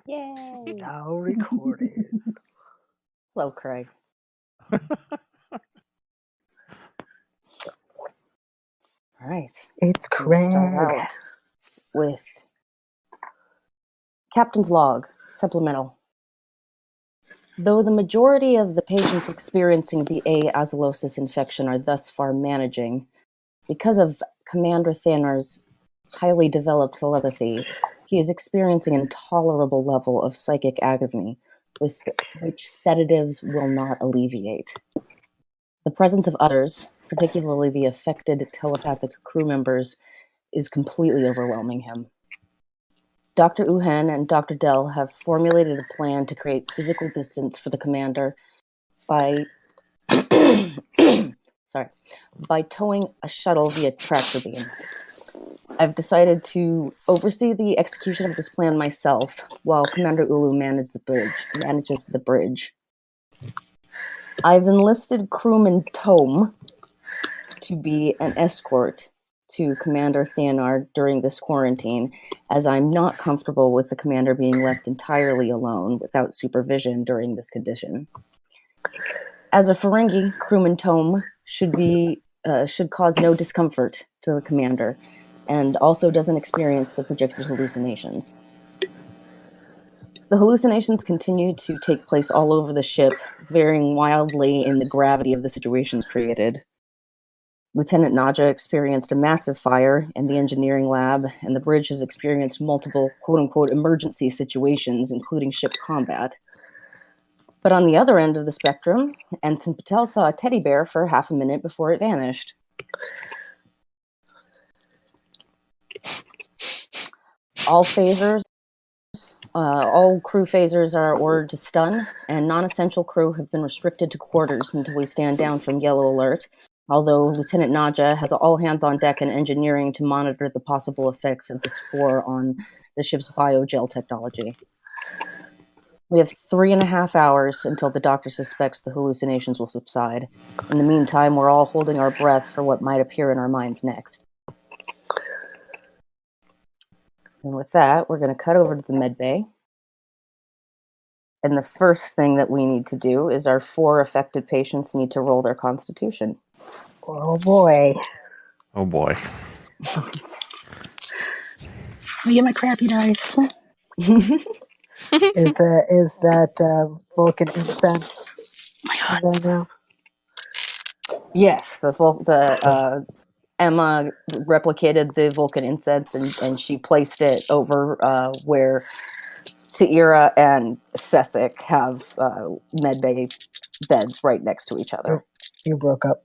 Yay! Now recorded. Hello, Craig. All right. It's Craig. Start out with Captain's Log, supplemental. Though the majority of the patients experiencing the A. azulosis infection are thus far managing, because of Commander Thanar's highly developed telepathy, he is experiencing an intolerable level of psychic agony, which sedatives will not alleviate. The presence of others, particularly the affected telepathic crew members, is completely overwhelming him. Dr. Uhen and Dr. Dell have formulated a plan to create physical distance for the commander by by towing a shuttle via tractor beam. I've decided to oversee the execution of this plan myself, while Commander Ullu manages the bridge. I've enlisted crewman Tome to be an escort to Commander Thanar during this quarantine, as I'm not comfortable with the commander being left entirely alone without supervision during this condition. As a Ferengi, crewman Tome should cause no discomfort to the commander, and also doesn't experience the projected hallucinations. The hallucinations continue to take place all over the ship, varying wildly in the gravity of the situations created. Lieutenant Naja experienced a massive fire in the engineering lab, and the bridge has experienced multiple quote-unquote emergency situations, including ship combat. But on the other end of the spectrum, Ensign Patel saw a teddy bear for half a minute before it vanished. All crew phasers are ordered to stun, and non-essential crew have been restricted to quarters until we stand down from yellow alert, although Lieutenant Naja has all hands on deck in engineering to monitor the possible effects of the spore on the ship's biogel technology. We have 3.5 hours until the doctor suspects the hallucinations will subside. In the meantime, we're all holding our breath for what might appear in our minds next. And with that, we're going to cut over to the med bay. And the first thing that we need to do is our 4 affected patients need to roll their constitution. Oh boy. Oh boy. I get my crappy dice. Is that Vulcan incense? My God. Right now? Yes, Emma replicated the Vulcan incense and she placed it over where T'ira and Sessic have medbay beds right next to each other. You broke up.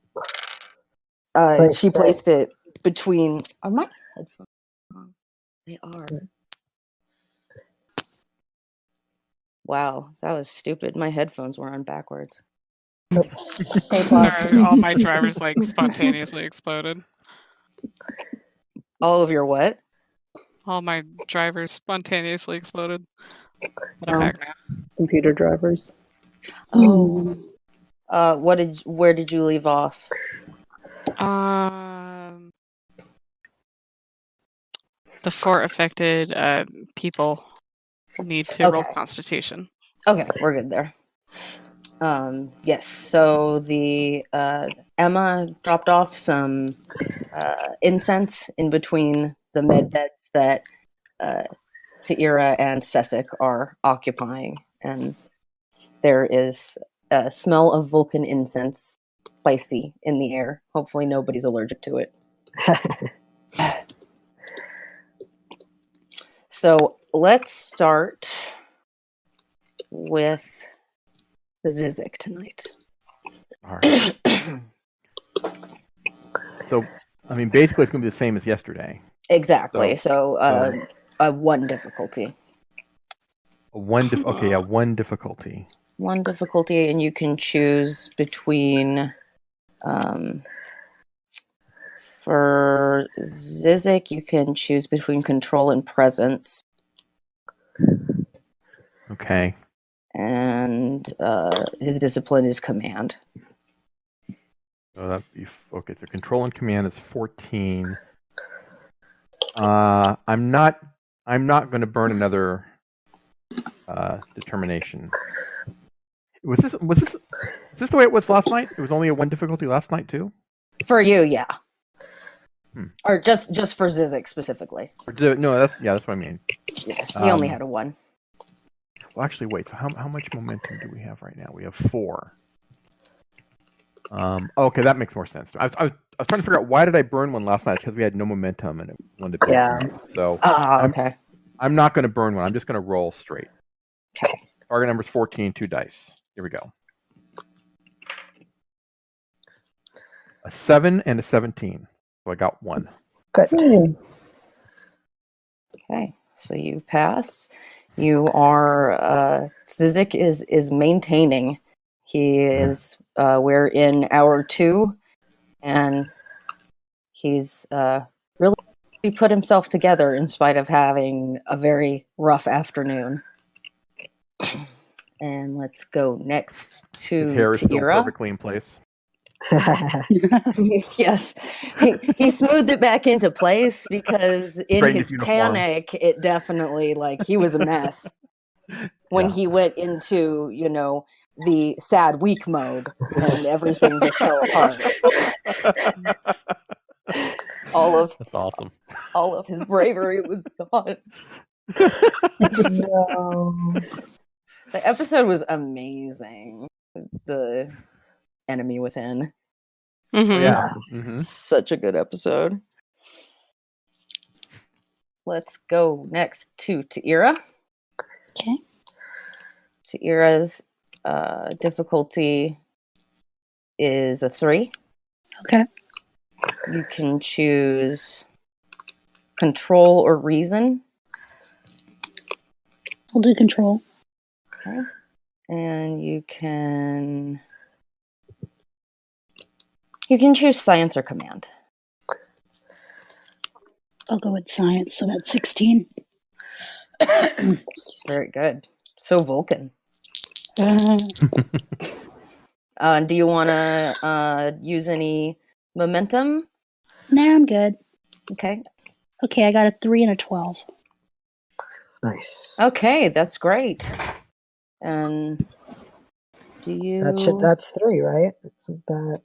She placed it between. Are my headphones? They are. Wow, that was stupid. My headphones were on backwards. All my drivers spontaneously exploded. All of your what? All my drivers spontaneously exploded. But I'm back now. Computer drivers. Oh. Where did you leave off? The 4 affected people need to roll Constitution. Okay, we're good there. Yes, so the Emma dropped off some incense in between the med beds that T'ira and Sessic are occupying, and there is a smell of Vulcan incense, spicy, in the air. Hopefully nobody's allergic to it. So let's start with Zizik tonight. All right. So, I mean, basically, it's going to be the same as yesterday. Exactly. So a 1 difficulty. One difficulty. 1 difficulty, and you can choose between. For Zizik, you can choose between control and presence. Okay. And his discipline is command. So that'd be okay. So control and command is 14. I'm not going to burn another determination. Was this the way it was last night? It was only a 1 difficulty last night too. For you, yeah. Hmm. Or just for Zizek specifically. No, that's what I mean. Yeah, he only had a 1. Well, actually, wait. So how much momentum do we have right now? We have 4. Okay, that makes more sense. I was trying to figure out why did I burn one last night? Because we had no momentum and it wanted to be. Yeah. So Okay. I'm not going to burn one. I'm just going to roll straight. Okay. Target number is 14. 2 dice. Here we go. A 7 and a 17. So I got 1. Good. Okay. So you pass. You are Zizek is maintaining. He is we're in hour 2 and he's really put himself together in spite of having a very rough afternoon. And let's go next to His hair is still T'ira. perfectly in place. Yes, he smoothed it back into place because in Straightened his his uniform. panic, it definitely he was a mess when Yeah. he went into the sad weak mode and everything just fell apart. That's awesome. All of his bravery was gone. No. The episode was amazing. The Enemy Within. Mm-hmm. Yeah. Mm-hmm. Such a good episode. Let's go next to T'ira. Okay. T'ira's difficulty is a 3. Okay. You can choose control or reason. I'll do control. Okay. And you can choose science or command. I'll go with science, so that's 16. Very good. So Vulcan. Uh, Do you want to use any momentum? nah, I'm good. Okay. Okay, I got a 3 and a 12. Nice. Okay, that's great. And do you? That's 3, right? Isn't that?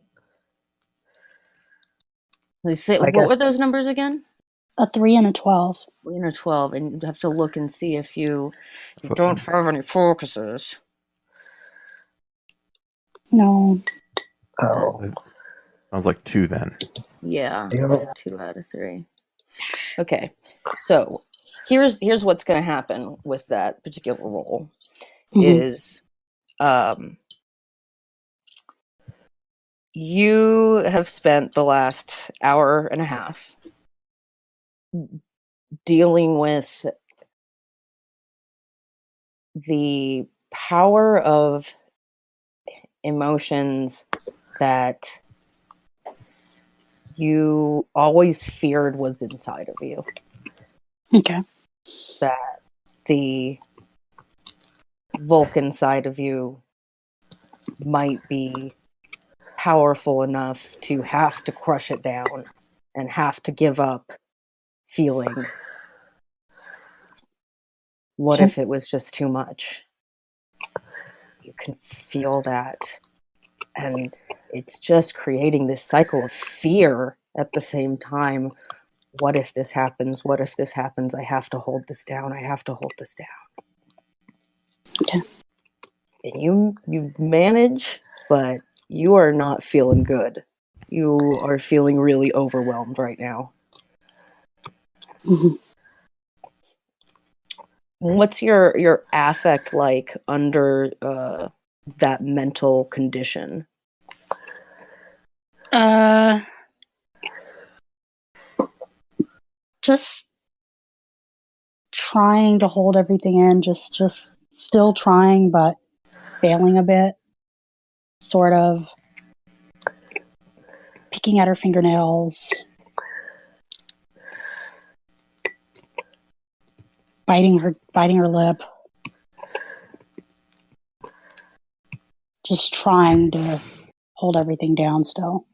What were those numbers again? A 3 and a 12. 3 and a 12, and you have to look and see if you don't have any focuses. No. Oh. Sounds like 2 then. Yeah, Yep. 2 out of 3. Okay, so here's what's going to happen with that particular roll. Is you have spent the last hour and a half dealing with the power of emotions that you always feared was inside of you. Okay. That the Vulcan side of you might be powerful enough to have to crush it down and have to give up feeling. What if it was just too much? You can feel that. And it's just creating this cycle of fear at the same time. What if this happens? What if this happens? I have to hold this down. I have to hold this down. Okay. And you manage, but you are not feeling good. You are feeling really overwhelmed right now. Mm-hmm. What's your affect like under that mental condition? Just trying to hold everything in, just still trying, but failing a bit. Sort of picking at her fingernails, biting her lip. Just trying to hold everything down still.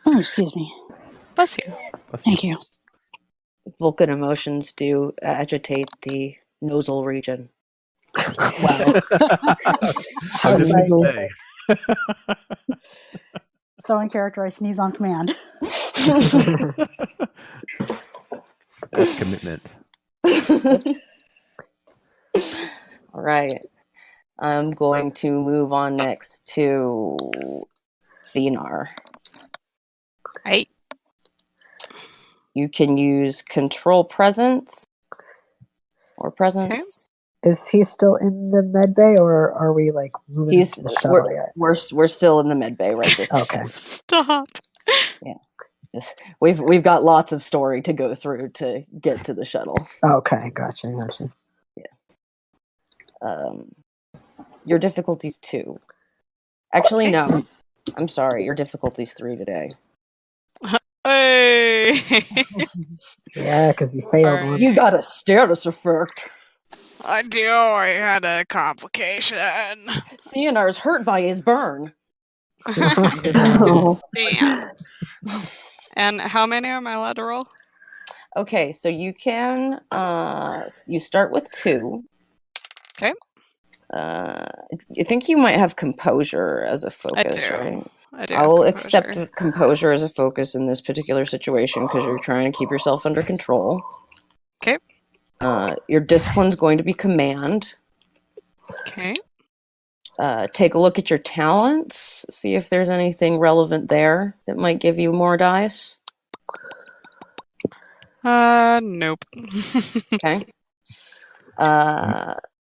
Oh, excuse me. Bless you. Thank you. Vulcan emotions do agitate the nosal region. Wow. How does it How say? So in character, I sneeze on command. That's commitment. All right. I'm going to move on next to Thenar. Hey. You can use control presence or presence. Is he still in the med bay, or are we like moving He's to the shuttle yet? we're still in the med bay right this Okay. second. Stop. Yes. We've got lots of story to go through to get to the shuttle. Okay, gotcha. Your difficulty's 2. Actually, Okay. no. I'm sorry. Your difficulty's 3 today. Hey. Yeah, because you failed Alright. once. You got a status effect. I do. I had a complication. Theonar's hurt by his burn. Oh. Damn. And how many am I allowed to roll? Okay, so you can you start with 2. Okay. I think you might have composure as a focus, do. right? I do. I will have accept composure. composure as a focus in this particular situation because you're trying to keep yourself under control. Okay. Your discipline's going to be command. Okay. Take a look at your talents, see if there's anything relevant there that might give you more dice. Nope. Okay.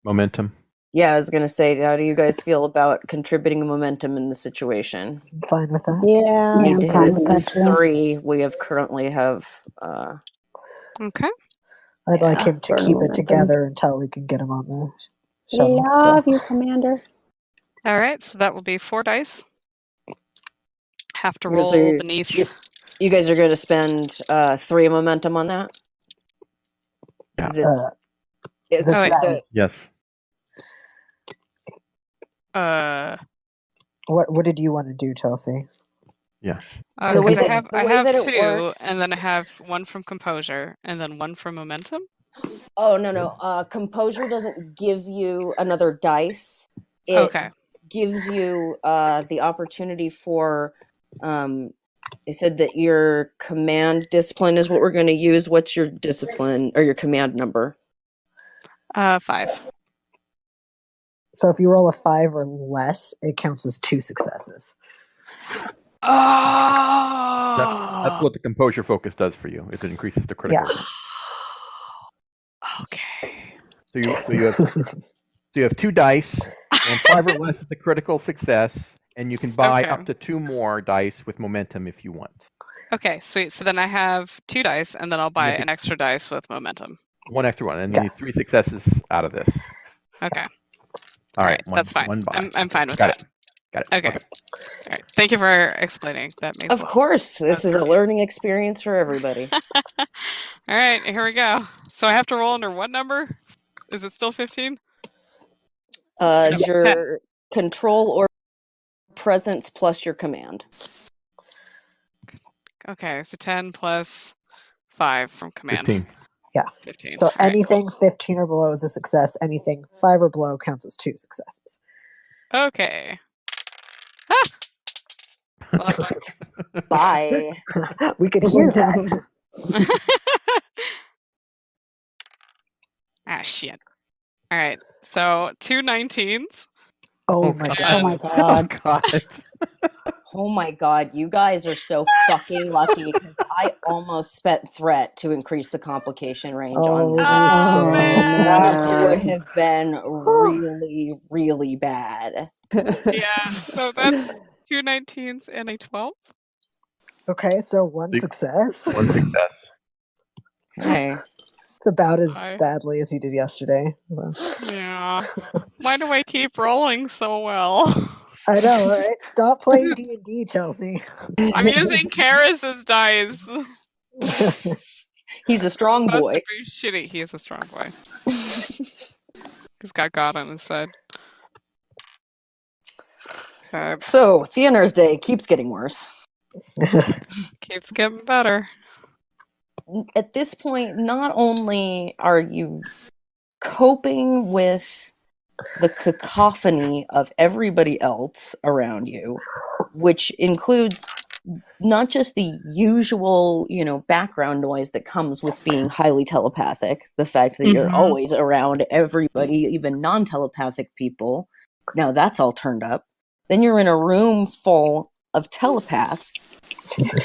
Momentum. Yeah, I was gonna say, how do you guys feel about contributing momentum in the situation? I'm fine with that. Yeah, Need I'm to fine hit with that too. 3. We currently have. Okay. I'd like Yeah, him to burn keep it momentum. together until we can get him on the shuttle. Love you, Commander. All right. So that will be 4 dice. Have to Yeah, roll so beneath. you guys are going to spend 3 momentum on that. Yeah. 'Cause it's This Oh, is wait. Yes. what did you want to do, Chelsea? Yeah. So the way I that- have the I way have that it 2, works- and then I have 1 from composure, and then 1 from momentum. Oh no! Composure doesn't give you another dice. It Okay. gives you the opportunity for. They said that your command discipline is what we're going to use. What's your discipline or your command number? 5. So if you roll a 5 or less, it counts as 2 successes. Oh. That's what the composure focus does for you. Is it increases the critical. Yeah. rate. Okay. So you have 2 dice, and 5 or less is the critical success, and you can buy Okay. up to 2 more dice with momentum if you want. Okay, sweet. So then I have 2 dice, and then I'll buy Make it- an extra dice with momentum. 1 extra one, and you need Yes. 3 successes out of this. Okay. All right, that's fine. One buy. I'm fine with Got that. it. Got it. Okay. All right. Thank you for explaining. That makes Of course, this is a learning experience for everybody. All right, here we go. So I have to roll under what number? Is it still 15? It's Your control or presence plus your command. Okay, so 10 plus 5 from command. 15. 15. So All right, anything 15 or below is a success. Anything 5 or below counts as 2 successes. cool. Okay. Ah! Last one. Bye. We could hear that. Ah, shit. All right, so 2 19s. Oh my God. god. Oh my god. Oh, God. Oh my god, you guys are so fucking lucky. 'Cause I almost spent threat to increase the complication range on this. Oh, man. That would have been really, really bad. Yeah, so that's 2 19s and a 12. Okay, so 1 Big- success. 1 success. Okay. It's about as Hi. badly as you did yesterday. Yeah. Why do I keep rolling so well? I know, right? Stop playing D&D, Chelsea. I'm using Karis's dice. He's a strong Supposed boy. to be shitty. He is a strong boy. He's got God on his side. So, Theonar's day keeps getting worse. Keeps getting better. at this point, not only are you coping with the cacophony of everybody else around you, which includes not just the usual, background noise that comes with being highly telepathic, the fact that you're always around everybody, even non-telepathic people. Now that's all turned up. Then you're in a room full of telepaths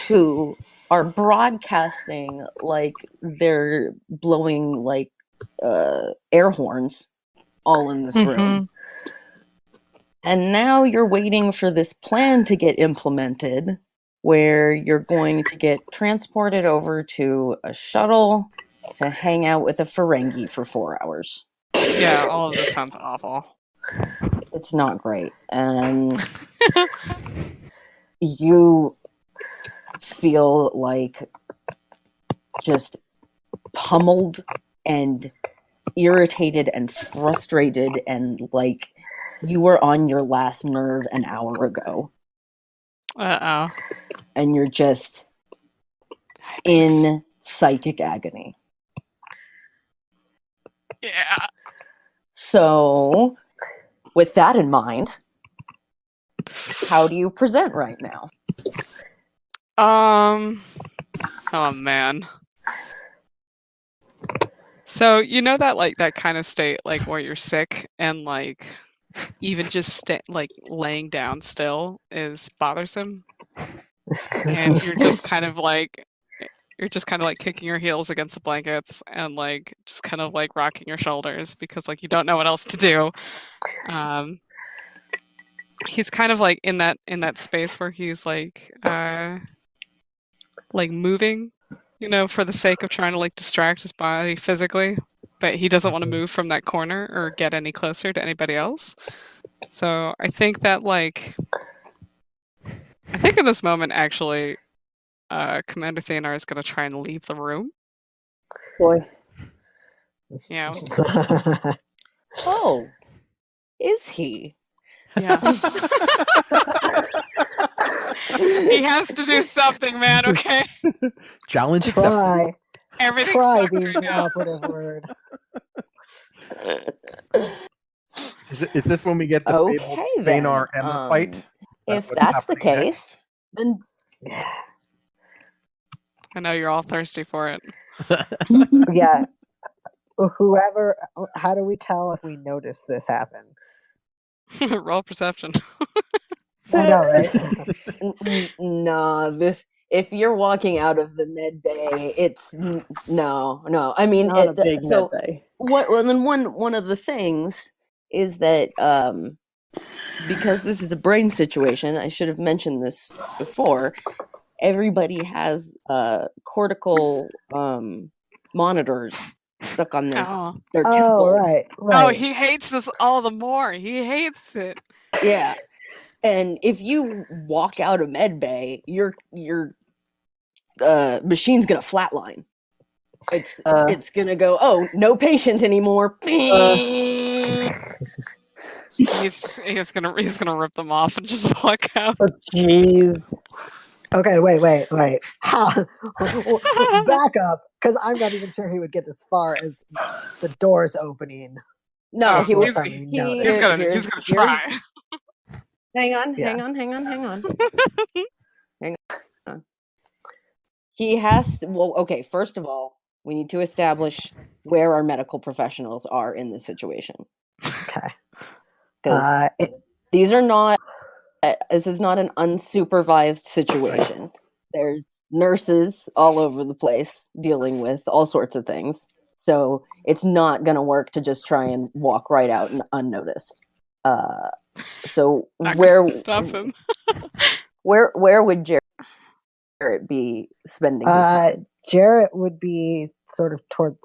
who are broadcasting like they're blowing like air horns all in this room. And now you're waiting for this plan to get implemented where you're going to get transported over to a shuttle to hang out with a Ferengi for 4 hours. Yeah, all of this sounds awful. It's not great. And you feel like just pummeled and irritated and frustrated and like you were on your last nerve an hour ago. Uh-oh. And you're just in psychic agony. Yeah. So, with that in mind, how do you present right now? Oh man. So, you know that like that kind of state like where you're sick and like even just like laying down still is bothersome, and you're just kind of like kicking your heels against the blankets and like just kind of like rocking your shoulders because like you don't know what else to do. He's kind of like in that space where he's like moving, for the sake of trying to like distract his body physically, but he doesn't want to move from that corner or get any closer to anybody else. So I think that in this moment actually Commander Theanar is going to try and leave the room. Boy. Yeah. Oh, is he? Yeah. He has to do something, man, okay? Challenge Try. Everything Try being right the now. operative word. Is this when we get the Okay, then. Theanar Emma fight? If that's the case, then I know you're all thirsty for it. Yeah. Whoever, how do we tell if we notice this happen? Roll perception. I know, right? No, if you're walking out of the med bay, it's no. I mean, Not a big med bay. One of the things is that because this is a brain situation, I should have mentioned this before. Everybody has cortical monitors stuck on their temples. Oh, right. Oh, he hates this all the more. He hates it. Yeah. And if you walk out of med bay, your machine's gonna flatline. It's gonna go, oh, no patient anymore. He's gonna rip them off and just walk out. Oh, jeez. Okay, wait. How? Back up, because I'm not even sure he would get as far as the doors opening. No, he's gonna try. Hang on. He has to, okay, first of all, we need to establish where our medical professionals are in this situation. Okay. Because this is not an unsupervised situation. There's nurses all over the place dealing with all sorts of things. So it's not going to work to just try and walk right out and unnoticed. So where stop him? where would Jarit be spending his time? Jarit would be sort of toward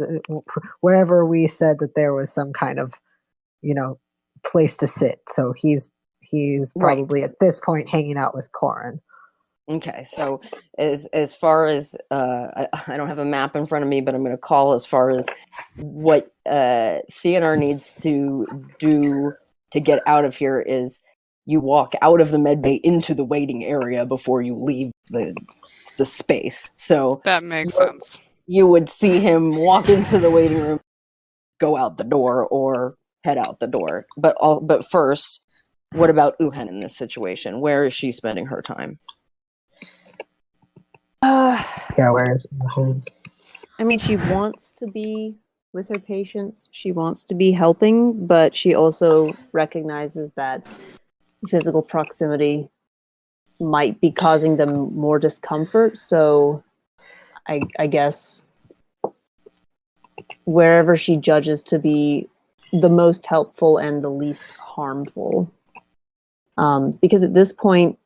wherever we said that there was some kind of, place to sit. So he's probably at this point hanging out with Corin. Okay, so as far as I don't have a map in front of me, but I'm going to call as far as what Theanar needs to do to get out of here is you walk out of the medbay into the waiting area before you leave the space. So that makes sense. you would see him walk into the waiting room, go out the door, or head out the door. But first, what about Uhen in this situation? Where is she spending her time? Yeah, where is home? I mean, she wants to be with her patients. She wants to be helping, but she also recognizes that physical proximity might be causing them more discomfort. So I guess wherever she judges to be the most helpful and the least harmful. Because at this point,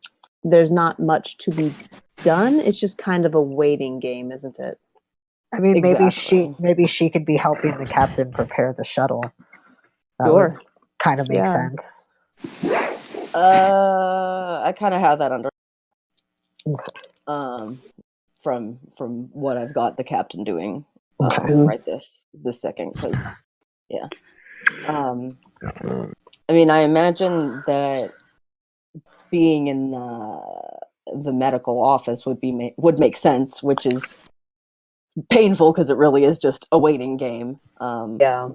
there's not much to be done. It's just kind of a waiting game, isn't it? I mean, Exactly. maybe she could be helping the captain prepare the shuttle. That Sure. would kind of make Yeah. sense. I kind of have that under. Okay. From what I've got the captain doing Okay. right this second, because yeah. I mean, I imagine that being in the medical office would make sense, which is painful because it really is just a waiting game. Yeah.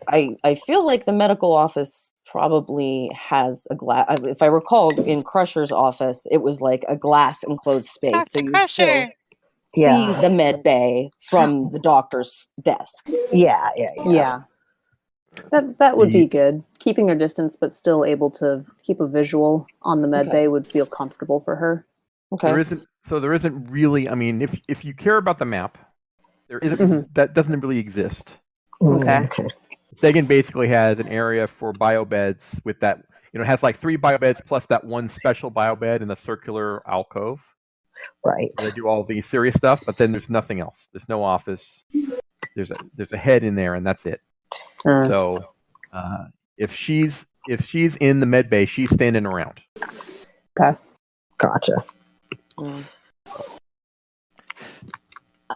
I feel like the medical office probably has a glass. If I recall, in Crusher's office, it was like a glass enclosed space, so you still see the med bay from the doctor's desk. Yeah. Yeah. That would be good. Keeping her distance, but still able to keep a visual on the med bay would feel comfortable for her. Okay. There isn't really. I mean, if you care about the map, there isn't. That doesn't really exist. Okay. Sagan basically has an area for biobeds with that. It has like 3 biobeds plus that one special biobed in the circular alcove. Right. Where they do all the serious stuff, but then there's nothing else. There's no office. There's a head in there, and that's it. So, if she's in the med bay, she's standing around. Okay. Gotcha.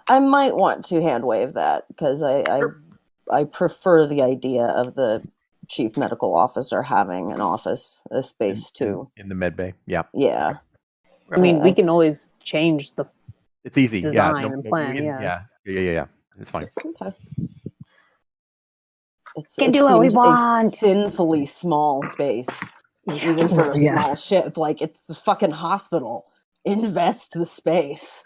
I might want to hand wave that because I prefer the idea of the chief medical officer having an office, a space too. In the med bay, yeah. Yeah. I mean, we can always change the It's easy. design Yeah. and plan. Yeah. It's fine. Okay. Can do what we seems want. A sinfully small space, even for a small ship. Like, it's the fucking hospital. Invest the space.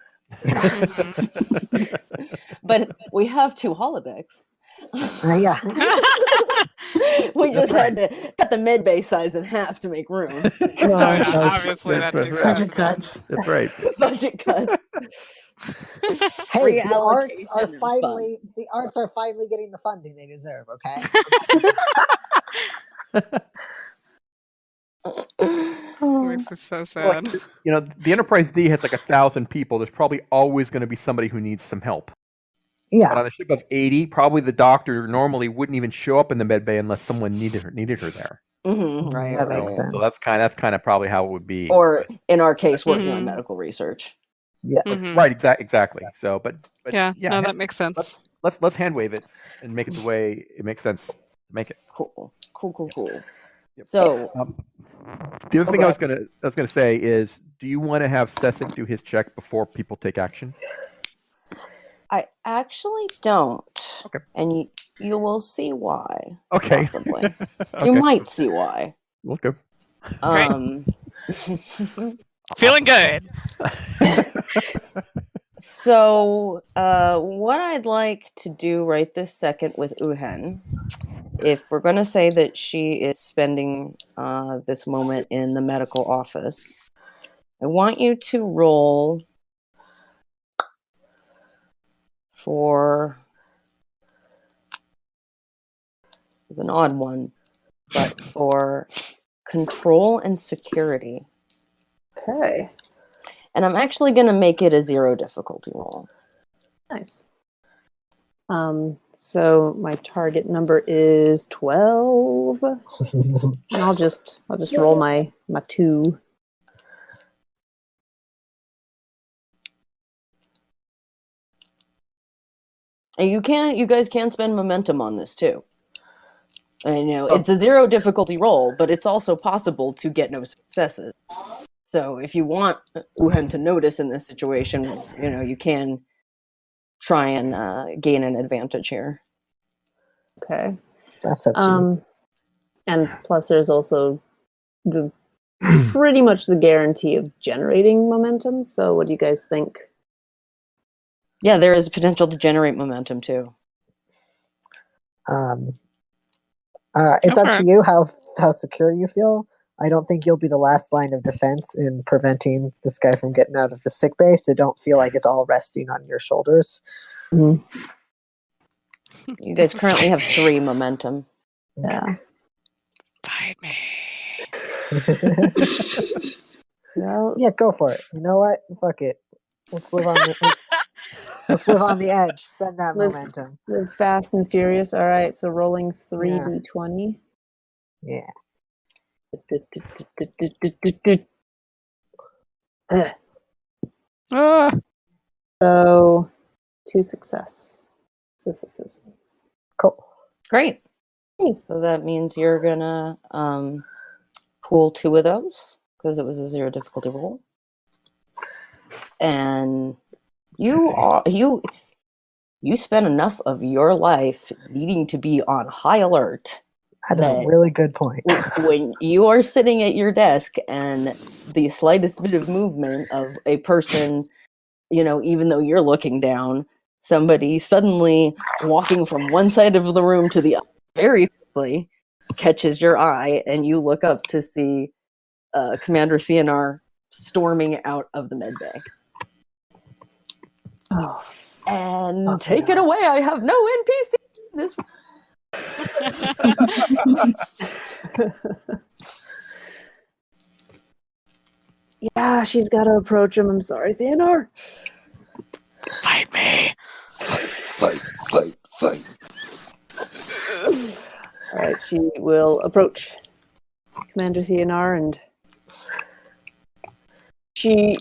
But we have 2 holodecks. Yeah. We just had to cut the med bay size in half to make room. Obviously, that takes Budget cuts. That's right. Budget cuts. Hey, the arts Reallocation are finally getting the funding they deserve. Okay. This is so sad. The Enterprise D has like 1,000 people. There's probably always going to be somebody who needs some help. Yeah. But on a ship of 80, probably the doctor normally wouldn't even show up in the med bay unless someone needed her there. Right. That makes sense. So that's kind of probably how it would be. Or in our case, working on medical research. Yeah. Right. Exactly. So, but yeah. No, that makes sense. Let's hand wave it and make it the way it makes sense to make it. Cool. Yep. So the other thing I was gonna say is, do you want to have Cecil do his check before people take action? I actually don't. Okay. And you will see why. Okay. Possibly. Okay. You might see why. We'll go. Feeling good. So, what I'd like to do right this second with Uhen, if we're going to say that she is spending this moment in the medical office, I want you to roll for, it's an odd one, but for control and security. Okay. And I'm actually going to make it a 0 difficulty roll. Nice. So my target number is 12. And I'll just roll my 2. And you guys can spend momentum on this too. I know it's a 0 difficulty roll, but it's also possible to get no successes. So if you want Uhen to notice in this situation, you can try and gain an advantage here. Okay. That's up to you. And plus, there's also the pretty much the guarantee of generating momentum. So, what do you guys think? Yeah, there is potential to generate momentum too. It's up to Okay. you how secure you feel. I don't think you'll be the last line of defense in preventing this guy from getting out of the sick bay, so don't feel like it's all resting on your shoulders. Mm-hmm. You guys currently have 3 momentum. Yeah. Fight me. Well, Yeah, go for it. You know what? Fuck it. Let's live on the edge. Spend that Live- momentum. live fast and furious. All right. So rolling 3d20. Yeah. Ah. So 2 success. Cool. Great. So that means you're gonna pool 2 of those because it was a 0 difficulty roll, and you spend enough of your life needing to be on high alert. That is a really good point. When you are sitting at your desk and the slightest bit of movement of a person, even though you're looking down, somebody suddenly walking from one side of the room to the other very quickly catches your eye, and you look up to see Commander Theonar storming out of the medbay. Oh, and take it away. I have no NPC in this. yeah, she's got to approach him. I'm sorry, Theodore. Fight me. Fight. All right, she will approach Commander Theonar, and she,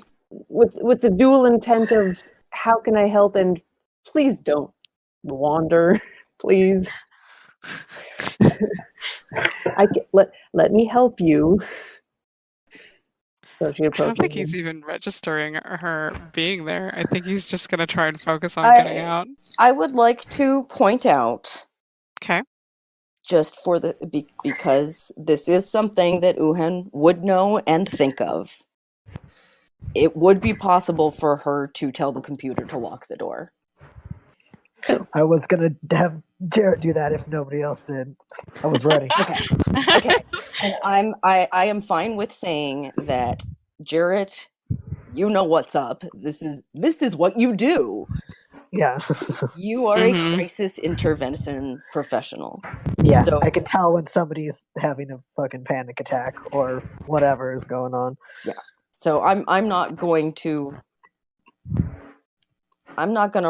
with the dual intent of how can I help, and please don't wander, please. Let me help you. So she I approaches. don't think he's even registering her being there. I think he's just going to try and focus on getting out. I would like to point out, Okay. just for because this is something that Uhen would know and think of. It would be possible for her to tell the computer to lock the door. I was gonna have Jaret do that if nobody else did. I was ready. Okay. And I am fine with saying that, Jaret, you know what's up. This is what you do. Yeah. You are a crisis intervention professional. Yeah, So, I can tell when somebody's having a fucking panic attack or whatever is going on. Yeah. So I'm not going to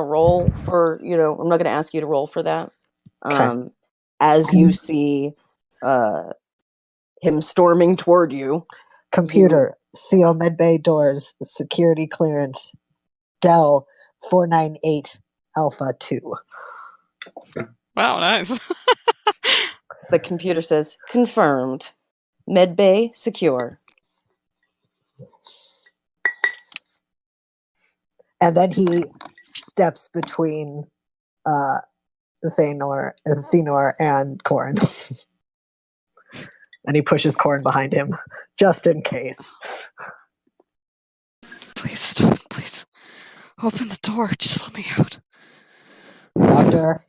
roll for, I'm not going to ask you to roll for that. Okay. As you see him storming toward you. Computer, seal medbay doors, security clearance, Dell 498 Alpha 2. Wow, nice. The computer says, confirmed. Medbay secure. And then he steps between Thenor and Corin. And he pushes Corin behind him, just in case. Please stop. Please open the door. Just let me out. Doctor?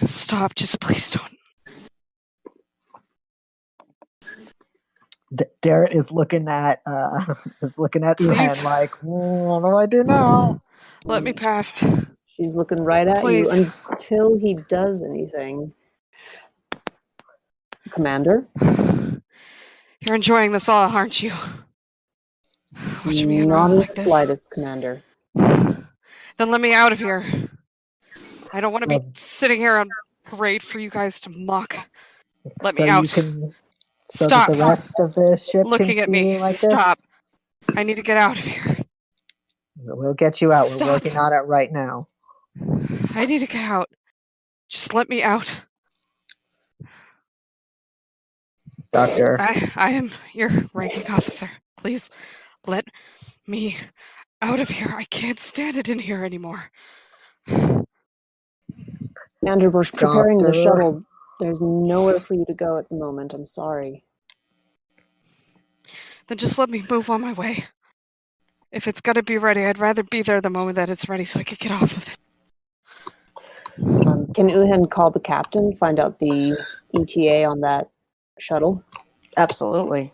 Stop. Just please don't. Jaret is looking at Uhen like, what do I do now? Let me pass. She's looking right at Please. you until he does anything. Commander? You're enjoying this all, aren't you? Watching me Not unravel in like the this. slightest, Commander. Then let me out of here. I don't want to So- be sitting here on parade for you guys to mock. Let so me out. You can, so Stop. that the rest of the ship Looking can at see me. you like Stop. this? I need to get out of here. We'll get you out. Stop. We're working on it right now. I need to get out. Just let me out. Doctor. I am your ranking officer. Please let me out of here. I can't stand it in here anymore. Commander, we're preparing the Doctor. shuttle. There's nowhere for you to go at the moment. I'm sorry. Then just let me move on my way. If it's gotta be ready, I'd rather be there the moment that it's ready so I could get off of it. Can Uhen call the captain, find out the ETA on that shuttle? Absolutely.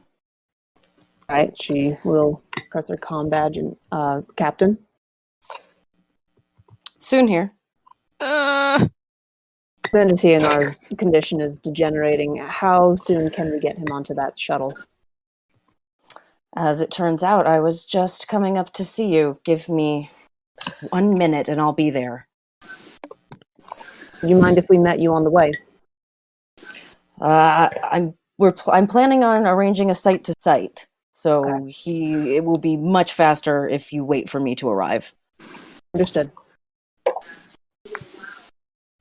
All right, she will press her comm badge and captain. Soon here. Commander Theonar's condition is degenerating. How soon can we get him onto that shuttle? As it turns out, I was just coming up to see you. Give me 1 minute and I'll be there. Would you mind if we met you on the way? I'm planning on arranging a site to site, so it will be much faster if you wait for me to arrive. Understood. All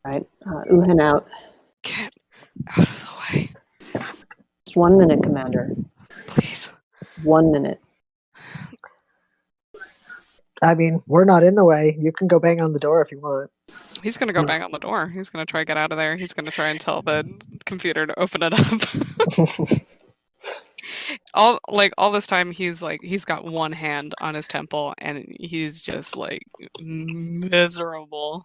right, Uhen out. Get out of the way. Just 1 minute, Commander. Please. 1 minute. I mean, we're not in the way. You can go bang on the door if you want. He's gonna go bang on the door. He's gonna try to get out of there. He's gonna try and tell the computer to open it up. all this time he's got one hand on his temple and he's just like miserable.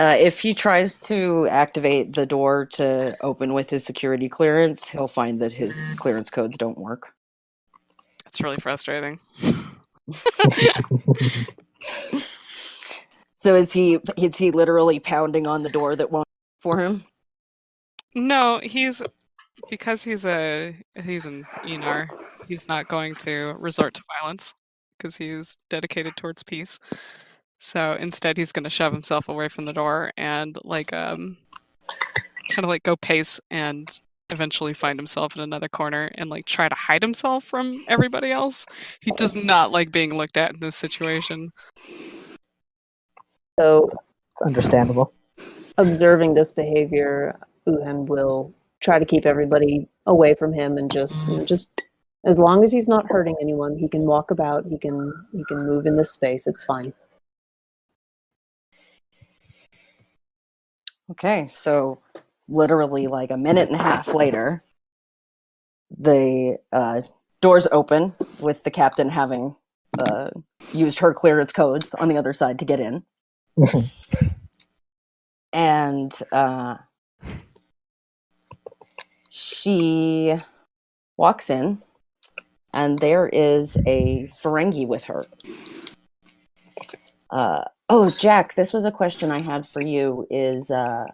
If he tries to activate the door to open with his security clearance, he'll find that his clearance codes don't work. That's really frustrating. So is he literally pounding on the door that won't for him? No, because he's an Enar, he's not going to resort to violence because he's dedicated towards peace. So instead he's going to shove himself away from the door and kind of go pace and eventually find himself in another corner and try to hide himself from everybody else. He does not like being looked at in this situation. So It's understandable. observing this behavior, Uhen will try to keep everybody away from him and just as long as he's not hurting anyone, he can walk about, he can move in this space, it's fine. Okay, so literally a minute and a half later, the doors open with the captain having used her clearance codes on the other side to get in. And she walks in, and there is a Ferengi with her. Oh, Jack, this was a question I had for you, is the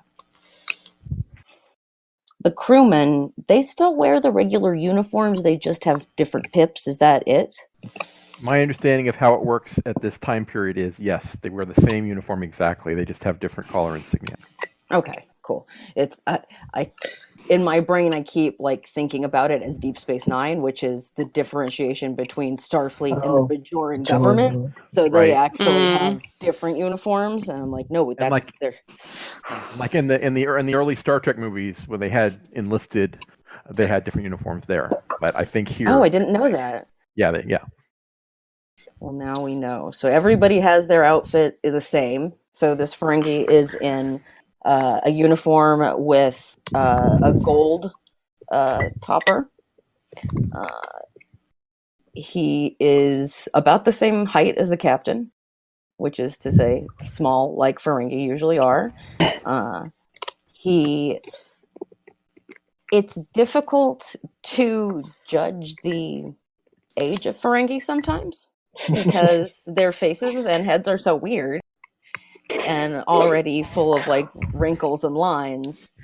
crewmen, they still wear the regular uniforms, they just have different pips, is that it? My understanding of how it works at this time period is, yes, they wear the same uniform exactly. They just have different color insignia. Okay, cool. It's I in my brain I keep thinking about it as Deep Space Nine, which is the differentiation between Starfleet and the Bajoran government. So they actually have different uniforms, and I'm like, no, that's their. Like in the early Star Trek movies, where they had enlisted, they had different uniforms there. But I think here. Oh, I didn't know that. Yeah. Well, now we know. So everybody has their outfit the same. So this Ferengi is in a uniform with a gold topper. He is about the same height as the captain, which is to say small, like Ferengi usually are. It's difficult to judge the age of Ferengi sometimes because their faces and heads are so weird and already full of wrinkles and lines,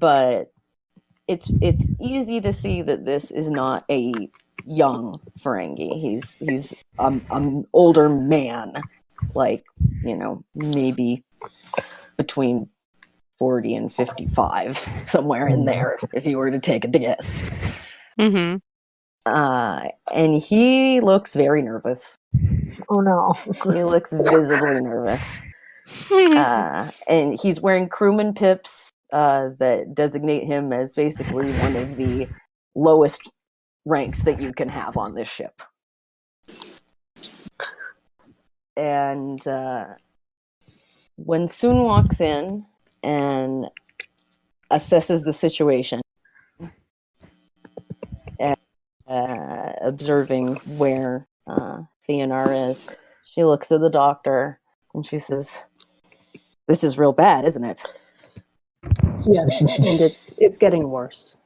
but it's easy to see that this is not a young Ferengi. He's an older man, maybe between 40 and 55, somewhere in there, if you were to take a guess. Mm-hmm. And he looks very nervous. Oh no. He looks visibly nervous. And he's wearing crewman pips that designate him as basically one of the lowest ranks that you can have on this ship. And when Soon walks in and assesses the situation, and, observing where Theonar is, she looks at the doctor and she says, "This is real bad, isn't it?" Yes, and it's getting worse.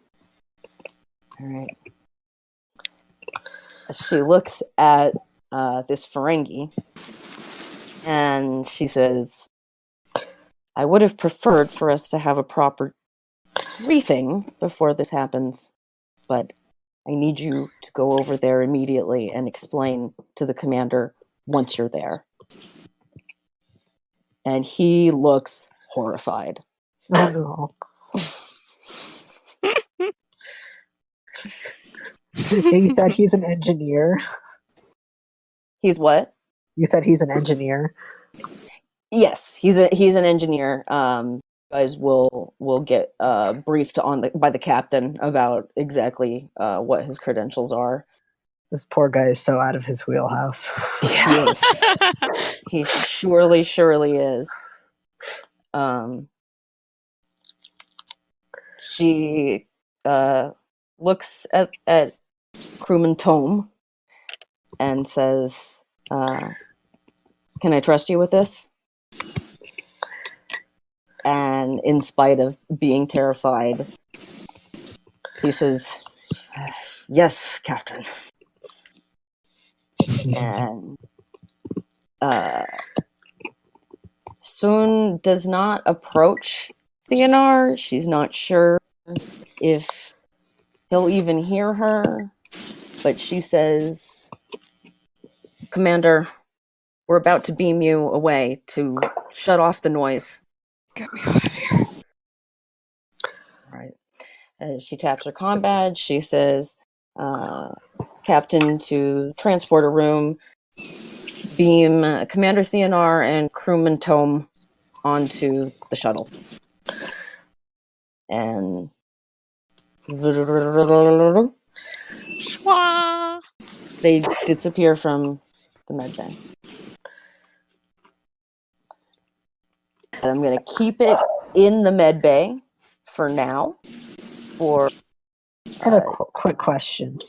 All right. She looks at this Ferengi and she says, "I would have preferred for us to have a proper briefing before this happens, but I need you to go over there immediately and explain to the commander once you're there." And he looks horrified. Oh no. You said he's an engineer. He's what? You said he's an engineer. Yes, he's an engineer. Guys will get briefed by the captain about exactly what his credentials are. This poor guy is so out of his wheelhouse. Yes, he surely is. She looks at crewman Tome and says, "Can I trust you with this?" And in spite of being terrified, he says, "Yes, Captain." And Soon does not approach Theonar. She's not sure if he'll even hear her, but she says, "Commander, we're about to beam you away to shut off the noise." Get me out of here. All right. As she taps her comm badge, she says, "Captain, to transporter room, beam Commander Theonar and crewman Tome onto the shuttle." And Schwa! they disappear from the med bay. And I'm going to keep it in the med bay for now. For I have a quick question.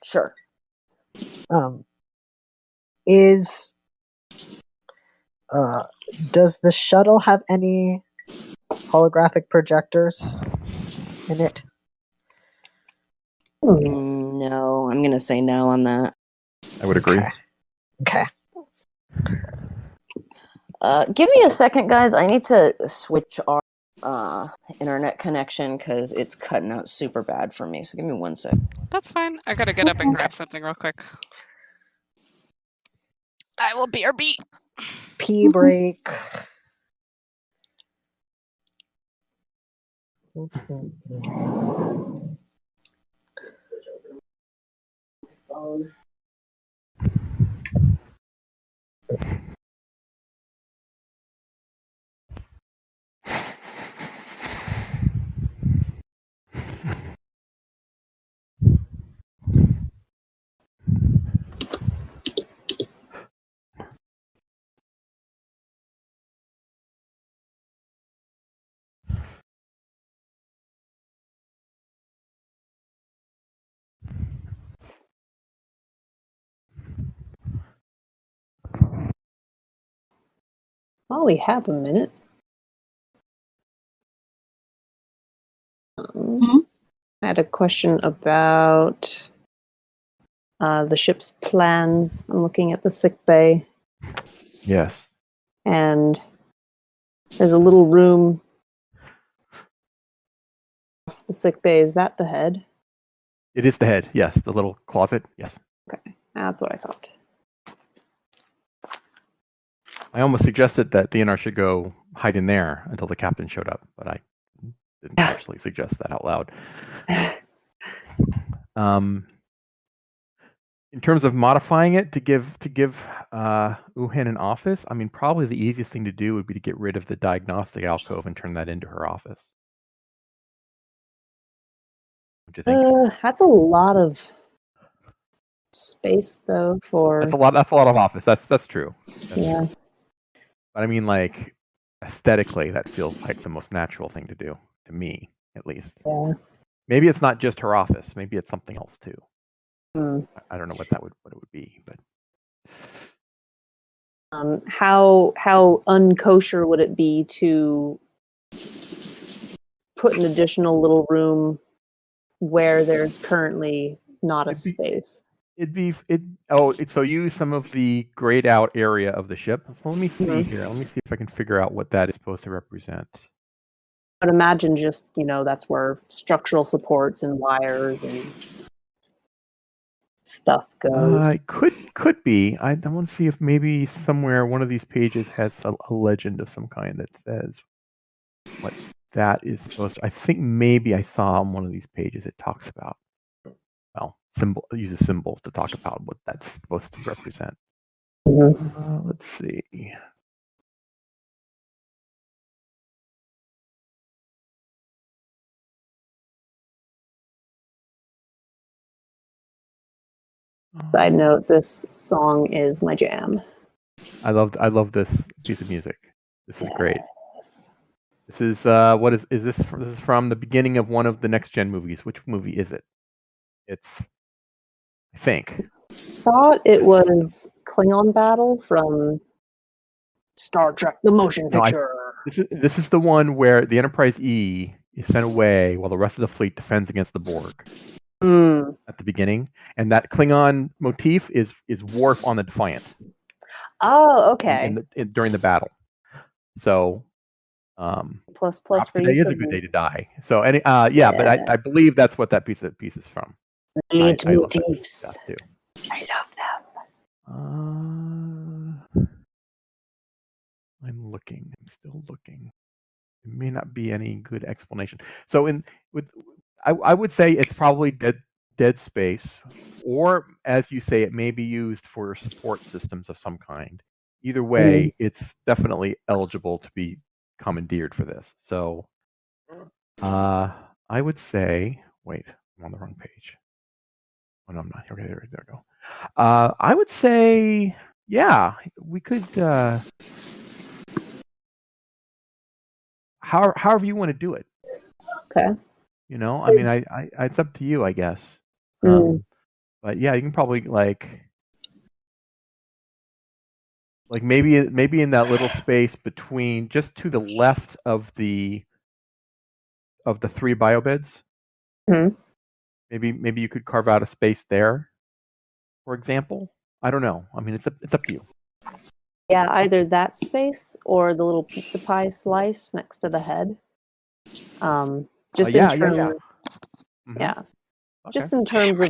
Sure. Does the shuttle have any holographic projectors in it? No, I'm going to say no on that. I would agree. Okay. Give me a second, guys. I need to switch our internet connection because it's cutting out super bad for me. So give me 1 sec. That's fine. I gotta get up and grab something real quick. I will BRB. Pee break. While we have a minute, I had a question about the ship's plans. I'm looking at the sick bay, Yes. and there's a little room off the sick bay. Is that the head? It is the head. Yes. The little closet. Yes. Okay, that's what I thought. I almost suggested that Theonar should go hide in there until the captain showed up, but I didn't actually suggest that out loud. In terms of modifying it to give Uhen an office, I mean, probably the easiest thing to do would be to get rid of the diagnostic alcove and turn that into her office. What do you think? That's a lot of space though for. That's a lot of office. That's true. Yeah. True. But I mean, like, aesthetically, that feels like the most natural thing to do, to me, at least. Yeah. Maybe it's not just her office. Maybe it's something else too. Mm. I don't know what it would be, but How unkosher would it be to put an additional little room where there's currently not a space? So use some of the grayed out area of the ship. So let me see here. Let me see if I can figure out what that is supposed to represent. I'd imagine just, that's where structural supports and wires and stuff goes. It could be. I want to see if maybe somewhere one of these pages has a legend of some kind that says what that is supposed to. I think maybe I saw on one of these pages it talks about. Well, uses symbols to talk about what that's supposed to represent. Let's see. Side note, this song is my jam. I love this piece of music. This is great. This is what is this? This is from the beginning of one of the next gen movies. Which movie is it? It's, I think. Thought it was Klingon Battle from Star Trek: The Motion Picture. This is the one where the Enterprise E is sent away while the rest of the fleet defends against the Borg. At the beginning, and that Klingon motif is Worf on the Defiant. Oh, okay. During the battle. So, plus today is a good day to die. So, yeah, but I believe that's what that piece is from. Brilliant I love motifs. that too. I love them. I'm looking. I'm still looking. There may not be any good explanation. So, I would say it's probably dead space, or as you say, it may be used for support systems of some kind. Either way, it's definitely eligible to be commandeered for this. So, I would say, wait, I'm on the wrong page. Oh, no, I'm not. Okay, there we go. I would say, yeah, we could. However you want to do it. Okay. I mean, I it's up to you, I guess. But yeah, you can probably like maybe in that little space between, just to the left of the 3 biobeds. Maybe you could carve out a space there, for example. I don't know. I mean, it's up to you. Yeah, either that space or the little pizza pie slice next to the head. Just in terms, Okay. just in terms of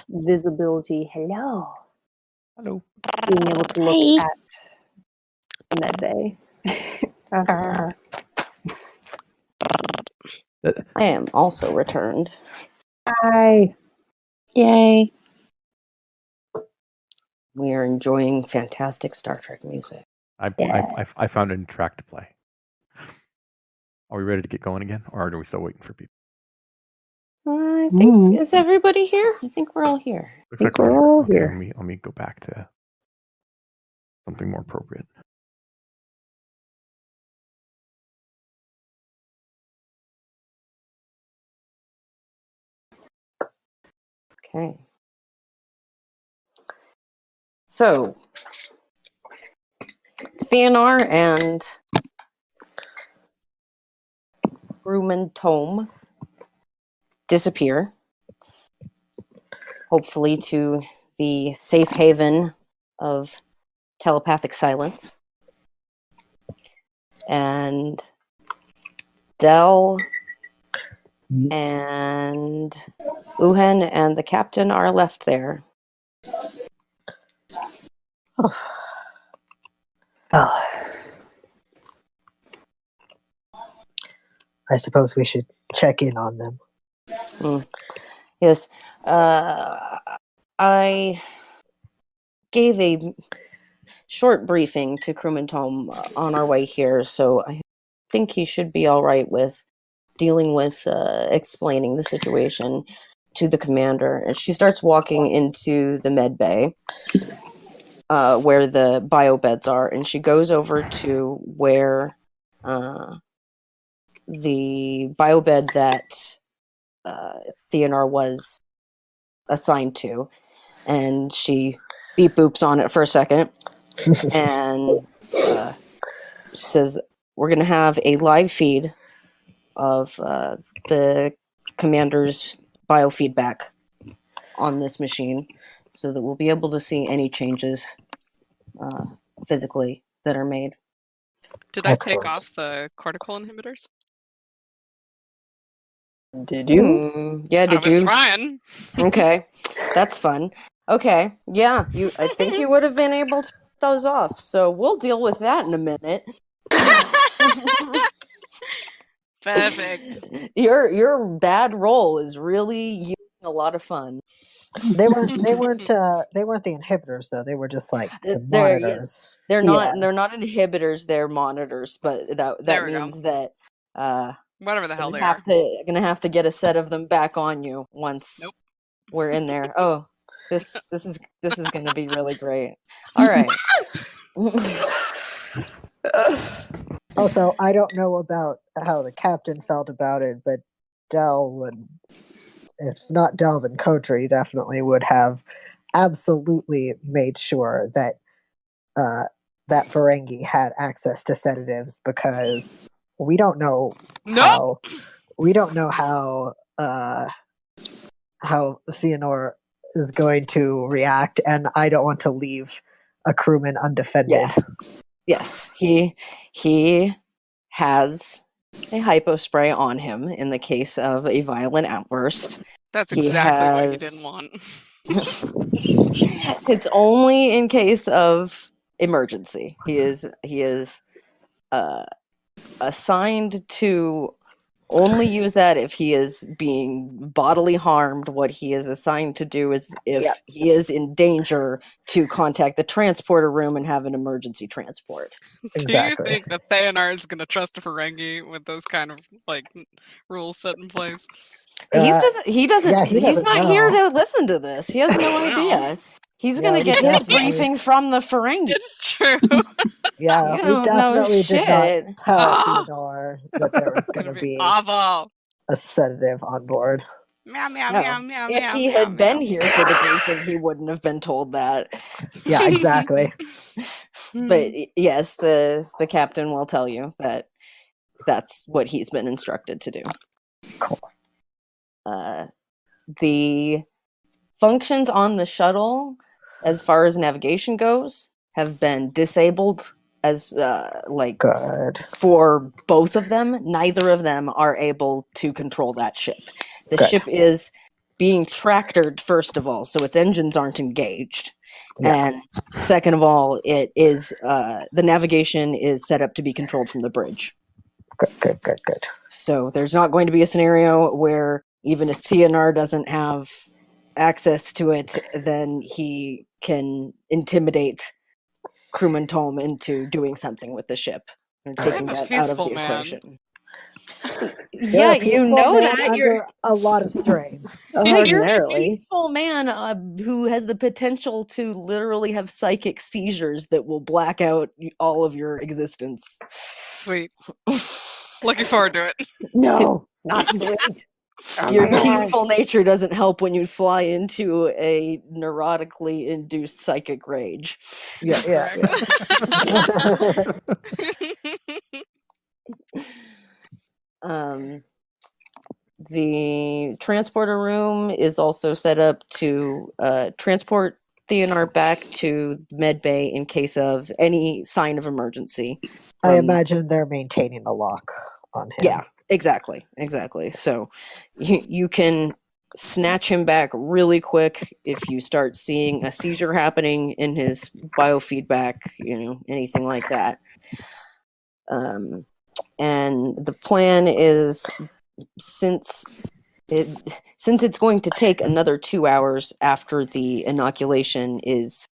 visibility. Hello. Being able to look at med bay. I am also returned. Hi. Yay. We are enjoying fantastic Star Trek music. I found a new track to play. Are we ready to get going again, or are we still waiting for people? I think is everybody here? I think we're all here. Looks like we're all here. Let me go back to something more appropriate. Okay. So, Theonar and Crewman Tome disappear, hopefully to the safe haven of telepathic silence. And Del and Uhen and the captain are left there. I suppose we should check in on them. Yes. I gave a short briefing to Crewman Tom on our way here, so I think he should be all right with dealing with explaining the situation. to the commander, and she starts walking into the med bay, where the bio beds are, and she goes over to where the bio bed that Theonor was assigned to, and she beep boops on it for a second, and she says, "We're going to have a live feed of the commander's biofeedback on this machine, so that we'll be able to see any changes physically that are made." Did I take Excellent. off the cortical inhibitors? Did you? Yeah, I did was you? trying. Okay, that's fun. Okay, yeah, I think you would have been able to take those off, so we'll deal with that in a minute. Perfect. Your bad roll is really yielding a lot of fun. They weren't the inhibitors though. They were just like the They're monitors. they're Yeah. not inhibitors, they're monitors, but There that we go. means that Whatever the hell they gonna are. have to get a set of them back on you once Nope. we're in there. Oh, this is gonna be really great. All right. Also, I don't know about how the captain felt about it, but Dell would, if not Dell, then Kotri definitely would have absolutely made sure that that Ferengi had access to sedatives, because we don't know Nope. how Theonor is going to react, and I don't want to leave a crewman undefended. Yes, he has a hypo spray on him in the case of a violent outburst. That's He exactly what you has- didn't want. It's only in case of emergency. He is assigned to only use that if he is being bodily harmed. What he is assigned to do is if he is in danger, to contact the transporter room and have an emergency transport. Exactly. Do you think that Theonor is going to trust a Ferengi with those kind of rules set in place? He doesn't. Yeah, he He's doesn't not here know. to listen to this. He has no Wow. idea. He's Yeah, gonna we get his definitely- briefing from the Ferengi. It's true. Yeah, You we don't know definitely did not shit. tell Ah! Theodore that there was It's going gonna to be be awful. a sedative on board. Meow meow No. meow meow If meow. he meow, had been meow. here for the briefing, he wouldn't have been told that. Yeah, exactly. But yes, the captain will tell you that that's what he's been instructed to do. Cool. The functions on the shuttle, as far as navigation goes, have been disabled as Good. for both of them. Neither of them are able to control that ship. The Good. ship is being tractored, first of all, so its engines aren't engaged. Yeah. And second of all, it is the navigation is set up to be controlled from the bridge. Good. So there's not going to be a scenario where even if Theonor doesn't have access to it, then he can intimidate crewman Tom into doing something with the ship and taking I'm a that out of peaceful the man. equation. You're Yeah, a you peaceful know man that. You're under a lot of strain. you're a Ordinarily. peaceful man who has the potential to literally have psychic seizures that will black out all of your existence. Sweet. Looking forward to it. No, not sweet. Oh Your my God. peaceful nature doesn't help when you fly into a neurotically induced psychic rage. Yeah. The transporter room is also set up to transport Theonor back to med bay in case of any sign of emergency. I imagine they're maintaining a lock on him. Yeah, exactly. So you can snatch him back really quick if you start seeing a seizure happening in his biofeedback, anything like that. And the plan is, since it's going to take another 2 hours after the inoculation is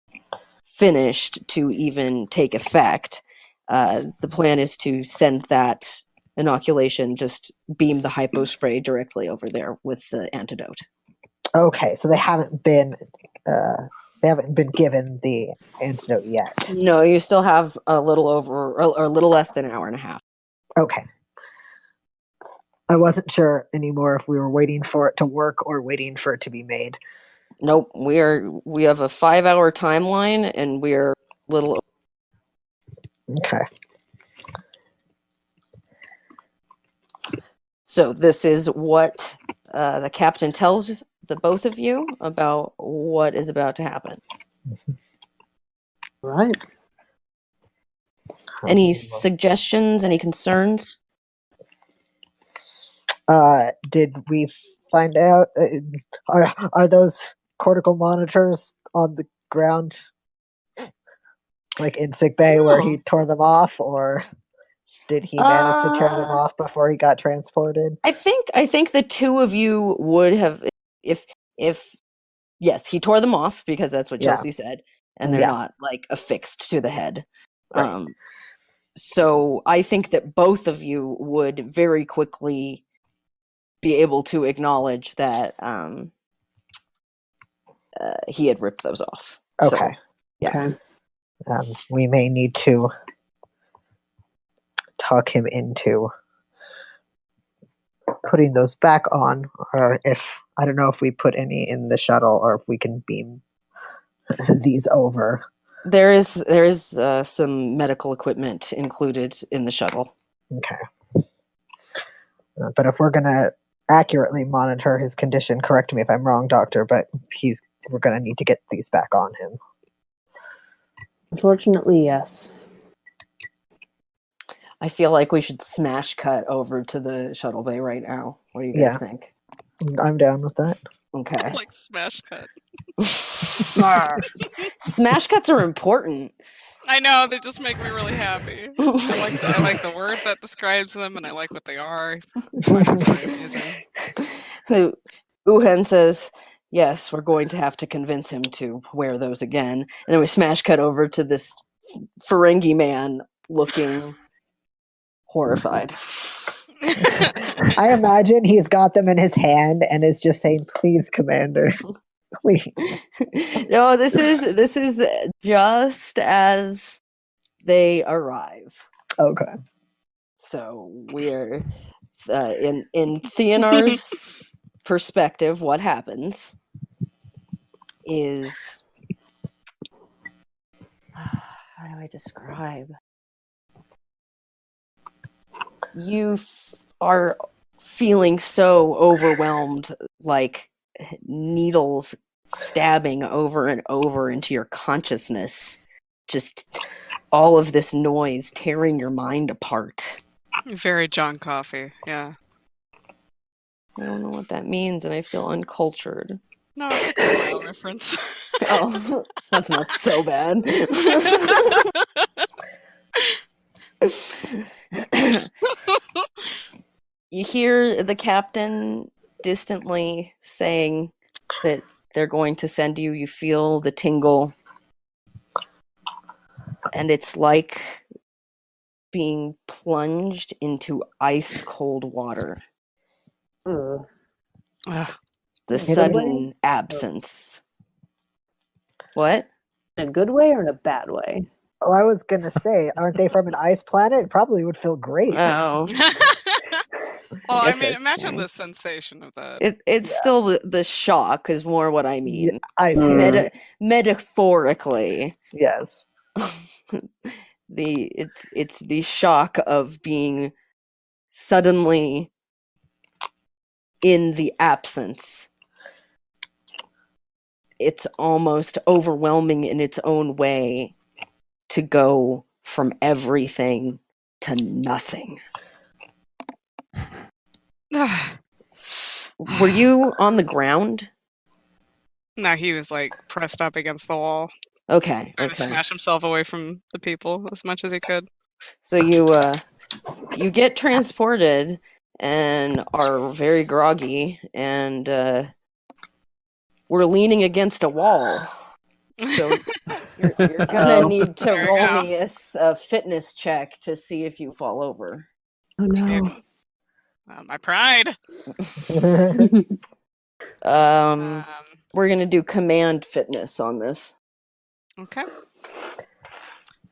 finished to even take effect, the plan is to send that inoculation, just beam the hypo spray directly over there with the antidote. Okay, so they haven't been given the antidote yet. No, you still have a little over or a little less than an hour and a half. Okay. I wasn't sure anymore if we were waiting for it to work or waiting for it to be made. Nope, we have a 5-hour timeline, and we're little. Okay. So this is what the captain tells the both of you about what is about to happen. Right. Any suggestions? Any concerns? Did we find out? Are those cortical monitors on the ground, like in sick bay, where he tore them off, or did he manage to tear them off before he got transported? I think the two of you would have, if yes, he tore them off because that's what Chelsea said, and they're not like affixed to the head. Right. So I think that both of you would very quickly be able to acknowledge that he had ripped those off. Okay. So, yeah. Okay. We may need to talk him into putting those back on, or if I don't know if we put any in the shuttle or if we can beam these over. There is some medical equipment included in the shuttle. Okay. But if we're gonna accurately monitor his condition, correct me if I'm wrong, Doctor, but we're gonna need to get these back on him. Unfortunately, yes. I feel like we should smash cut over to the shuttle bay right now. What do you guys think? I'm down with that. Okay. Like smash cut. Smash cuts are important. I know, they just make me really happy. I like the word that describes them, and I like what they are. Amazing. Uhen says, yes, we're going to have to convince him to wear those again. And then we smash cut over to this Ferengi man looking horrified. I imagine he's got them in his hand and is just saying, please, Commander. Please. No, this is just as they arrive. Okay. So we're in Theonar's perspective. What happens is, how do I describe? You are feeling so overwhelmed, like needles stabbing over and over into your consciousness. Just all of this noise tearing your mind apart. Very John Coffey, yeah. I don't know what that means, and I feel uncultured. No, it's a Carla reference. Oh, that's not so bad. You hear the captain distantly saying that they're going to send you. You feel the tingle. And it's like being plunged into ice cold water. Ugh. The sudden absence. What? In a good way or in a bad way? Well, I was going to say, aren't they from an ice planet? It probably would feel great. Oh. Well, I Yes, mean, that's imagine true. the sensation of that. It's still the shock is more what I mean. I see. Metaphorically. Yes. It's the shock of being suddenly in the absence. It's almost overwhelming in its own way to go from everything to nothing. Were you on the ground? No, he was like pressed up against the wall, Okay. trying to smash himself away from the people as much as he could. So you get transported and are very groggy, and we're leaning against a wall. So you're gonna need to There you roll go. me a fitness check to see if you fall over. Oh no. My pride. We're gonna do command fitness on this. Okay.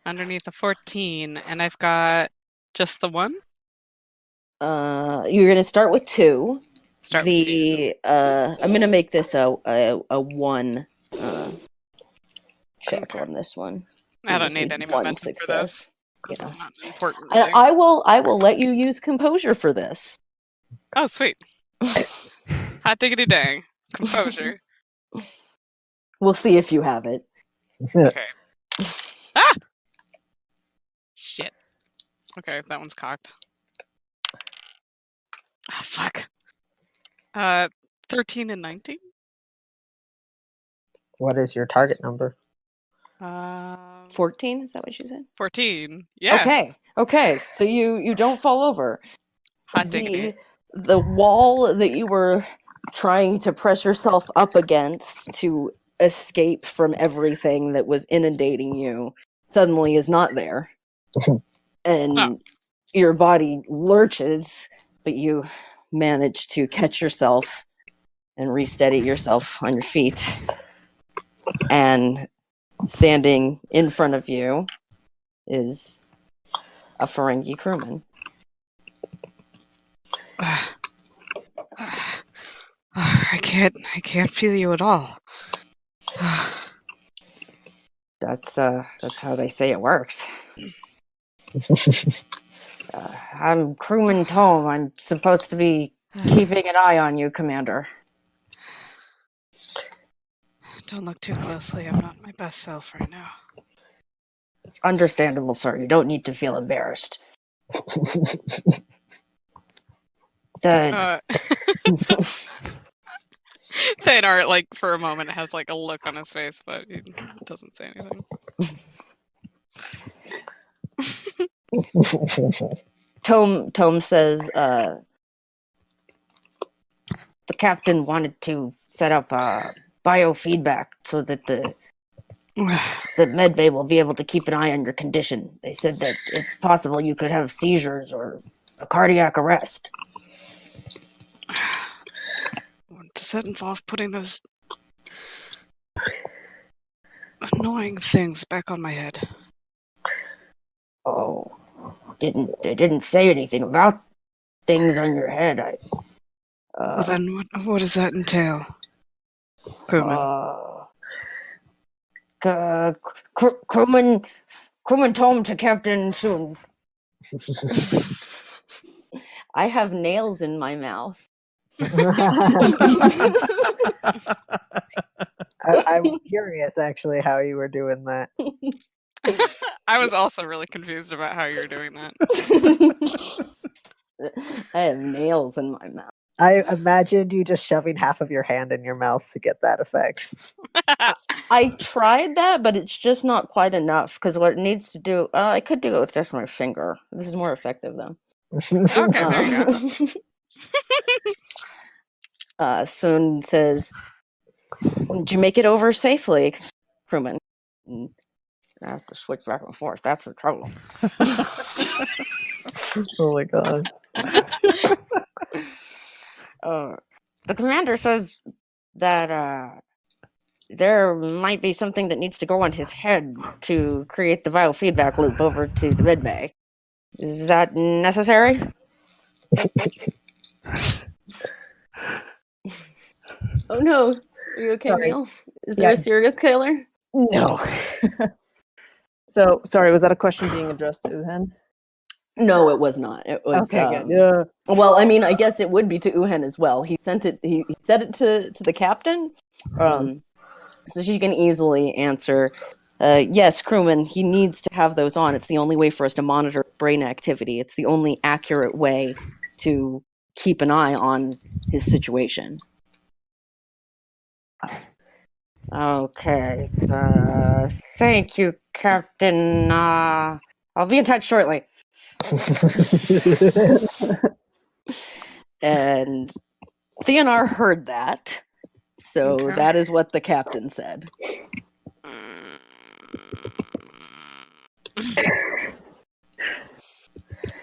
Underneath the 14, and I've got just the one. You're gonna start with 2. Start with 2. I'm gonna make this a 1 check Okay. on this one. I You don't just need any 1 momentum for this. success. This Yeah. is not an important And thing. I will let you use composure for this. Oh, sweet. Hot diggity dang. Composure. We'll see if you have it. Okay. Ah! Shit. Okay, that one's cocked. Oh, fuck. 13 and 19? What is your target number? 14, is that what you said? 14. Yeah. Okay. So you don't fall over. Hot diggity. The wall that you were trying to press yourself up against to escape from everything that was inundating you suddenly is not there. And your body lurches, but you manage to catch yourself and resteady yourself on your feet. And standing in front of you is a Ferengi crewman. I can't feel you at all. That's how they say it works. I'm crewman Tome. I'm supposed to be keeping an eye on you, Commander. Don't look too closely. I'm not my best self right now. It's understandable, sir. You don't need to feel embarrassed. Thanar, like, for a moment has like a look on his face, but he doesn't say anything. Tome says, the captain wanted to set up biofeedback so that the medbay will be able to keep an eye on your condition. They said that it's possible you could have seizures or a cardiac arrest. Does that involve putting those annoying things back on my head? Oh, they didn't say anything about things on your head. Well, then what does that entail? Crewman Tome to Captain soon. I have nails in my mouth. I'm curious, actually, how you were doing that. I was also really confused about how you were doing that. I have nails in my mouth. I imagined you just shoving half of your hand in your mouth to get that effect. I tried that, but it's just not quite enough, because what it needs to do... I could do it with just my finger. This is more effective, though. Okay, there you go. Soon says, did you make it over safely, crewman? I have to switch back and forth. That's the problem. Oh my god. The commander says that there might be something that needs to go on his head to create the biofeedback loop over to the medbay. Is that necessary? Oh no. Are you okay, Sorry. Neil? Is there a serial killer? No. So, sorry, was that a question being addressed to Uhen? No, it was not. It was Okay, good. Yeah. well, I mean, I guess it would be to Uhen as well. He sent it. He said it to the captain, so she can easily answer. Yes, crewman. He needs to have those on. It's the only way for us to monitor brain activity. It's the only accurate way to keep an eye on his situation. Okay. Thank you, Captain. I'll be in touch shortly. And Theonar heard that, so that is what the captain said.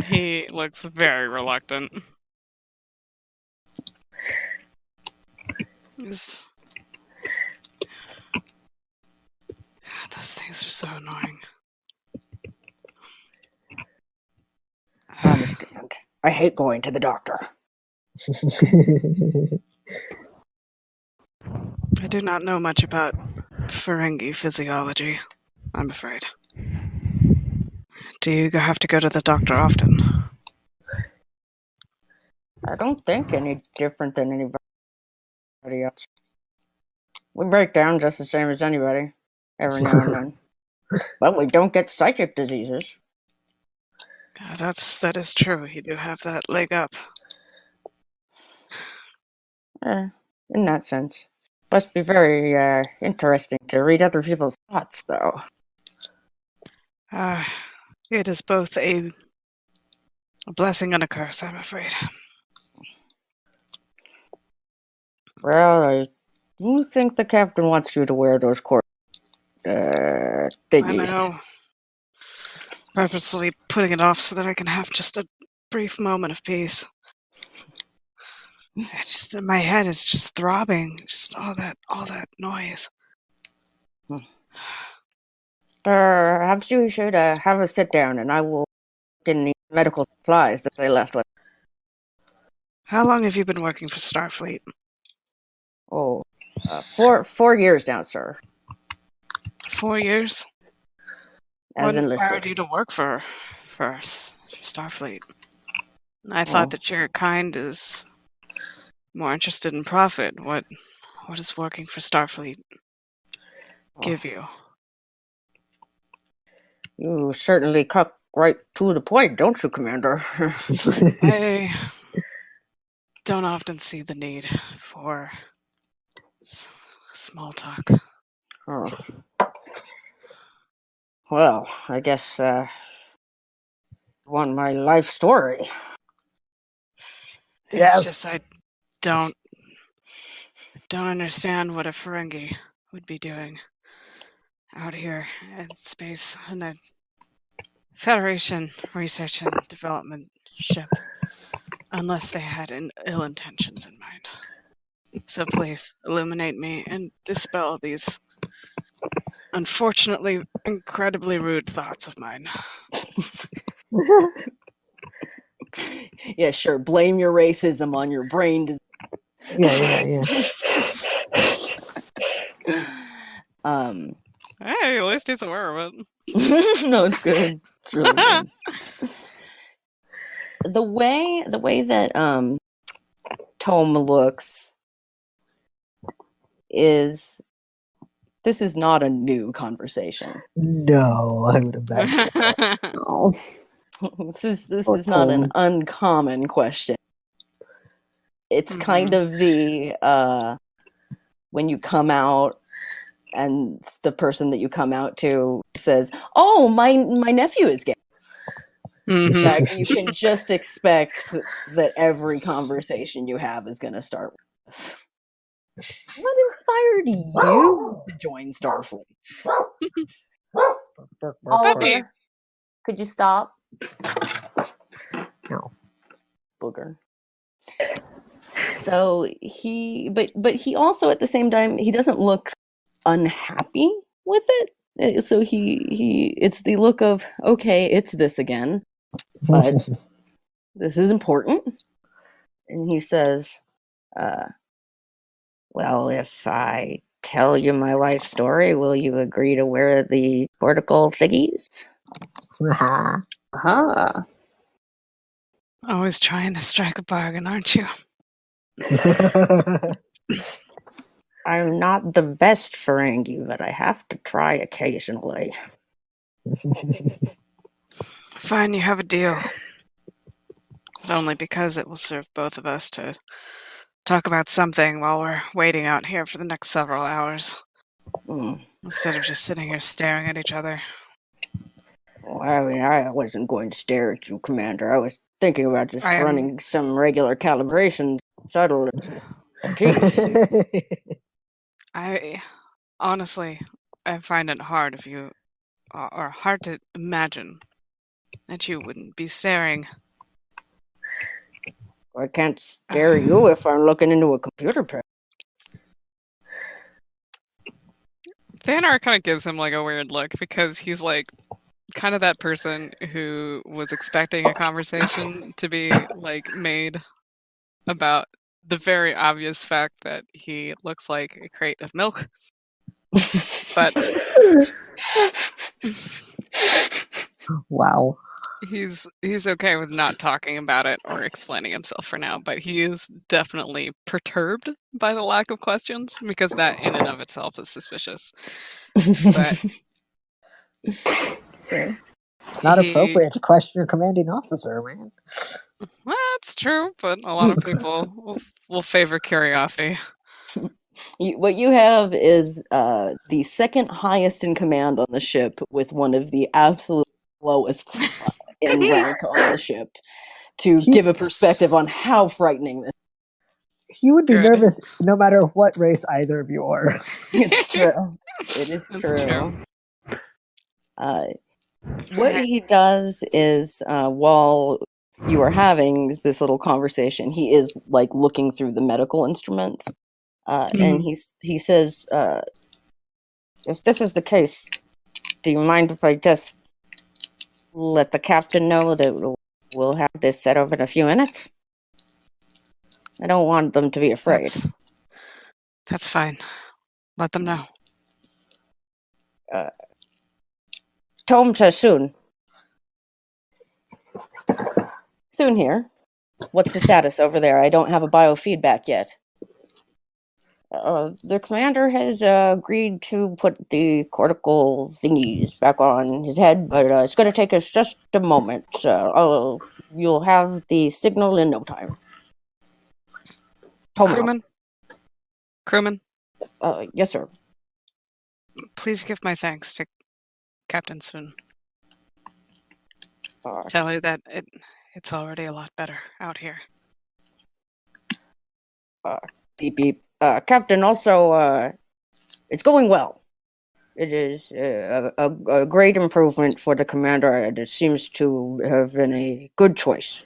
He looks very reluctant. Those things are so annoying. I understand. I hate going to the doctor. I do not know much about Ferengi physiology, I'm afraid. Do you have to go to the doctor often? I don't think any different than anybody else. We break down just the same as anybody, every now and then. But we don't get psychic diseases. That is true. You do have that leg up. In that sense. Must be very interesting to read other people's thoughts, though. It is both a blessing and a curse, I'm afraid. Well, I do think the captain wants you to wear those thingies. I know. Purposely putting it off so that I can have just a brief moment of peace. My head is just throbbing. Just all that noise. Perhaps you should have a sit down, and I will get any medical supplies that they left with. How long have you been working for Starfleet? Oh, 4 years now, sir. 4 years? As What enlisted. inspired you to work for Starfleet? I thought that your kind is more interested in profit. What does working for Starfleet give you? You certainly cut right to the point, don't you, Commander? I don't often see the need for small talk. Oh. Well, I guess you want my life story. It's just I don't understand what a Ferengi would be doing out here in space on a Federation research and development ship, unless they had ill intentions in mind. So please illuminate me and dispel these unfortunately incredibly rude thoughts of mine. Yeah, sure. Blame your racism on your brain. Yeah. Hey, at least he's aware of it. No, it's good. It's really good. The way that Tome looks is this is not a new conversation. No, I would imagine. Oh, This Or is not an Tome. uncommon question. It's kind of the when you come out and the person that you come out to says, "Oh, my nephew is gay." Like, you can just expect that every conversation you have is going to start with this. What inspired you to join Starfleet? Oliver, could you stop? No. Booger. So but he also at the same time, he doesn't look unhappy with it. So he it's the look of, okay, it's this again, but this is important. And he says, well, if I tell you my life story, will you agree to wear the cortical thingies? aha. Always trying to strike a bargain, aren't you? I'm not the best Ferengi, but I have to try occasionally. Fine, you have a deal. But only because it will serve both of us to talk about something while we're waiting out here for the next several hours. Instead of just sitting here staring at each other. Well, I mean, I wasn't going to stare at you, Commander. I was thinking about just running some regular calibration shuttle. Jeez. I honestly, I find it hard or hard to imagine that you wouldn't be staring. I can't stare at you if I'm looking into a computer panel. Thanar kind of gives him like a weird look because he's like kind of that person who was expecting a conversation to be like made about the very obvious fact that he looks like a crate of milk. But Wow. he's okay with not talking about it or explaining himself for now, but he is definitely perturbed by the lack of questions because that in and of itself is suspicious. But It's not appropriate to question your commanding officer, man. Well, that's true, but a lot of people will favor curiosity. What you have is the second highest in command on the ship with one of the absolute lowest in rank on the ship to give a perspective on how frightening this He would be Good. nervous no matter what race either of you are. It's true. It is It's true. true. What he does is, while you are having this little conversation, he is like looking through the medical instruments, and he says, "If this is the case, do you mind if I just let the captain know that we'll have this set up in a few minutes? I don't want them to be afraid." That's fine. Let them know. Tom says soon. Soon here. What's the status over there? I don't have a biofeedback yet. The commander has agreed to put the cortical thingies back on his head, but it's going to take us just a moment. You'll have the signal in no time. Crewman, yes, sir. please give my thanks to Captain Spoon. Tell her that it's already a lot better out here. Beep beep. Captain, also, it's going well. It is a great improvement for the commander, and it seems to have been a good choice.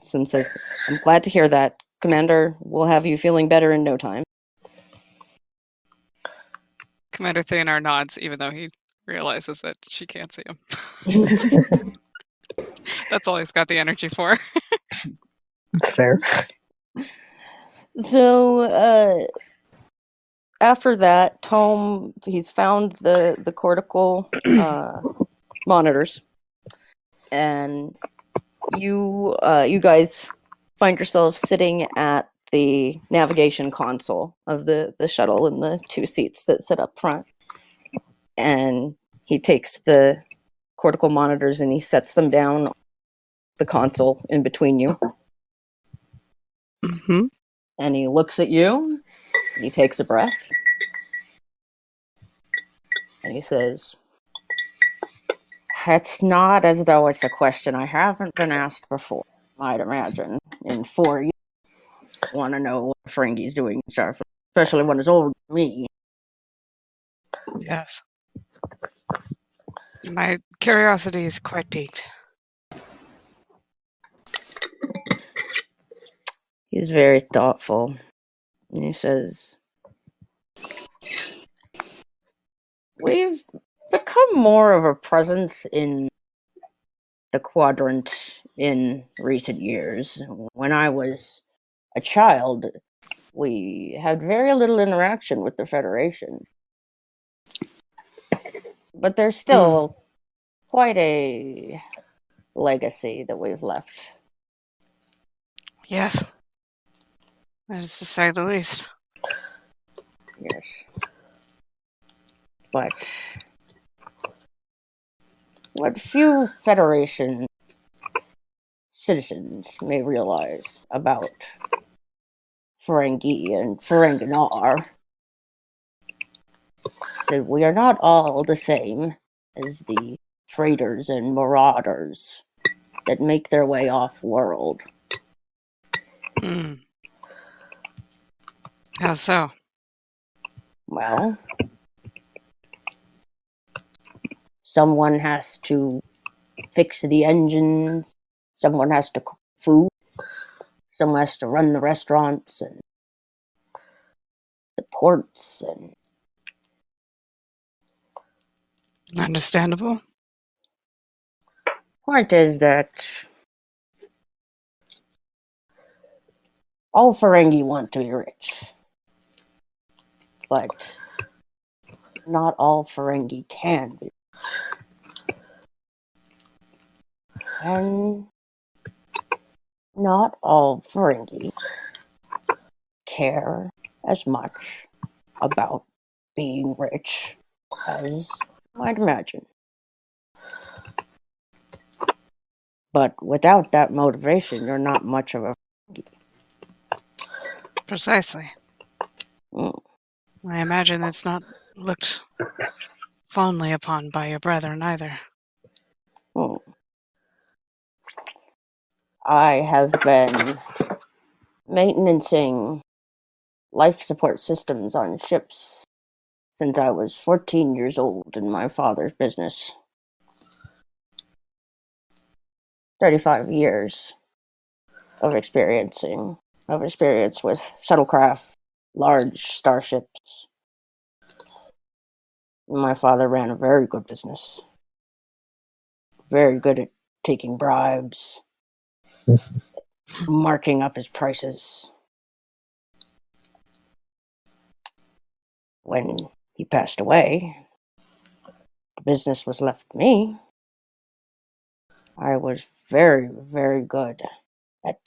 Sim says, "I'm glad to hear that, Commander. We'll have you feeling better in no time." Commander Thanar nods, even though he realizes that she can't see him. That's all he's got the energy for. That's fair. So, after that, Tom, he's found the cortical monitors, and you guys find yourselves sitting at the navigation console of the shuttle in the two seats that sit up front. And he takes the cortical monitors and he sets them down on the console in between you. Mm-hmm. And he looks at you, and he takes a breath, and he says, "It's not as though it's a question I haven't been asked before, I'd imagine. In 4 years, I want to know what Ferengi's doing, especially when it's older than me." Yes. My curiosity is quite piqued. He's very thoughtful. And he says, "We've become more of a presence in the quadrant in recent years. When I was a child, we had very little interaction with the Federation. But there's still quite a legacy that we've left." Yes. That is to say the least. Yes. But what few Federation citizens may realize about Ferengi and Ferenginar that we are not all the same as the traitors and marauders that make their way off-world. How so? Well, someone has to fix the engines, someone has to cook food, someone has to run the restaurants and the ports, and Understandable. Point is that all Ferengi want to be rich, but not all Ferengi can be. And not all Ferengi care as much about being rich as you might imagine. But without that motivation, you're not much of a Ferengi. Precisely. Mm. I imagine it's not looked fondly upon by your brethren either. Mm. I have been maintaining life support systems on ships since I was 14 years old in my father's business. 35 years of experience with shuttlecraft, large starships. My father ran a very good business. Very good at taking bribes, marking up his prices. When he passed away, the business was left to me. I was very, very good at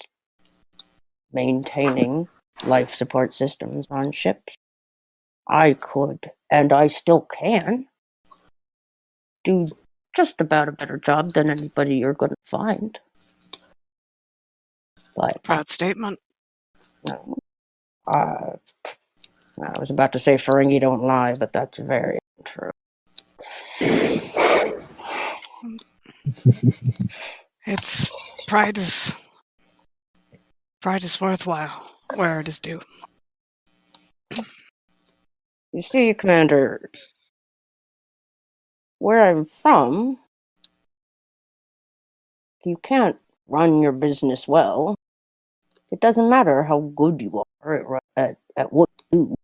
maintaining life support systems on ships. I could, and I still can, do just about a better job than anybody you're going to find. But Proud statement. no, I was about to say Ferengi don't lie, but that's very untrue. It's pride is worthwhile where it is due. You see, Commander, where I'm from, if you can't run your business well, it doesn't matter how good you are at what you do.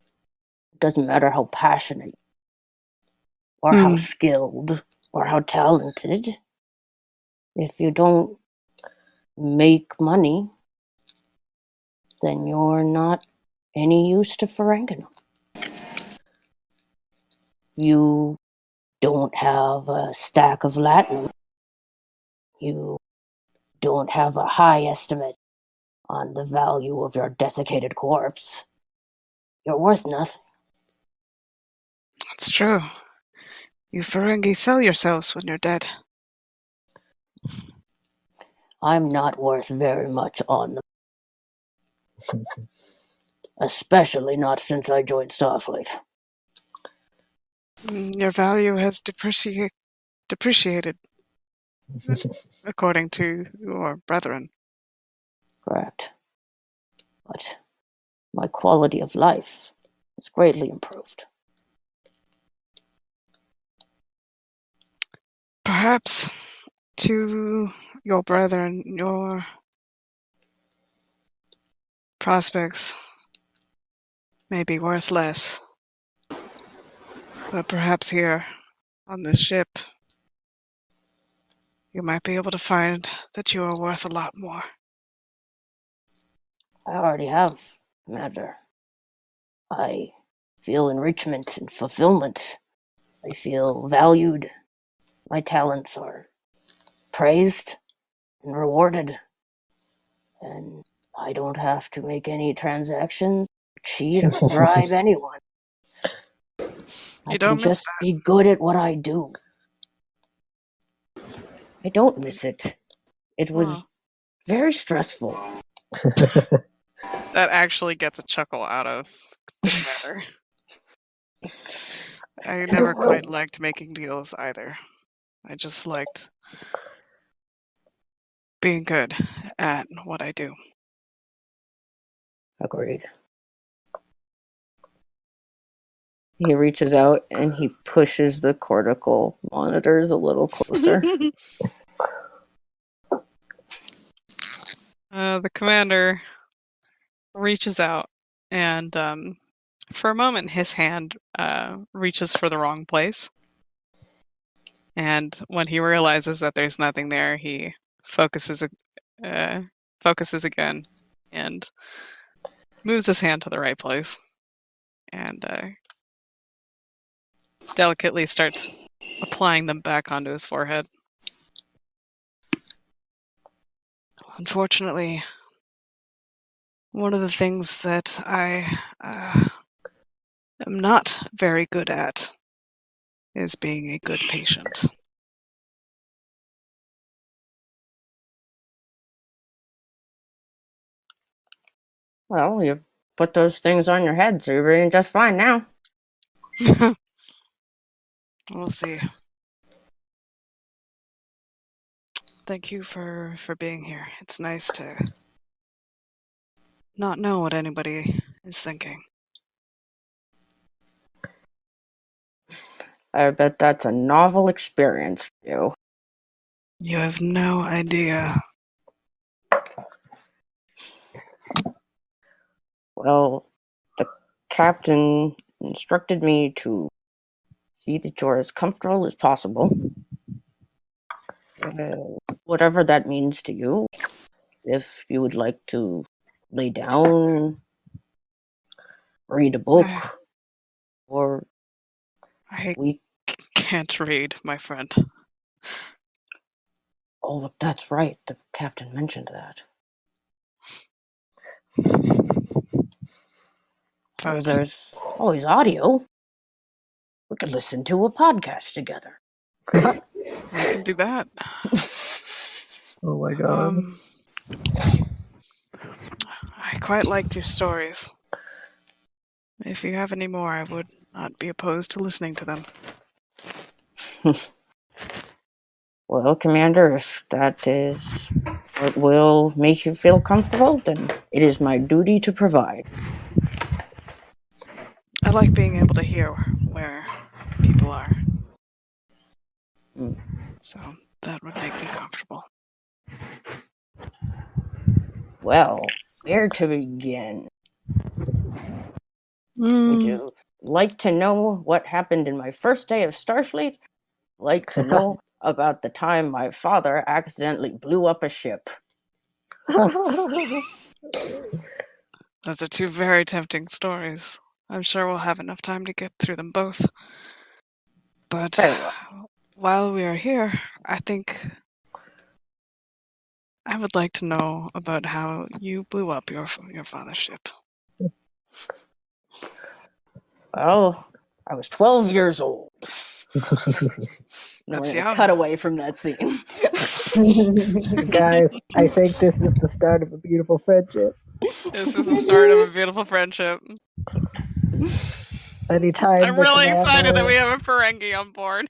It doesn't matter how passionate or how skilled or how talented. If you don't make money, then you're not any use to Ferengi. You don't have a stack of Latin. You don't have a high estimate on the value of your desiccated corpse. You're worth nothing. It's true. You Ferengi sell yourselves when you're dead. I'm not worth very much on them. Especially not since I joined Starfleet. Your value has depreciated, according to your brethren. Correct. But my quality of life has greatly improved. Perhaps to your brethren, your prospects may be worth less. But perhaps here, on this ship, you might be able to find that you are worth a lot more. I already have, Commander. I feel enrichment and fulfillment. I feel valued. My talents are praised and rewarded. And I don't have to make any transactions, cheat, or bribe anyone. I can just be good at what I do. I don't miss it. It was very stressful. That actually gets a chuckle out of the commander. I never quite liked making deals either. I just liked being good at what I do. Agreed. He reaches out and he pushes the cortical monitors a little closer. The commander reaches out and for a moment his hand reaches for the wrong place. And when he realizes that there's nothing there, he focuses again and moves his hand to the right place and delicately starts applying them back onto his forehead. Unfortunately, one of the things that I am not very good at is being a good patient. Well, you put those things on your head, so you're doing just fine now. We'll see. Thank you for being here. It's nice to not know what anybody is thinking. I bet that's a novel experience for you. You have no idea. Well, the captain instructed me to see that you're as comfortable as possible. Whatever that means to you. If you would like to lay down, read a book, or I we... can't read, my friend. Oh, that's right. The captain mentioned that. Well, there's always audio. We could listen to a podcast together. We can do that. Oh my god. I quite liked your stories. If you have any more, I would not be opposed to listening to them. Well, Commander, if that is what will make you feel comfortable, then it is my duty to provide. I like being able to hear where people are. So that would make me comfortable. Well, where to begin? Would you like to know what happened in my first day of Starfleet? Like to know about the time my father accidentally blew up a ship? Those are two very tempting stories. I'm sure we'll have enough time to get through them both. But while we are here, I think I would like to know about how you blew up your father's ship. Well, I was 12 years old. No, That's we're young. cut away from that scene. Guys, I think this is the start of a beautiful friendship. This is the start of a beautiful friendship. Anytime I'm really excited that we have a Ferengi on board.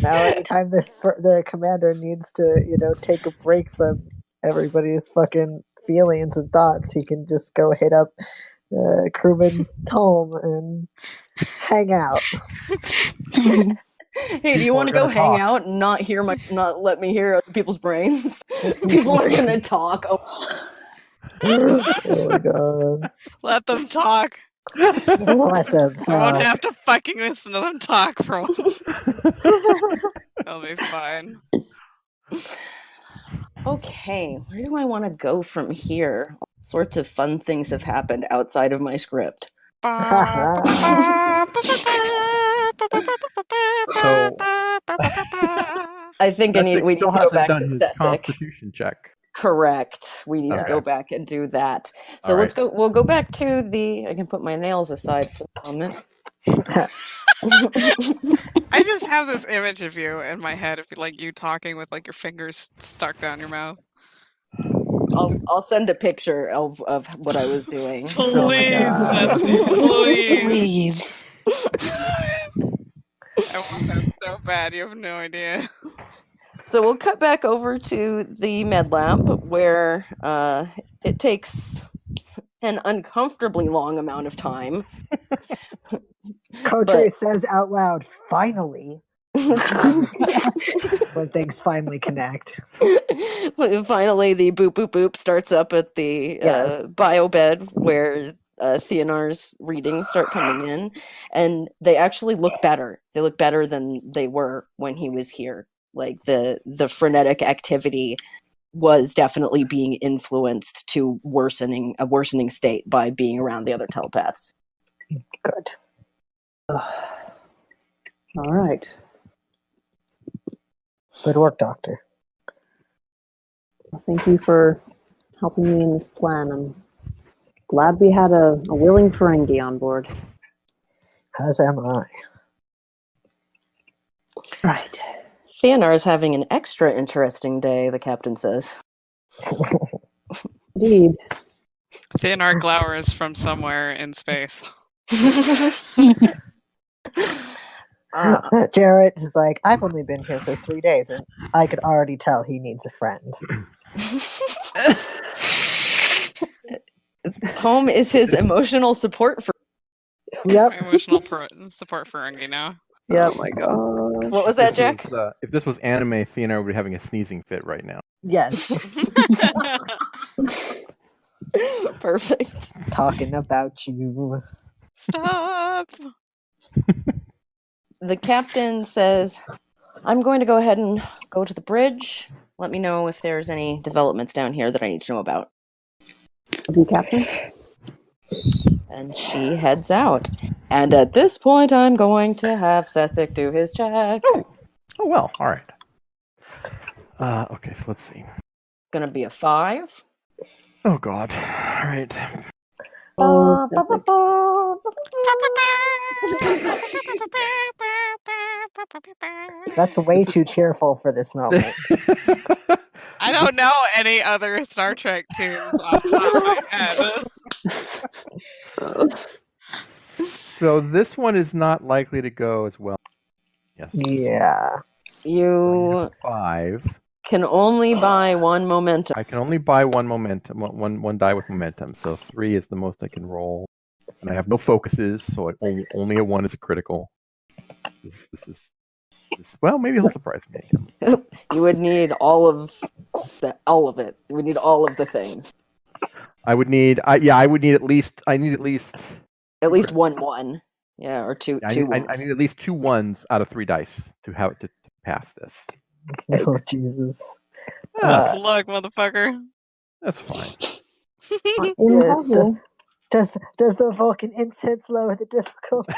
Now, anytime the commander needs to, take a break from everybody's fucking feelings and thoughts, he can just go hit up crewman home and hang out. Hey, do you want to go hang out and not let me hear other people's brains? People are gonna talk. Oh my god. Let them talk. Let them talk. I won't have to fucking listen to them talk for a while. They'll be fine. Okay, where do I want to go from here? All sorts of fun things have happened outside of my script. So I think we need to go back to Sessic. Constitution check. Correct. We need to go back and do that. So let's go. We'll go back to the. I can put my nails aside for a moment. I just have this image of you in my head of you talking with your fingers stuck down your mouth. I'll send a picture of what I was doing. Please, please. I want that so bad. You have no idea. So we'll cut back over to the med lab where it takes an uncomfortably long amount of time. Kotri says out loud, finally. When things finally connect. Finally, the boop boop boop starts up at the bio bed where Theonar's readings start coming in, and they actually look better. They look better than they were when he was here. Like the frenetic activity was definitely being influenced to a worsening state by being around the other telepaths. Good. All right. Good work, Doctor. Well, thank you for helping me in this plan. I'm glad we had a willing Ferengi on board. As am I. Right. Theonar is having an extra interesting day, the captain says. Indeed. Theonar glowers from somewhere in space. Jarit is like, I've only been here for 3 days, and I could already tell he needs a friend. Tom is his emotional support for. Yep. Emotional support for Ungi now. Yep. Oh my god. What was that, Jack? If this was anime, Theonor would be having a sneezing fit right now. Yes. Perfect. Talking about you. Stop. The captain says, I'm going to go ahead and go to the bridge. Let me know if there's any developments down here that I need to know about. The captain? And she heads out. And at this point, I'm going to have Sessic do his check. Oh, well, all right. Okay, so let's see. Gonna be a 5. Oh, God. All right. Oh, That's way too cheerful for this moment. I don't know any other Star Trek tunes off the top of my head. So this one is not likely to go as well. Yes. Yeah. You 5. can only buy 1 momentum. I can only buy 1 momentum, one die with momentum. So 3 is the most I can roll, and I have no focuses, so only a 1 is a critical. This is well, maybe he'll surprise me again. You would need all of it. You would need all of the things. I would need. I would need at least. I need at least. At least 1-1. Yeah, or two I two need, I ones. need at least 2 1s out of 3 dice to have to pass this. Oh, Jesus. Best of luck, motherfucker. That's fine. Does the Vulcan incense lower the difficulty?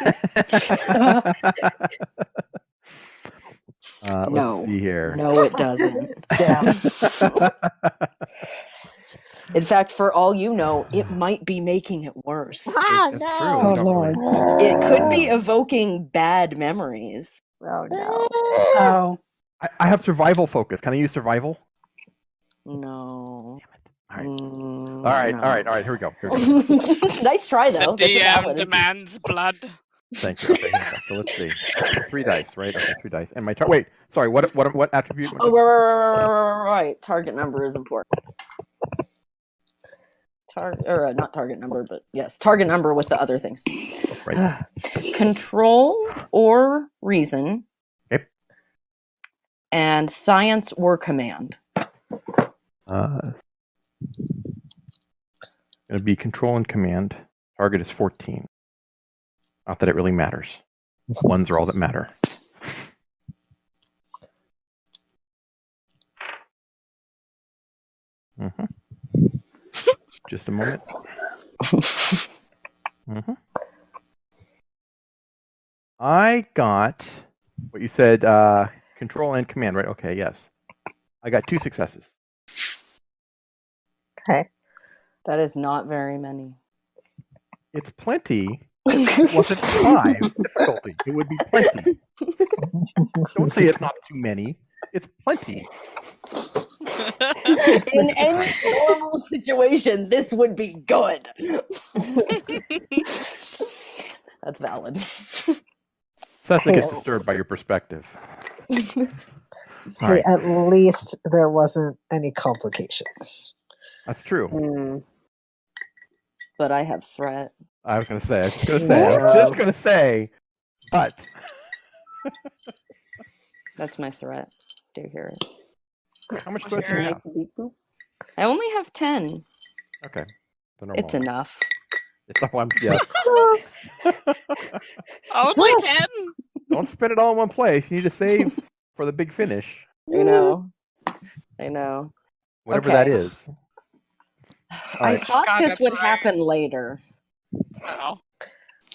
No. Let's see here. No, it doesn't. Damn. In fact, for all you know, it might be making it worse. That's true. We Oh, don't Lord. really- It could be evoking bad memories. Oh, no. Oh. I have survival focus. Can I use survival? No. All right. Mm, All right. no. All right. Here we go. Nice try, The though. That's a DM valid- demands blood. Thank you. Okay, here we go. So let's see. 3 dice, right? Okay, 3 dice. And my wait. Sorry. What attribute? Oh, right. Target number is important. Not target number, but yes, target number with the other things. Right. Control or reason. Okay. And science or command. Gonna be control and command. Target is 14. Not that it really matters. 1s are all that matter. Mm-hmm. Just a moment. Mm-hmm. I got what you said, control and command, right? Okay, yes. I got 2 successes. Okay. That is not very many. It's plenty. It wasn't 5 difficulty. It would be plenty. Don't say it's not too many. It's plenty. In any normal situation, this would be good. That's valid. Cecily gets disturbed by your perspective. Hey, All right. at least there wasn't any complications. That's true. But I have threat. I was just gonna say, but That's my threat. Do you hear it? how much do you have? I only have 10. Okay. So It's enough. It's up on yes. Only 10? Don't spend it all in one place. You need to save for the big finish, I know. whatever Okay. that is. All I right. thought God, this that's would right. happen later. Oh.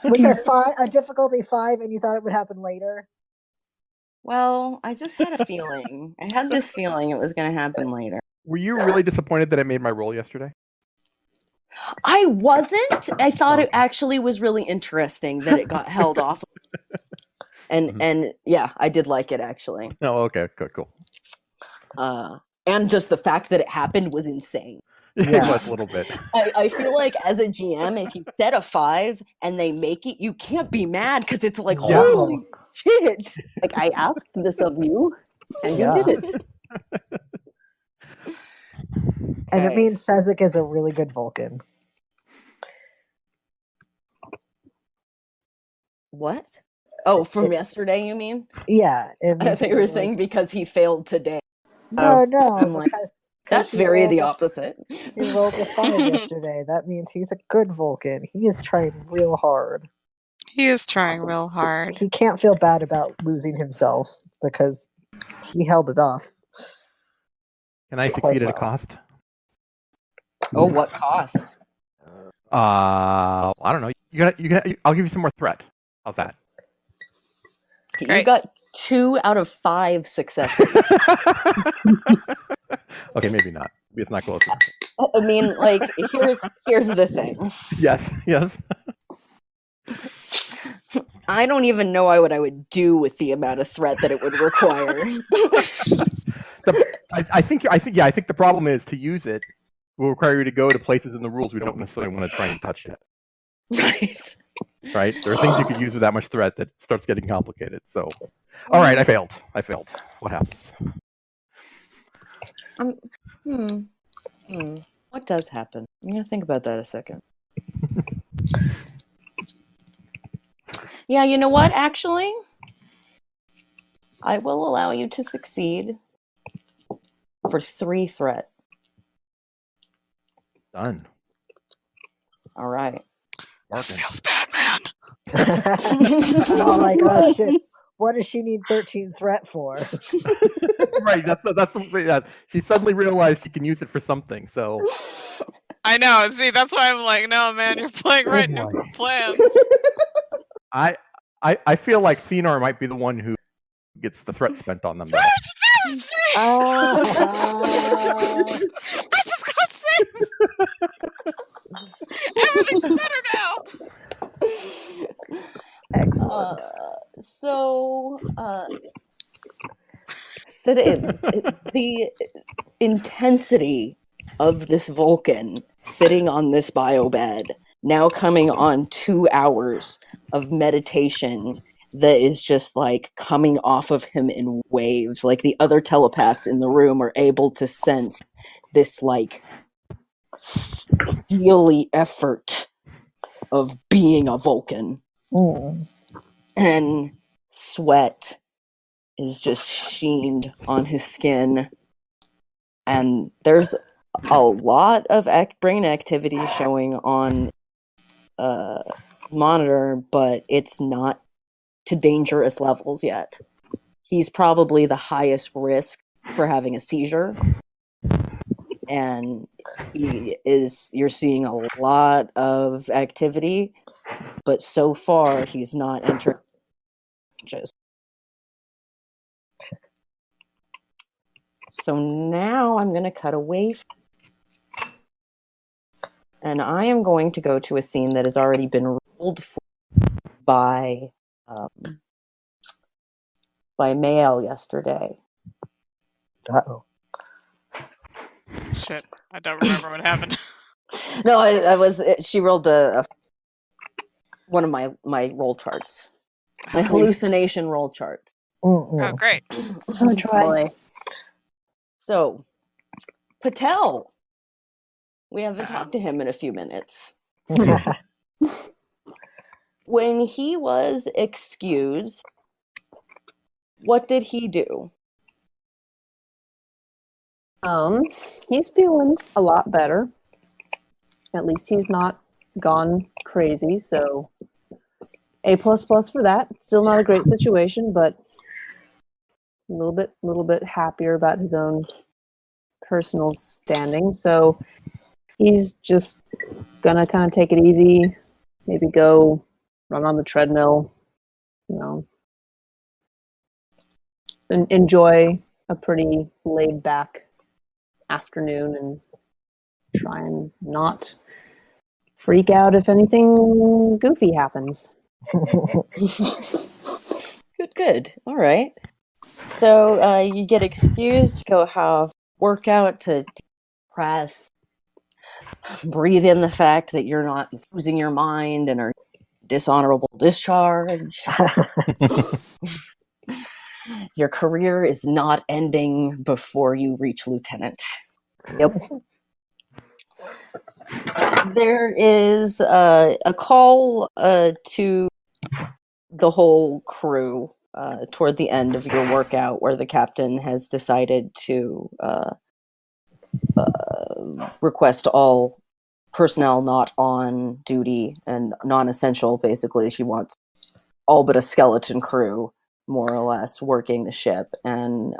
Was it a difficulty 5 and you thought it would happen later? Well, I just had a feeling. I had this feeling it was going to happen later. Were you really disappointed that I made my roll yesterday? I wasn't. I thought it actually was really interesting that it got held off. And yeah, I did like it actually. Oh, okay, cool. And just the fact that it happened was insane. Yeah. It was a little bit. I feel like as a GM, if you set a 5 and they make it, you can't be mad because it's like, Yeah. holy shit. Like, I asked this of you, and you did it. And it Okay. means Sezek is a really good Vulcan. What? Oh, from yesterday, you mean? Yeah. I thought you were saying because he failed today. No, I'm like, because That's he very rolled the a- opposite. He rolled a 5 yesterday. That means he's a good Vulcan. He is trying real hard. He is trying real hard. He can't feel bad about losing himself because he held it off. Can I succeed at a cost? Oh, what cost? I don't know. I'll give you some more threat. How's that? You Great. got 2 out of 5 successes. Okay, maybe not. It's not close enough. I mean, like, here's the thing. Yes. I don't even know what I would do with the amount of threat that it would require. I think the problem is to use it will require you to go to places in the rules we don't necessarily want to try and touch yet. Right. Right? There are things you could use with that much threat that starts getting complicated. So, all right, I failed. What happens? What does happen? I'm gonna think about that a second. Yeah, you know what? Actually, I will allow you to succeed for 3 threat. Done. All right. This feels bad, man. Oh my gosh, shit. What does she need 13 threat for? Right. That's she suddenly realized she can use it for something. So I know. See, that's why I'm like, no, man, you're playing right into boy. the plan. I feel like Thenar might be the one who gets the threat spent on them. Though. Ah. I just got saved. Everything's better now. Excellent. The intensity of this Vulcan sitting on this biobed, now coming on 2 hours of meditation that is just like coming off of him in waves. Like the other telepaths in the room are able to sense this like steely effort of being a Vulcan. And sweat is just sheened on his skin. And there's a lot of brain activity showing on monitor, but it's not to dangerous levels yet. He's probably the highest risk for having a seizure. And you're seeing a lot of activity, but so far he's not entering just. So now I'm going to cut away and I am going to go to a scene that has already been rolled for by Mael yesterday. Uh-oh. Shit, I don't remember what happened. No, she rolled one of my roll charts. My hallucination roll charts. Oh, great. I'll try. So, Patel. We haven't talked to him in a few minutes. When he was excused, what did he do? He's feeling a lot better. At least he's not gone crazy, so A++ for that. Still not a great situation, but a little bit happier about his own personal standing. So he's just gonna kind of take it easy, maybe go run on the treadmill, and enjoy a pretty laid back afternoon and try and not freak out if anything goofy happens. Good. All right. So you get excused to go have workout to decompress, breathe in the fact that you're not losing your mind and are dishonorable discharge. Your career is not ending before you reach lieutenant. Yep. There is a call to the whole crew toward the end of your workout where the captain has decided to request all personnel not on duty and non-essential. Basically, she wants all but a skeleton crew, more or less, working the ship, and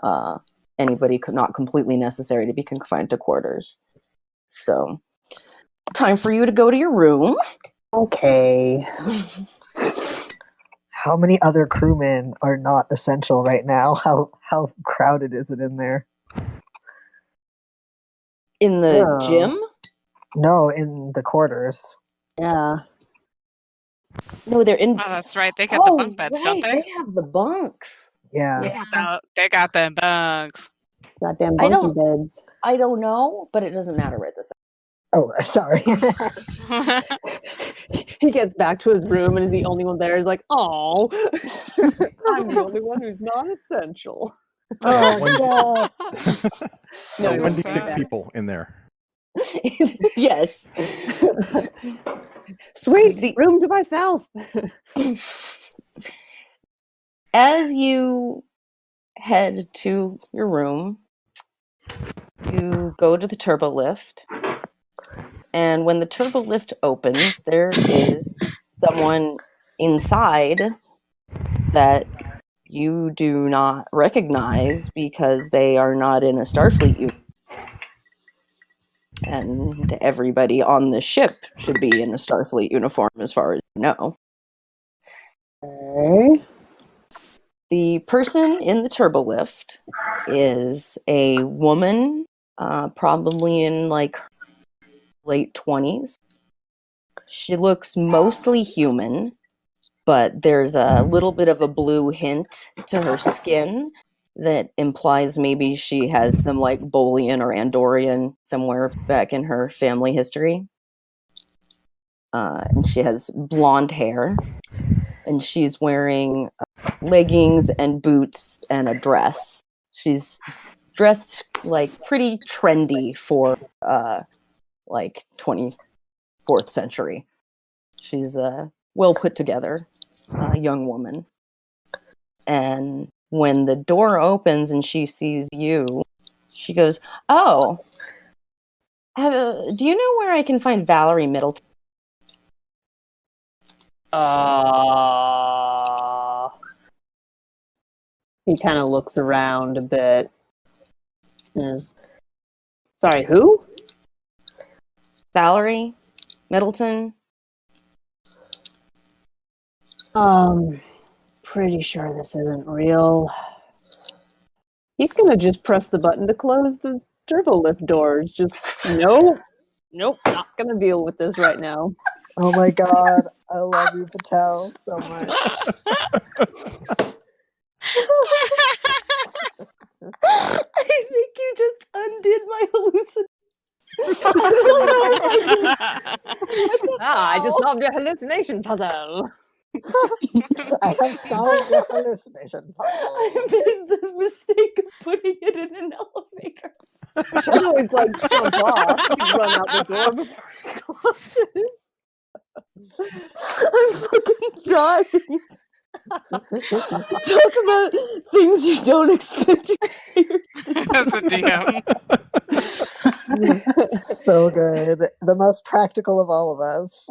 anybody not completely necessary to be confined to quarters. So, time for you to go to your room. Okay. How many other crewmen are not essential right now? How crowded is it in there? In the gym? No, in the quarters. Yeah. No, they're in. Oh, that's right. They got the bunk beds, don't they? They have the bunks. Yeah. They got them bunks. Goddamn bunky beds. I don't know, but it doesn't matter right this second. Oh, sorry. He gets back to his room and is the only one there. He's like, oh, I'm the only one who's not essential. Oh, God. No, 26 people in there. Yes. Sweet, room to myself. As you head to your room, you go to the turbo lift, and when the turbo lift opens, there is someone inside that you do not recognize because they are not in a Starfleet uniform. And everybody on the ship should be in a Starfleet uniform as far as you know. Okay. The person in the turbo lift is a woman, probably in like late 20s. She looks mostly human, but there's a little bit of a blue hint to her skin that implies maybe she has some like Bolian or Andorian somewhere back in her family history. And she has blonde hair, and she's wearing leggings and boots and a dress. She's dressed like pretty trendy for like 24th century. She's a well put together young woman. And when the door opens and she sees you, she goes, "Oh, do you know where I can find Valerie Middleton?" He kind of looks around a bit. Sorry, who? Valerie Middleton. Pretty sure this isn't real. He's gonna just press the button to close the turbo lift doors. Just nope, not gonna deal with this right now. Oh my God, I love you, Patel, so much. I think you just undid my hallucination. I just solved your hallucination puzzle. I have solved your hallucination puzzle. I made the mistake of putting it in an elevator. You should always like jump off and run out the door before it closes. I'm fucking dying. Talk about things you don't expect to hear. As a DM. So good. The most practical of all of us.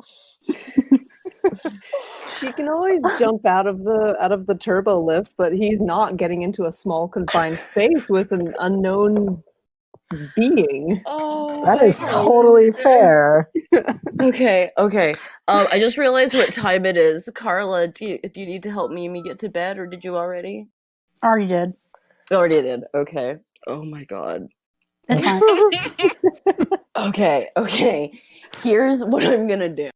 She can always jump out of the turbo lift, but he's not getting into a small confined space with an unknown being. Oh, That is totally fair. Okay. I just realized what time it is. Carla, do you need to help me get to bed, or did you already? Already did. Already did. Okay. Oh my god. It's fine. Okay. Here's what I'm gonna do.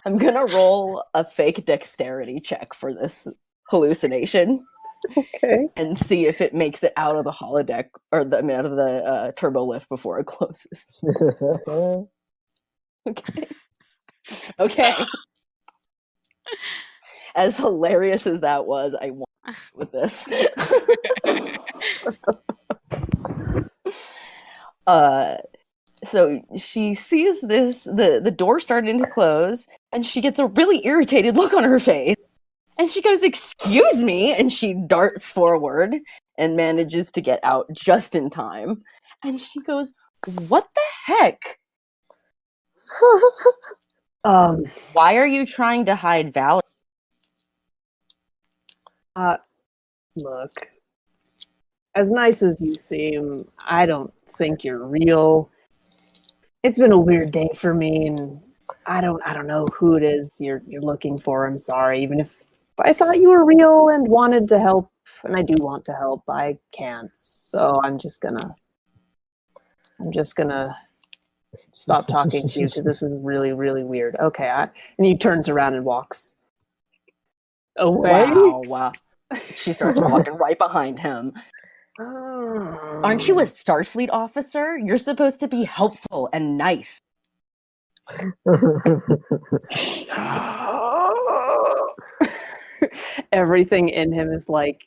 I'm gonna roll a fake dexterity check for this hallucination. Okay. And see if it makes it out of the holodeck or out of the turbo lift before it closes. Okay. As hilarious as that was, I won with this. So she sees this, the door starting to close, and she gets a really irritated look on her face. And she goes, "Excuse me," and she darts forward and manages to get out just in time. And she goes, "What the heck? Why are you trying to hide Valerie?" Look, as nice as you seem, I don't think you're real. It's been a weird day for me, and I don't know who it is you're looking for. I'm sorry. Even if I thought you were real and wanted to help, and I do want to help, I can't. So I'm just gonna stop talking to you because this is really, really weird. Okay, and he turns around and walks away. Wow. She starts walking right behind him. Aren't you a Starfleet officer? You're supposed to be helpful and nice. Everything in him is like,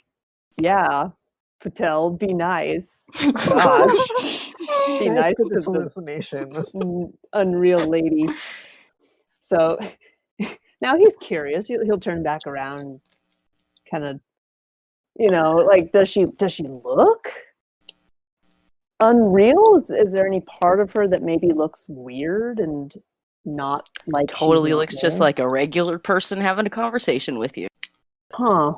yeah, Patel, be nice. Gosh, be nice to to this the hallucination. unreal lady. So now he's curious. He'll turn back around, kind of, like, does she look unreal? Is there any part of her that maybe looks weird and not like totally looks just like a regular person having a conversation with you? Huh.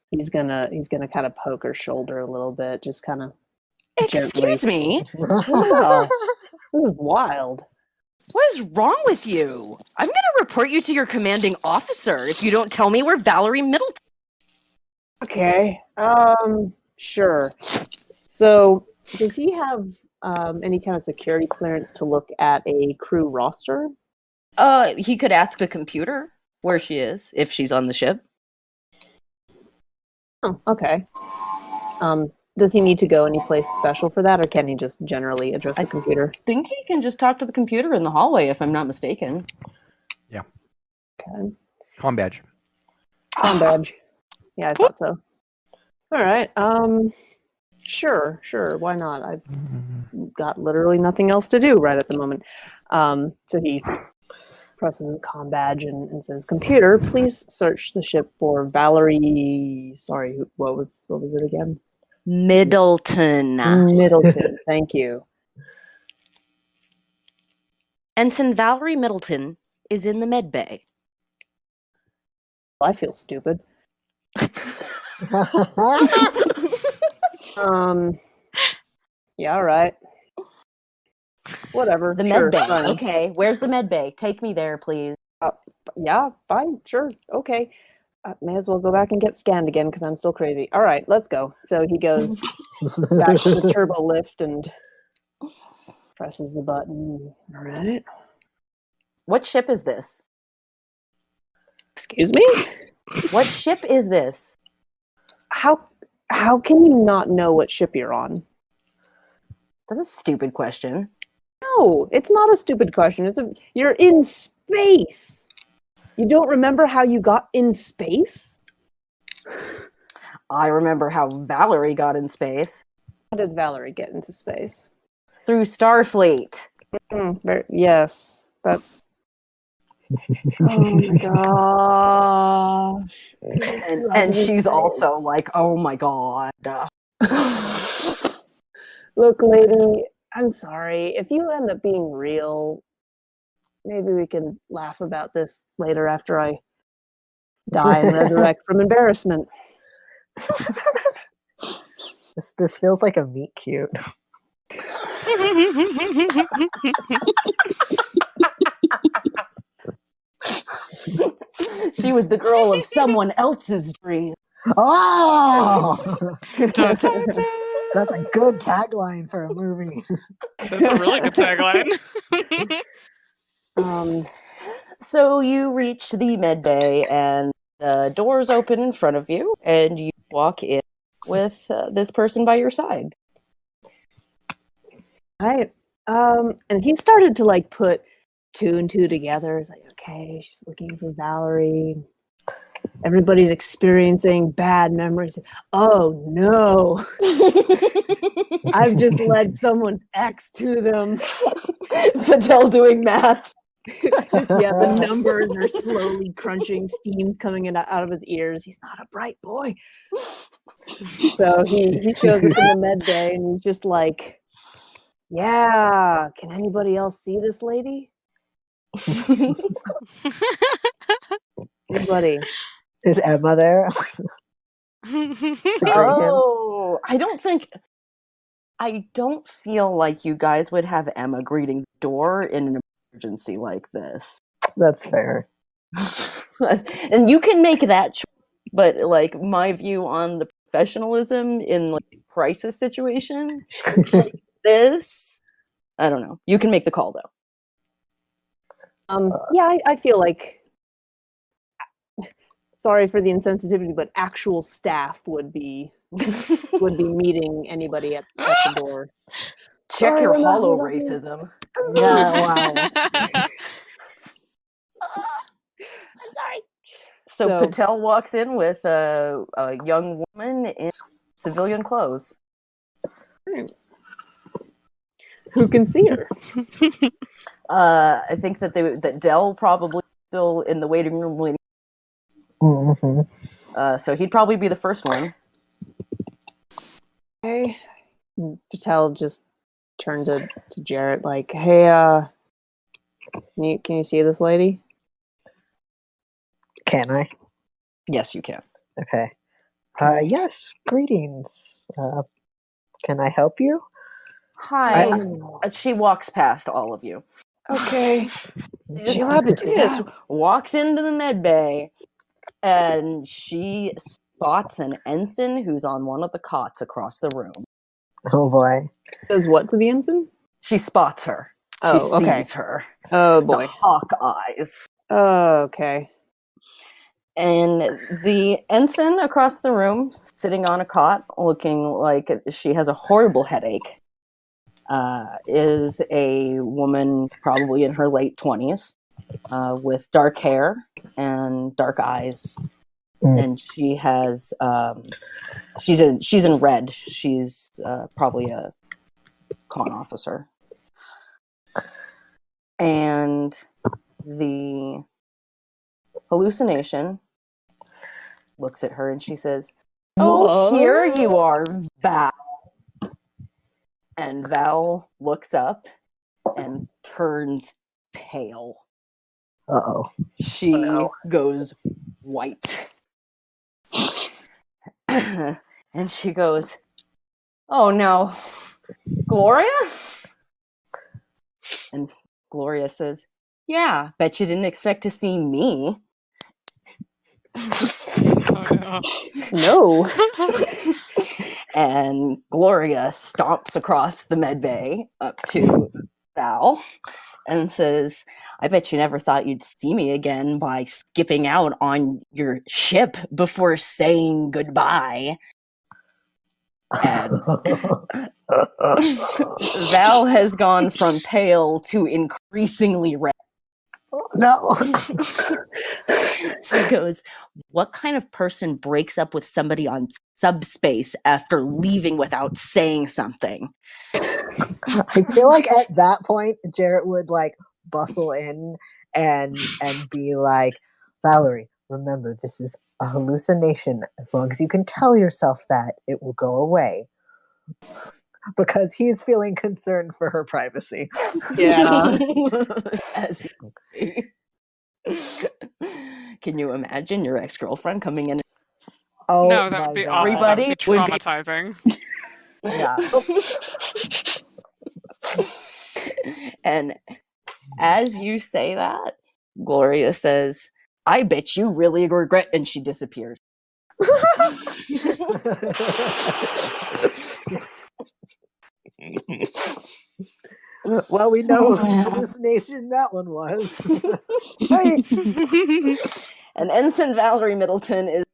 He's gonna kind of poke her shoulder a little bit, just kind of. Excuse me? Wow. This is wild. What is wrong with you? I'm going to report you to your commanding officer if you don't tell me where Valerie Middleton. Okay. Sure. So, does he have any kind of security clearance to look at a crew roster? He could ask the computer where she is, if she's on the ship. Oh, okay. Does he need to go any place special for that, or can he just generally address the computer? I think he can just talk to the computer in the hallway, if I'm not mistaken. Yeah. Okay. Comm badge. Comm badge. Yeah, I thought so. All right. Sure. Why not? I've got literally nothing else to do right at the moment. So he presses his comm badge and says, "Computer, please search the ship for Valerie." Sorry, what was it again? Middleton. Thank you. Ensign Valerie Middleton is in the med bay. I feel stupid. Yeah, all right. Whatever. The med bay. Fine. Okay, where's the med bay? Take me there, please. Yeah, fine. Sure. Okay. May as well go back and get scanned again because I'm still crazy. All right, let's go. So he goes back to the turbo lift and presses the button. All right. What ship is this? Excuse me? What ship is this? How can you not know what ship you're on? That's a stupid question. No, it's not a stupid question. You're in space. You don't remember how you got in space? I remember how Valerie got in space. How did Valerie get into space? Through Starfleet. Yes, that's... Oh my gosh. And she's also like, oh my god. Look, lady, I'm sorry. If you end up being real, maybe we can laugh about this later after I die and resurrect from embarrassment. This feels like a meet cute. She was the girl of someone else's dream. Oh, Dun, dun, dun. that's a good tagline for a movie. That's a really good tagline. So you reach the med bay, and the doors open in front of you, and you walk in with this person by your side. Right. And he started to like put two and two together. It's like, okay, she's looking for Valerie. Everybody's experiencing bad memories. Oh no. I've just led someone's ex to them. Patel doing math. The numbers are slowly crunching, steam's coming out of his ears. He's not a bright boy. So he shows up in the med bay and he's just like, yeah, can anybody else see this lady? Anybody? Is Emma there? Oh, I don't feel like you guys would have Emma greeting the door in an emergency like this. That's fair. And you can make that choice, but like my view on the professionalism in like a crisis situation like this, I don't know. You can make the call though. Yeah, I feel like, sorry for the insensitivity, but actual staff would be meeting anybody at the door. Check Sorry, your we're not hollow here. racism. Yeah, wow. I'm sorry. So Patel walks in with a young woman in civilian clothes. Who can see her? I think that Dell probably still in the waiting room waiting. Mm-hmm. So he'd probably be the first one. Okay. Patel just turned to Jarit like, hey, can you see this lady? Can I? Yes, you can. Okay. Yes. Greetings. Can I help you? Hi. She walks past all of you. Okay. She just walks into the med bay, and she spots an ensign who's on one of the cots across the room. Oh boy. Does what to the ensign? She spots her. Oh, she okay. sees her. Oh boy. The hawk eyes. Oh, okay. And the ensign across the room, sitting on a cot, looking like she has a horrible headache, is a woman probably in her late 20s, with dark hair and dark eyes. And she has she's in red. She's probably a con officer. And the hallucination looks at her and she says, "Oh, here you are, Val." And Val looks up and turns pale. Uh-oh. She goes white. And she goes, "Oh no, Gloria?" And Gloria says, "Yeah, bet you didn't expect to see me." Oh, No. And Gloria stomps across the med bay up to Val and says, "I bet you never thought you'd see me again by skipping out on your ship before saying goodbye." And Val has gone from pale to increasingly red. No. He goes, "What kind of person breaks up with somebody on subspace after leaving without saying something?" I feel like at that point, Jarit would like bustle in and be like, "Valerie, remember, this is a hallucination. As long as you can tell yourself that, it will go away." because he's feeling concerned for her privacy. Yeah. As you can you imagine your ex-girlfriend coming in? Oh No, that my would be god. awful. That would be Everybody would be- traumatizing. Yeah. And as you say that, Gloria says, I bet you really regret, and she disappears. Well, we know Oh, whose man. hallucination that one was. Right. And Ensign Valerie Middleton is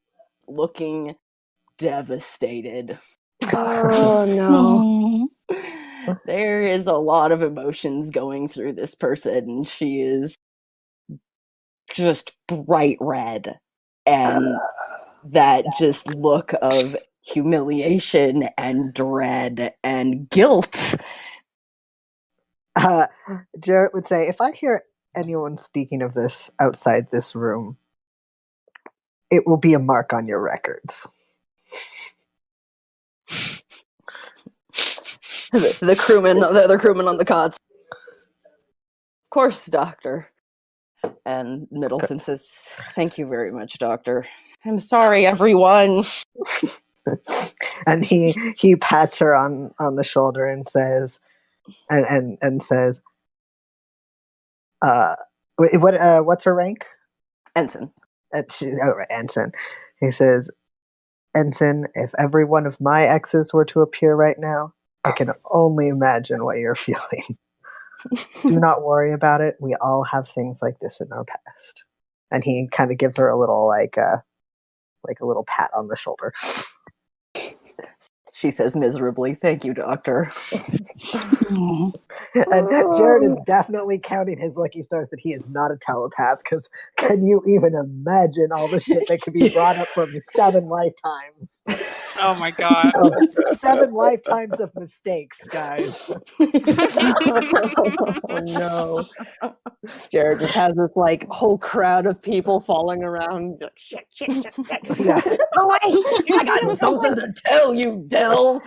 looking devastated. Oh no. Oh. There is a lot of emotions going through this person, and she is just bright red. And that just look of humiliation and dread and guilt. Jarrett would say, if I hear anyone speaking of this outside this room, it will be a mark on your records. The crewman, the other crewman on the cots. Of course, Doctor. And Middleton says, thank you very much, Doctor. I'm sorry, everyone. And he pats her on the shoulder and says, and says, what's her rank? Ensign. Right, Ensign. He says, Ensign, if every one of my exes were to appear right now, I can only imagine what you're feeling. Do not worry about it. We all have things like this in our past. And he kind of gives her a little like a little pat on the shoulder. She says miserably, thank you, Doctor. Oh. And Jared is definitely counting his lucky stars that he is not a telepath, because can you even imagine all the shit that could be brought up from 7 lifetimes? Oh my god. 7 lifetimes of mistakes, guys. Oh no. Jared just has this like whole crowd of people falling around. Like, shit. Yeah. Go away! I got something to tell you, Dell.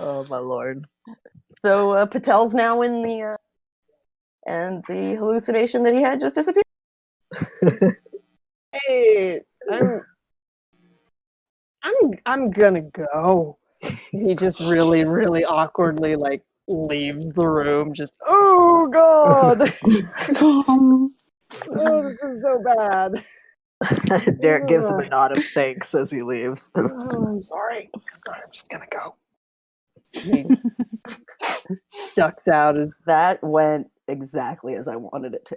Oh my lord. So Patel's now in the and the hallucination that he had just disappeared. Hey, I'm gonna go. He just really, really awkwardly like leaves the room. Just oh god, oh this is so bad. Derek gives him a nod of thanks as he leaves. Oh, I'm sorry. I'm just gonna go. He ducks out as That went exactly as I wanted it to.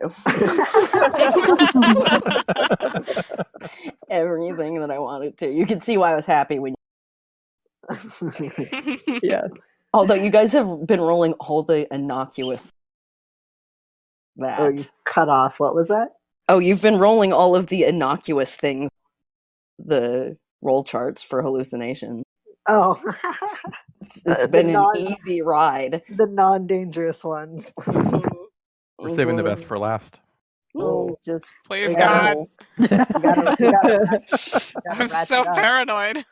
Everything that I wanted to. You can see why I was happy when. yes. Although you guys have been rolling all the innocuous. Oh, you cut off. What was that? Oh, you've been rolling all of the innocuous things. The roll charts for hallucination. Oh. It's been an easy ride. The non-dangerous ones. We're saving the best for last. Oh, just Please, God. You gotta I'm ratchet so up. paranoid.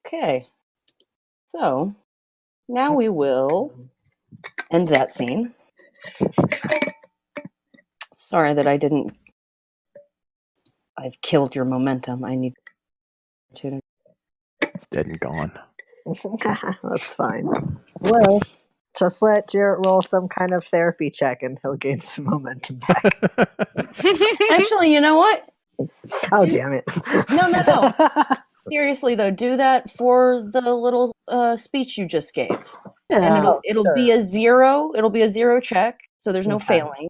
Okay. So, now we will end that scene. Sorry that I didn't. I've killed your momentum. I need to. It's dead and gone. That's fine. Well, Just let Jarrett roll some kind of therapy check and he'll gain some momentum back. actually, you know what? Oh, damn it. No. Seriously, though, do that for the little speech you just gave. And it'll be a 0. It'll be a 0 check, so there's no failing.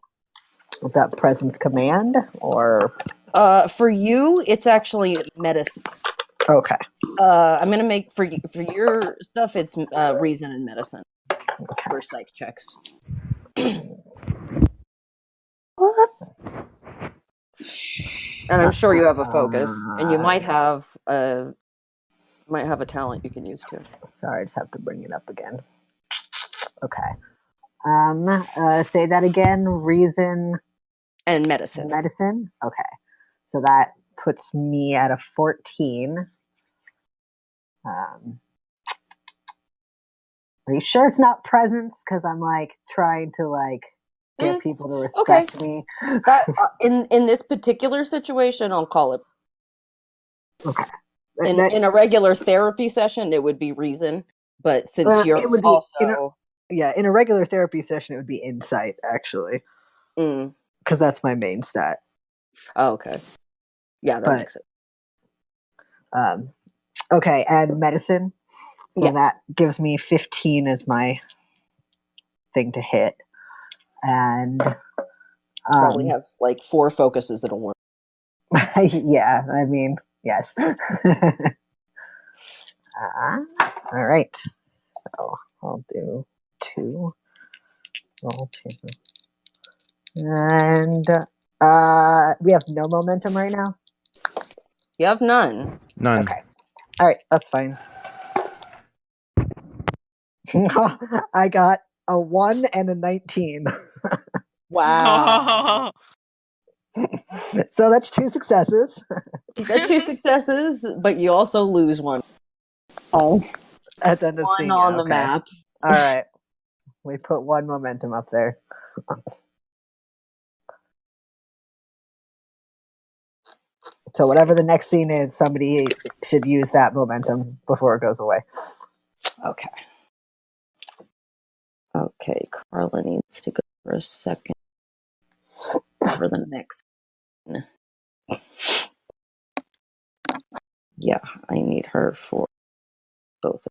Is that presence command or? For you, it's actually medicine. Okay. I'm gonna make for your stuff. It's reason and medicine for psych checks. What? And I'm sure you have a focus, and you might have a talent you can use too. Sorry, I just have to bring it up again. Okay. Say that again. Reason and medicine. Medicine. Okay. So that puts me at a 14. Are you sure it's not presence? Because I'm like trying to like get people to respect me. That in this particular situation, I'll call it. Okay. In a regular therapy session, it would be reason, but since you're it would be, also in a regular therapy session, it would be insight actually, because that's my main stat. Oh, okay, yeah, that makes sense. Okay, and medicine. So that gives me 15 as my thing to hit. And probably have like 4 focuses that'll work. yeah, I mean, yes. All right. So I'll do 2. Roll 2. And we have no momentum right now? You have none. None. Okay. All right, that's fine. I got a 1 and a 19. Wow. So that's 2 successes. You got 2 successes, but you also lose 1. Oh, At the end of 1 on the map. All right. We put 1 momentum up there. So whatever the next scene is, somebody should use that momentum before it goes away. Okay. Okay, Carla needs to go for a second for the next one. Yeah, I need her for both.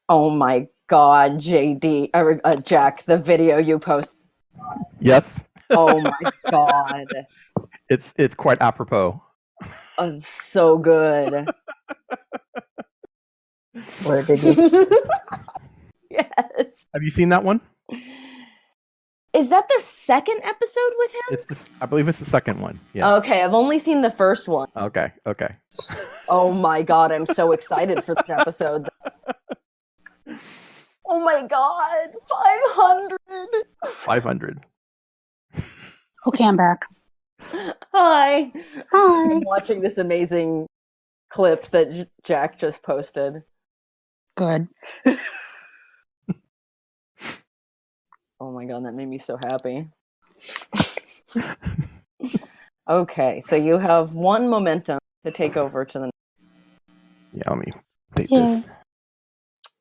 Oh my God, JD, Jack, the video you posted. Yes. Oh my God. It's quite apropos. So good. Where did you? Yes. Have you seen that one? Is that the second episode with him? I believe it's the second one. Yeah. Okay, I've only seen the first one. Okay. Oh my God, I'm so excited for this episode. Oh my God, 500. 500. Okay, I'm back. Hi. Hi. I'm watching this amazing clip that Jack just posted. Good. Oh my God, that made me so happy. Okay, so you have 1 momentum to take over to the Yeah, let me take this.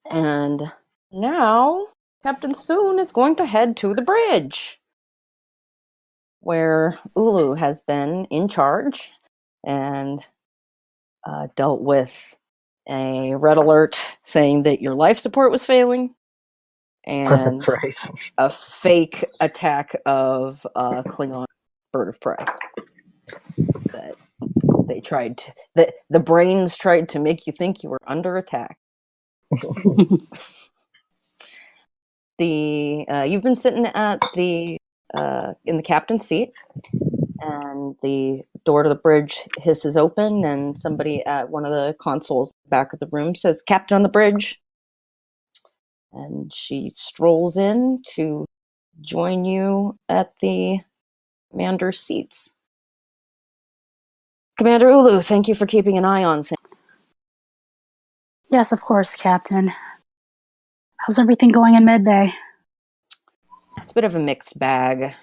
And now Captain Soon is going to head to the bridge, where Ullu has been in charge and dealt with a red alert saying that your life support was failing, and That's right. a fake attack of Klingon bird of prey. That they tried to, that the brains tried to make you think you were under attack. You've been sitting at the in the captain's seat, and the door to the bridge hisses open, and somebody at one of the consoles back of the room says, "Captain on the bridge." And she strolls in to join you at the commander's seats. Commander Ullu, thank you for keeping an eye on things. Yes, of course, Captain. How's everything going in Medbay? It's a bit of a mixed bag.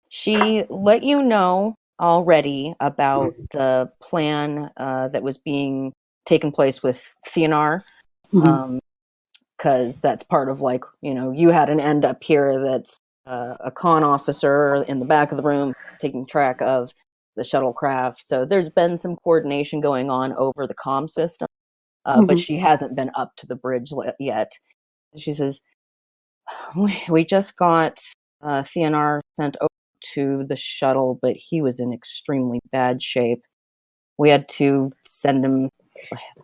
She let you know already about the plan that was being taken place with Theonar, because that's part of, like, you had an end up here that's a con officer in the back of the room taking track of the shuttlecraft. So there's been some coordination going on over the comm system, but she hasn't been up to the bridge yet. She says, we just got Theonar sent over to the shuttle, but he was in extremely bad shape. We had to send him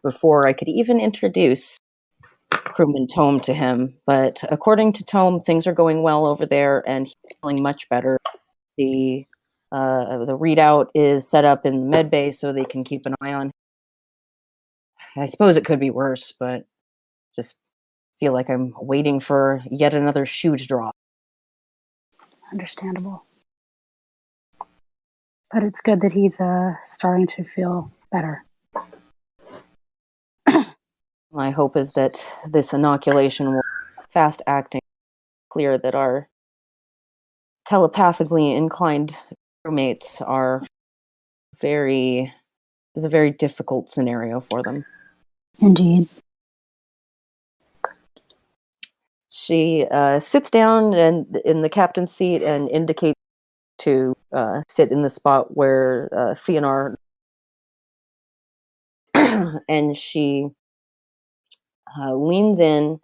before I could even introduce crewman Tome to him. But according to Tome, things are going well over there, and he's feeling much better. The readout is set up in the med bay so they can keep an eye on him. I suppose it could be worse, but just feel like I'm waiting for yet another shoe to drop. Understandable. But it's good that he's starting to feel better. My hope is that this inoculation will fast acting, clear that our telepathically inclined crewmates is a very difficult scenario for them. Indeed. She sits down and in the captain's seat and indicates to sit in the spot where Theonar and she leans in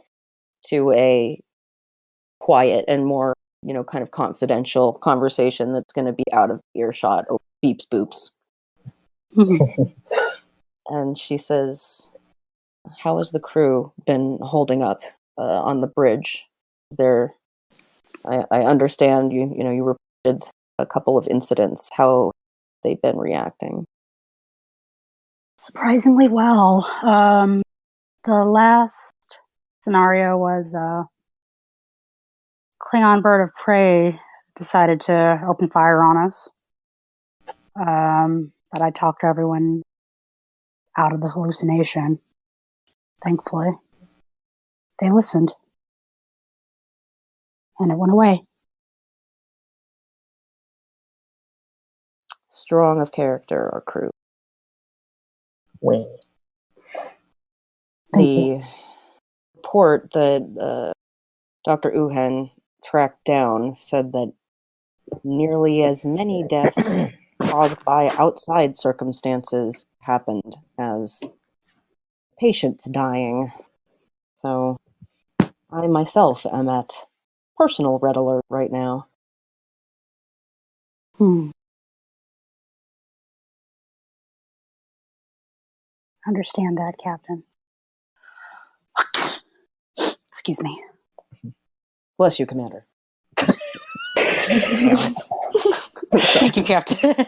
to a quiet and more, kind of confidential conversation that's going to be out of earshot over beeps boops. And she says, "How has the crew been holding up on the bridge? I understand you reported a couple of incidents. How have they been reacting?" Surprisingly well. The last scenario was Klingon bird of prey decided to open fire on us. But I talked to everyone out of the hallucination. Thankfully. They listened. And it went away. Strong of character, our crew. Wing. The report that Dr. Uhen tracked down said that nearly as many deaths caused by outside circumstances happened as patients dying. So I myself am at personal red alert right now. Understand that, Captain. Excuse me. Bless you, Commander. Thank you, Captain.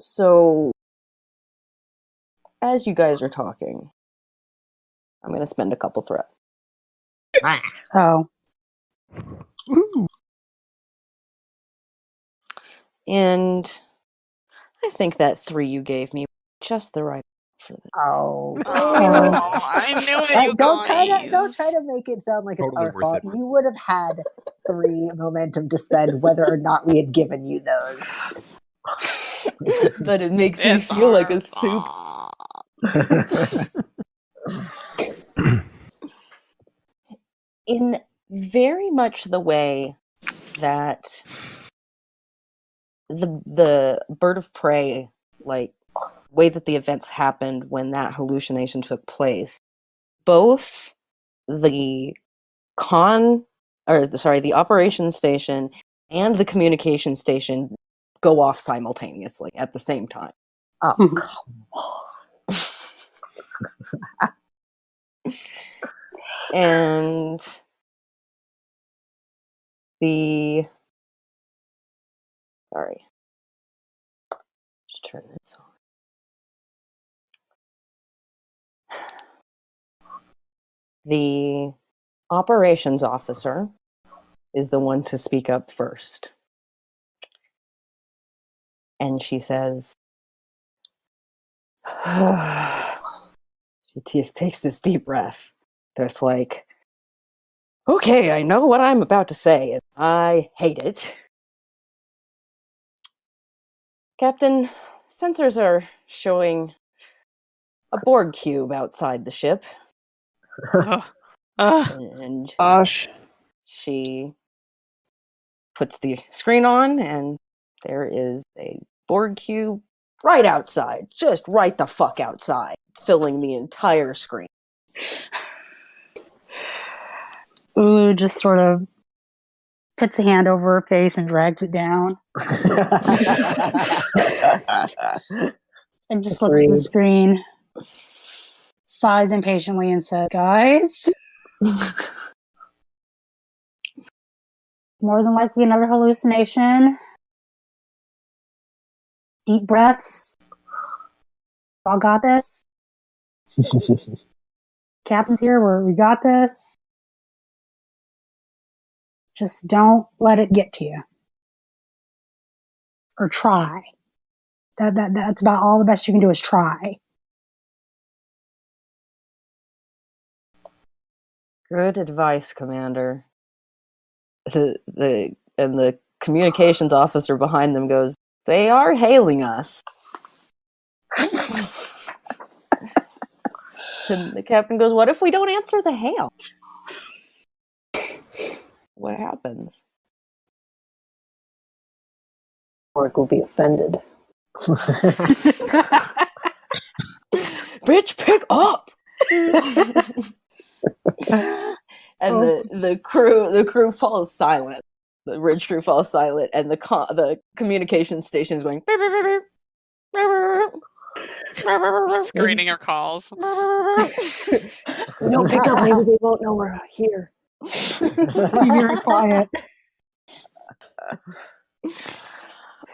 So, as you guys are talking, I'm going to spend a couple threats. Oh. And I think that 3 you gave me just the right for the. Oh. I knew it, you Don't try guys. to make it sound like it's Totally our worth fault. it. You would have had 3 momentum to spend whether or not we had given you those. But it makes me It's feel like our a soup. In very much the way that the bird of prey, like way that the events happened when that hallucination took place, both the the operations station and the communication station go off simultaneously at the same time. Oh, come on. And just turn this on. The operations officer is the one to speak up first. And she says, she takes this deep breath. That's like, okay, I know what I'm about to say, and I hate it. Captain, sensors are showing a Borg cube outside the ship. And Gosh. she puts the screen on, and there is a Borg cube right outside, just right the fuck outside, filling the entire screen. Ulu just sort of puts a hand over her face and drags it down. And just looks at the screen, sighs impatiently, and says, "Guys, more than likely another hallucination. Deep breaths. Y'all got this. Captain's here. We got this. Just don't let it get to you. Or try. That's about all the best you can do is try." Good advice, Commander. The communications officer behind them goes, "They are hailing us." And the captain goes, "What if we don't answer the hail? What happens?" Orc will be offended. Bitch, pick up! And the crew falls silent. The ridge crew falls silent, and the communication station is going. Beep, beep, beep, beep. Screening her calls. We don't pick up, maybe they won't know we're here. Be very quiet.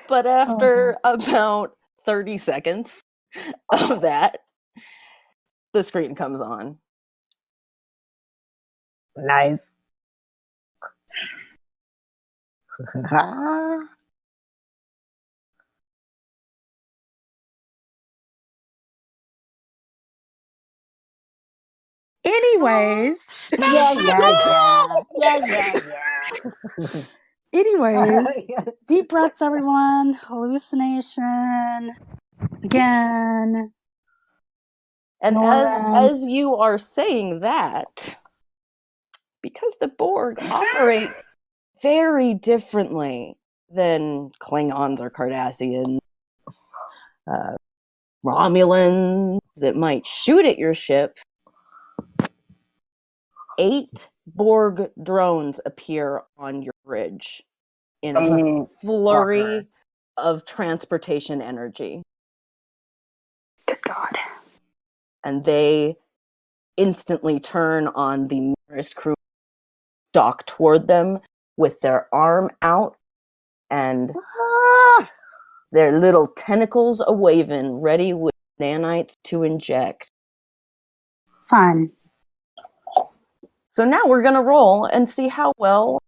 But after about 30 seconds of that, the screen comes on. Nice. Anyways. Anyways, deep breaths, everyone. Hallucination. Again. And as you are saying that, because the Borg operate very differently than Klingons or Cardassians, Romulans that might shoot at your ship, 8 Borg drones appear on your bridge in a flurry of transportation energy. Good God. And they instantly turn on the nearest crew, dock toward them with their arm out and their little tentacles a-waving, ready with nanites to inject. Fun. So now we're going to roll and see how well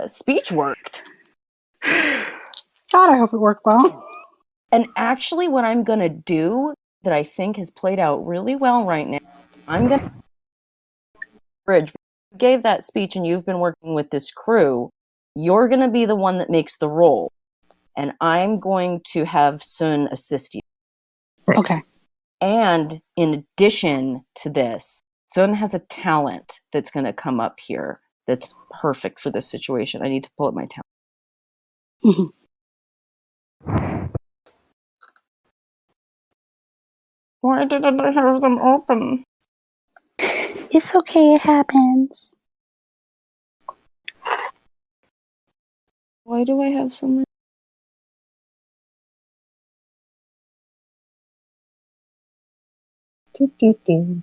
speech worked. God, I hope it worked well. And actually what I'm going to do that I think has played out really well right now, I'm going to bridge. You gave that speech and you've been working with this crew. You're going to be the one that makes the roll. And I'm going to have Sun assist you. Nice. Okay. And in addition to this, Sun has a talent that's going to come up here that's perfect for this situation. I need to pull up my talent. Mm-hmm. Why didn't I have them open? It's okay, it happens. Why do I have so many? Do.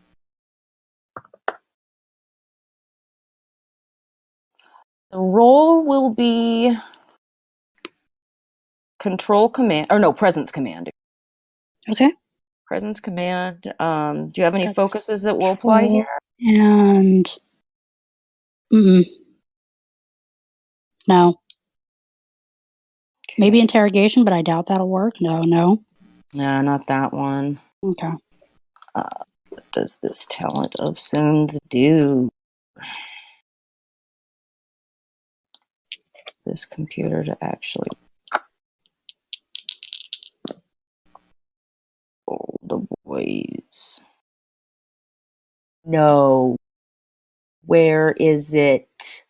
The role will be control command, or no, presence command. Okay. Presence command. Do you have any That's focuses that will apply here? And no. Okay. Maybe interrogation, but I doubt that'll work. No. Nah, not that one. Okay. What does this talent of Sun's do? This computer to actually oh the boys. No. Where is it?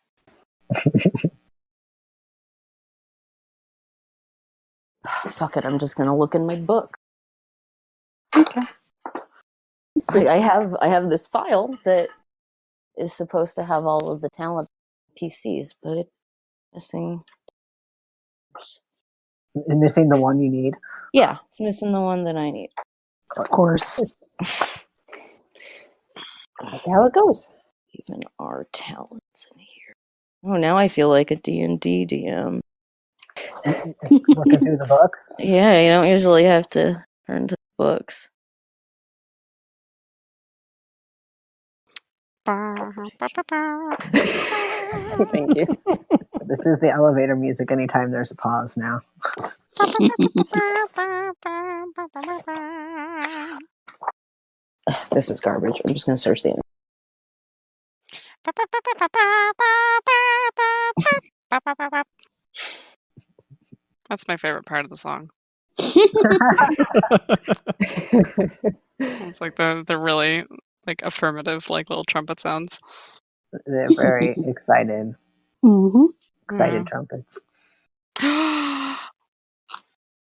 Fuck it, I'm just gonna look in my book. Okay. I have this file that is supposed to have all of the talent PCs, but it's missing. Missing the one you need. Yeah, it's missing the one that I need. Of course. That's how it goes. Even our talents in here. Oh, now I feel like a D&D DM. Looking through the books. Yeah, you don't usually have to turn to the books. Thank you. This is the elevator music anytime there's a pause now. This is garbage. I'm just going to search the internet. That's my favorite part of the song. It's like the really like affirmative, like little trumpet sounds. They're very excited. Mm-hmm. Excited trumpets.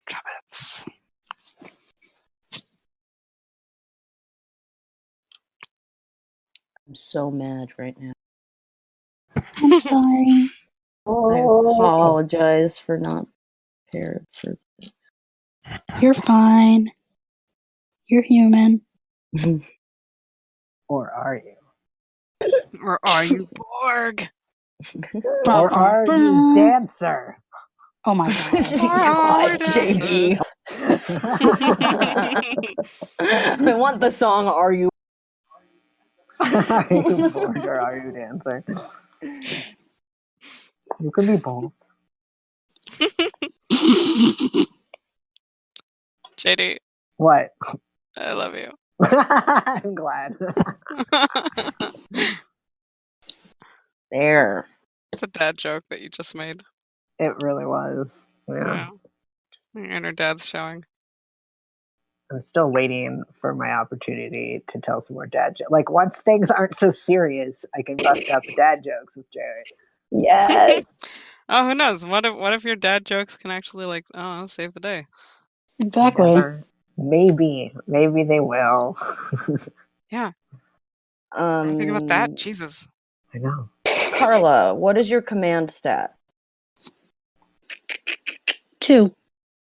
Trumpets. I'm so mad right now. I'm sorry. I apologize for not prepared for You're fine. You're human. Or are you? Or are you Borg? Or are you dancer? Oh my god. God, JD. I want the song Are You? Are you bored or are you dancer? You can be both. JD, What? I love you. I'm glad. There. It's a dad joke that you just made. It really was. Yeah. Your inner dad's showing. I'm still waiting for my opportunity to tell some more dad jokes. Like, once things aren't so serious, I can bust out the dad jokes with Jared. Yes. Oh, who knows? What if your dad jokes can actually like save the day? Exactly. Never. Maybe they will. Yeah. What do you think about that? Jesus. I know. Carla, what is your command stat? 2.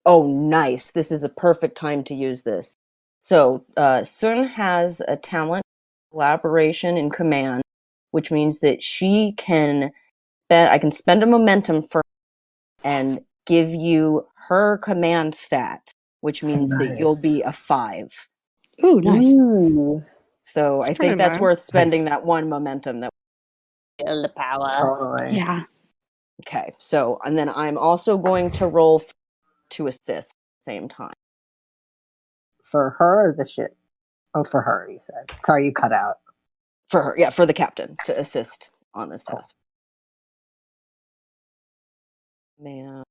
Oh, nice. This is a perfect time to use this. So, Sun has a talent, collaboration, and command, which means that I can spend a momentum for and give you her command stat, which means that you'll be a 5. Ooh, nice. Ooh. So That's I pretty think that's nice. worth spending that one momentum. Feel the power. Totally. Yeah. Okay, so, and then I'm also going to roll to assist at the same time. For her or the shit? Oh, for her, you said. Sorry, you cut out. For her, yeah, for the captain to assist on this task. Man.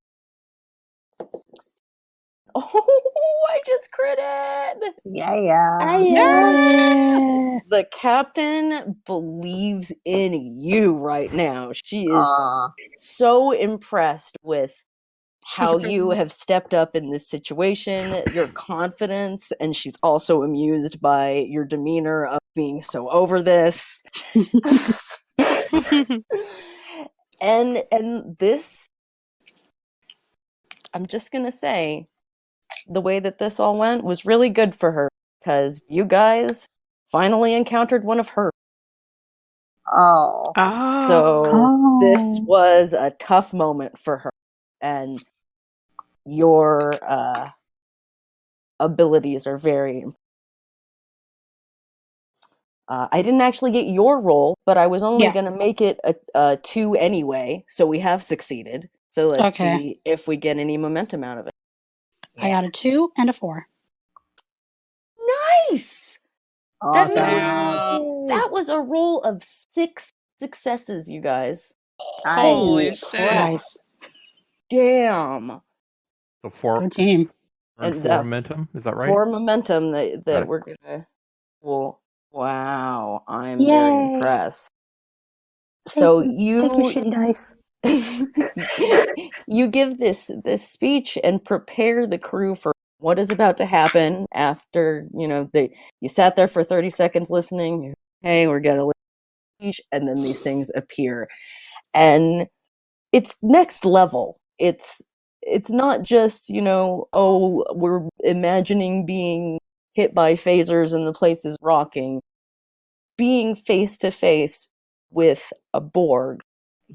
Oh, I just critted! Yeah. Yeah. The captain believes in you right now. She is so impressed with how you have stepped up in this situation, your confidence, and she's also amused by your demeanor of being so over this. and this, I'm just gonna say, the way that this all went was really good for her, because you guys finally encountered one of her. Oh. So this was a tough moment for her, and your abilities are very I didn't actually get your roll, but I was only going to make it a 2 anyway, so we have succeeded. So let's see if we get any momentum out of it. I got a 2 and a 4. Nice! Awesome. That was a roll of 6 successes, you guys. Holy shit. Nice. Damn. So 4. Good team. And 4 momentum, is that right? 4 momentum that we're gonna. Well, wow, I'm very impressed. So Thank you, shitty dice. You give this speech and prepare the crew for what is about to happen after you sat there for 30 seconds listening. Hey, we're gonna and then these things appear. And it's next level. It's not just, oh, we're imagining being hit by phasers and the place is rocking. Being face to face with a Borg,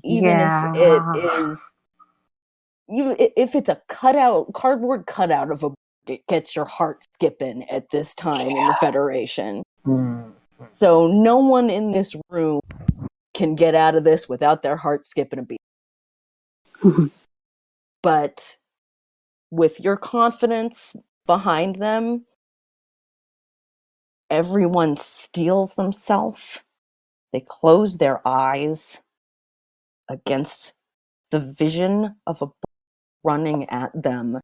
even if it's a cardboard cutout of a Borg, it gets your heart skipping at this time in the Federation. So no one in this room can get out of this without their heart skipping a beat. But with your confidence behind them, everyone steels themselves. They close their eyes against the vision of a running at them,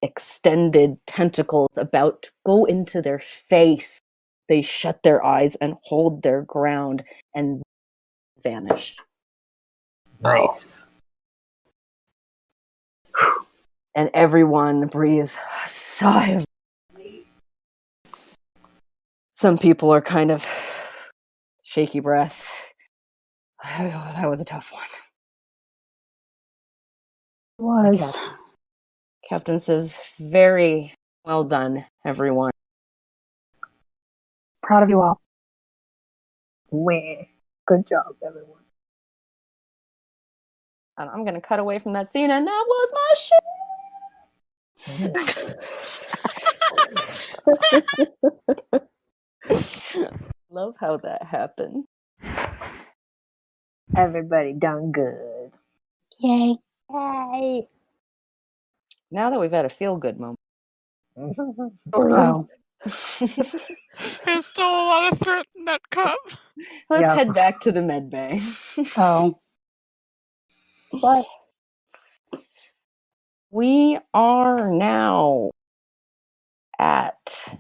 extended tentacles about to go into their face. They shut their eyes and hold their ground and vanish. Nice. And everyone breathes a sigh of relief. Some people are kind of shaky breaths. That was a tough one. Was. Captain says, very well done, everyone. Proud of you all. Good job, everyone. And I'm going to cut away from that scene, and that was my shit. Love how that happened. Everybody done good. Yay. Yay. Now that we've had a feel-good moment. Oh. There's still a lot of threat in that cup. Let's head back to the med bay. Oh. What? We are now at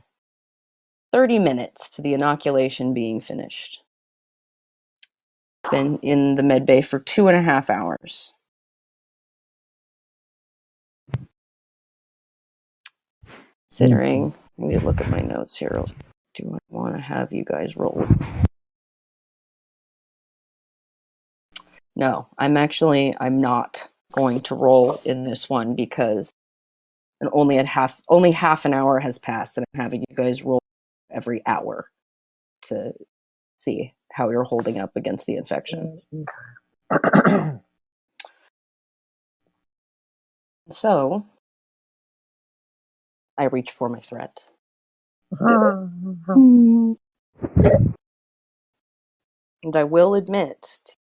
30 minutes to the inoculation being finished. Been in the med bay for 2.5 hours. Considering, let me look at my notes here. Do I want to have you guys roll? No, I'm not going to roll in this one because only half an hour has passed, and I'm having you guys roll every hour to see how you're holding up against the infection. So I reach for my threat. And I will admit,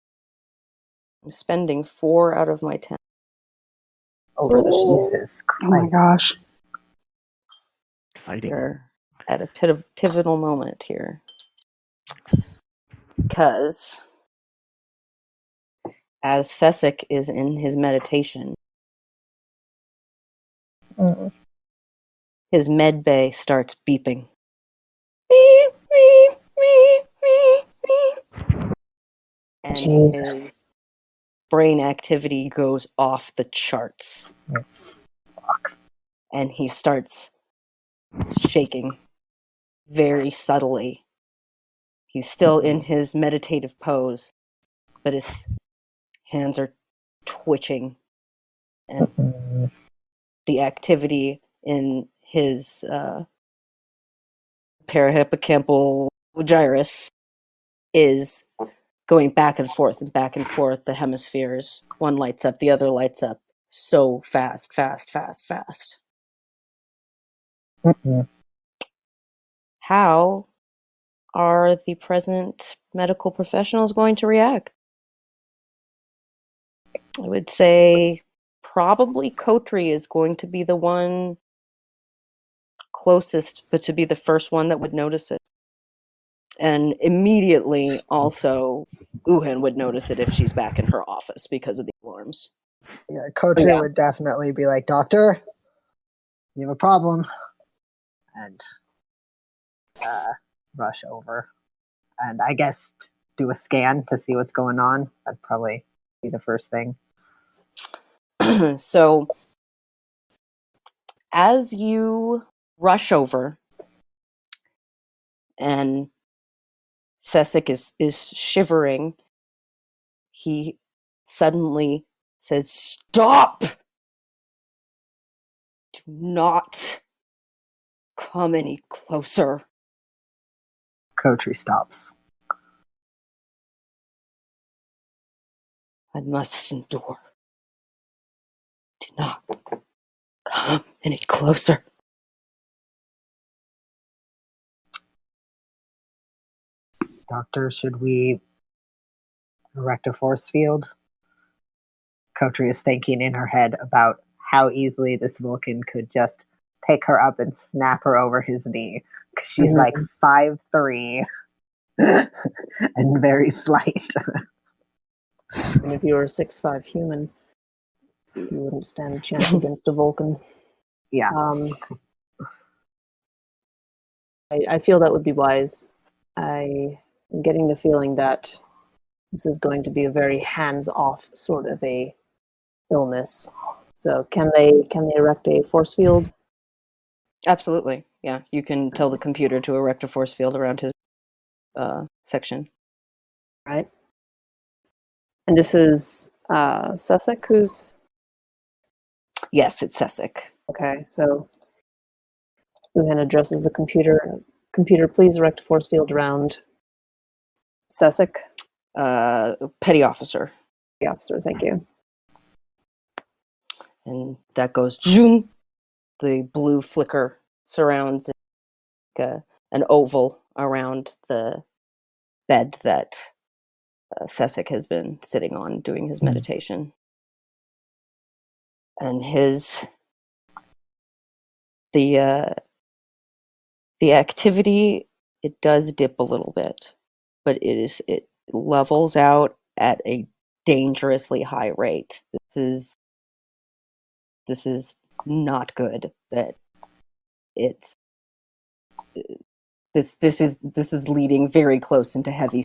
I'm spending 4 out of my 10. Oh, Jesus Christ. Oh my gosh. Exciting. We're at a pivotal moment here. Because as Sessic is in his meditation, his med bay starts beeping. Beep, beep, beep, beep, beep. And his brain activity goes off the charts. And he starts shaking very subtly. He's still in his meditative pose, but his hands are twitching. And the activity in his parahippocampal gyrus is going back and forth and back and forth. The hemispheres, one lights up, the other lights up. So fast, fast, fast, fast. How are the present medical professionals going to react? I would say probably Kotri is going to be the one closest, but to be the first one that would notice it. And immediately also Uhen would notice it if she's back in her office because of the alarms. Yeah, Kotri would definitely be like, Doctor, you have a problem. And rush over. And I guess do a scan to see what's going on. That'd probably be the first thing. So as you rush over and Sesek is shivering, he suddenly says, "Stop! Do not come any closer." Kotri stops. "I must endure. Do not come any closer." Doctor, should we erect a force field? Kotri is thinking in her head about how easily this Vulcan could just pick her up and snap her over his knee. Because she's like 5'3" and very slight. And if you were a 6'5" human, you wouldn't stand a chance against a Vulcan. Yeah. I feel that would be wise. I am getting the feeling that this is going to be a very hands-off sort of a illness. So can they erect a force field? Absolutely. Yeah, you can tell the computer to erect a force field around his section. Right. And this is Sesek who's... Yes, it's Sesek. Okay, so Uhen addresses the computer. Computer, please erect a force field around Sesek. Petty officer. The officer, thank you. And that goes zoom. The blue flicker surrounds an oval around the bed that Sesek has been sitting on doing his meditation. And the activity, it does dip a little bit, but it levels out at a dangerously high rate. This is not good. That it's this is leading very close into heavy.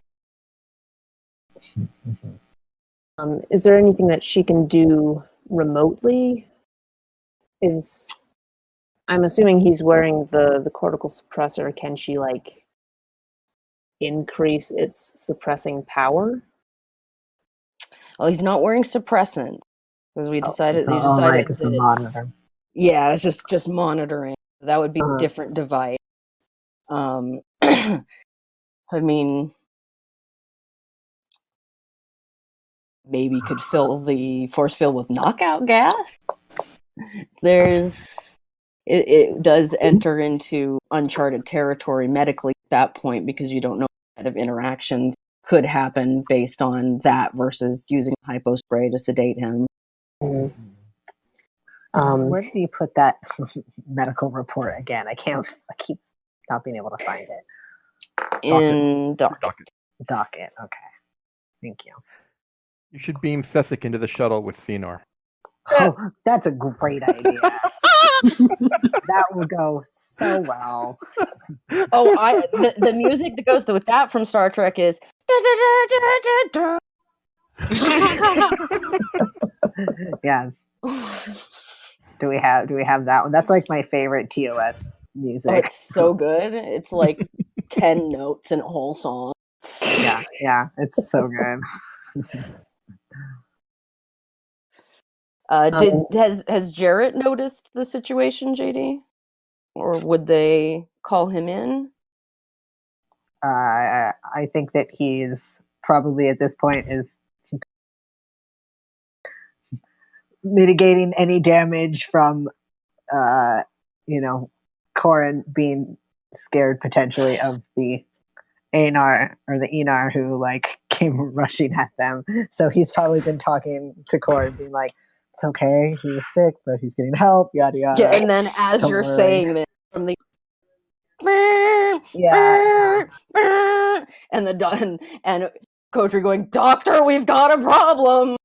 Is there anything that she can do remotely? I'm assuming he's wearing the cortical suppressor. Can she like increase its suppressing power? Well, he's not wearing suppressant because we decided. So, You decided right, because the monitor. Yeah, it's just monitoring. That would be a different device. I mean, maybe could fill the force field with knockout gas. It does enter into uncharted territory medically at that point because you don't know what kind of interactions could happen based on that versus using hypo spray to sedate him. Where did you put that medical report again? I keep not being able to find it. In docket. Docket. Okay. Thank you. You should beam Sesek into the shuttle with Thenor. Oh, that's a great idea. That will go so well. Oh, the music that goes with that from Star Trek is. Yes. Do we have that one? That's like my favorite TOS music. Oh, it's so good. It's like 10 notes in a whole song. Yeah, it's so good. Has Jarrett noticed the situation, JD? Or would they call him in? I think that he's probably at this point is mitigating any damage from Corin being scared potentially of the Anar or the Enar who like came rushing at them. So he's probably been talking to Corin, being like, "It's okay. He was sick, but he's getting help." Yada yada. Yeah, and then as Don't you're worry. Saying this from the and the and Kotri going, "Doctor, we've got a problem."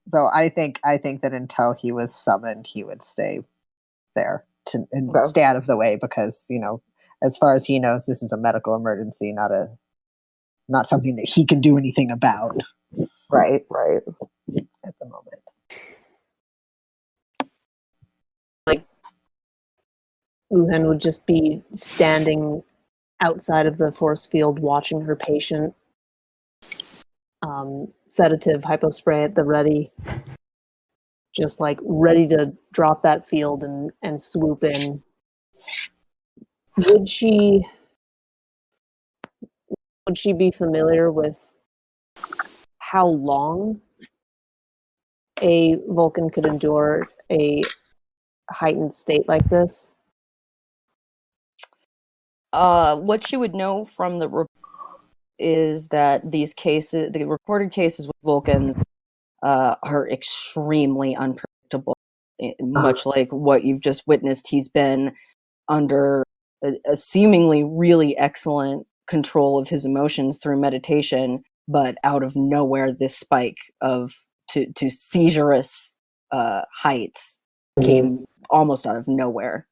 So I think that until he was summoned, he would stay there and stay out of the way because, as far as he knows, this is a medical emergency, not something that he can do anything about. Right. At the moment. Uhen would just be standing outside of the force field watching her patient. Sedative, hypospray at the ready. Just like ready to drop that field and swoop in. Would she be familiar with how long a Vulcan could endure a heightened state like this? What you would know from the is that these cases, the recorded cases with Vulcans, are extremely unpredictable. Much like what you've just witnessed, he's been under a seemingly really excellent control of his emotions through meditation, but out of nowhere, this spike to seizurous heights came almost out of nowhere.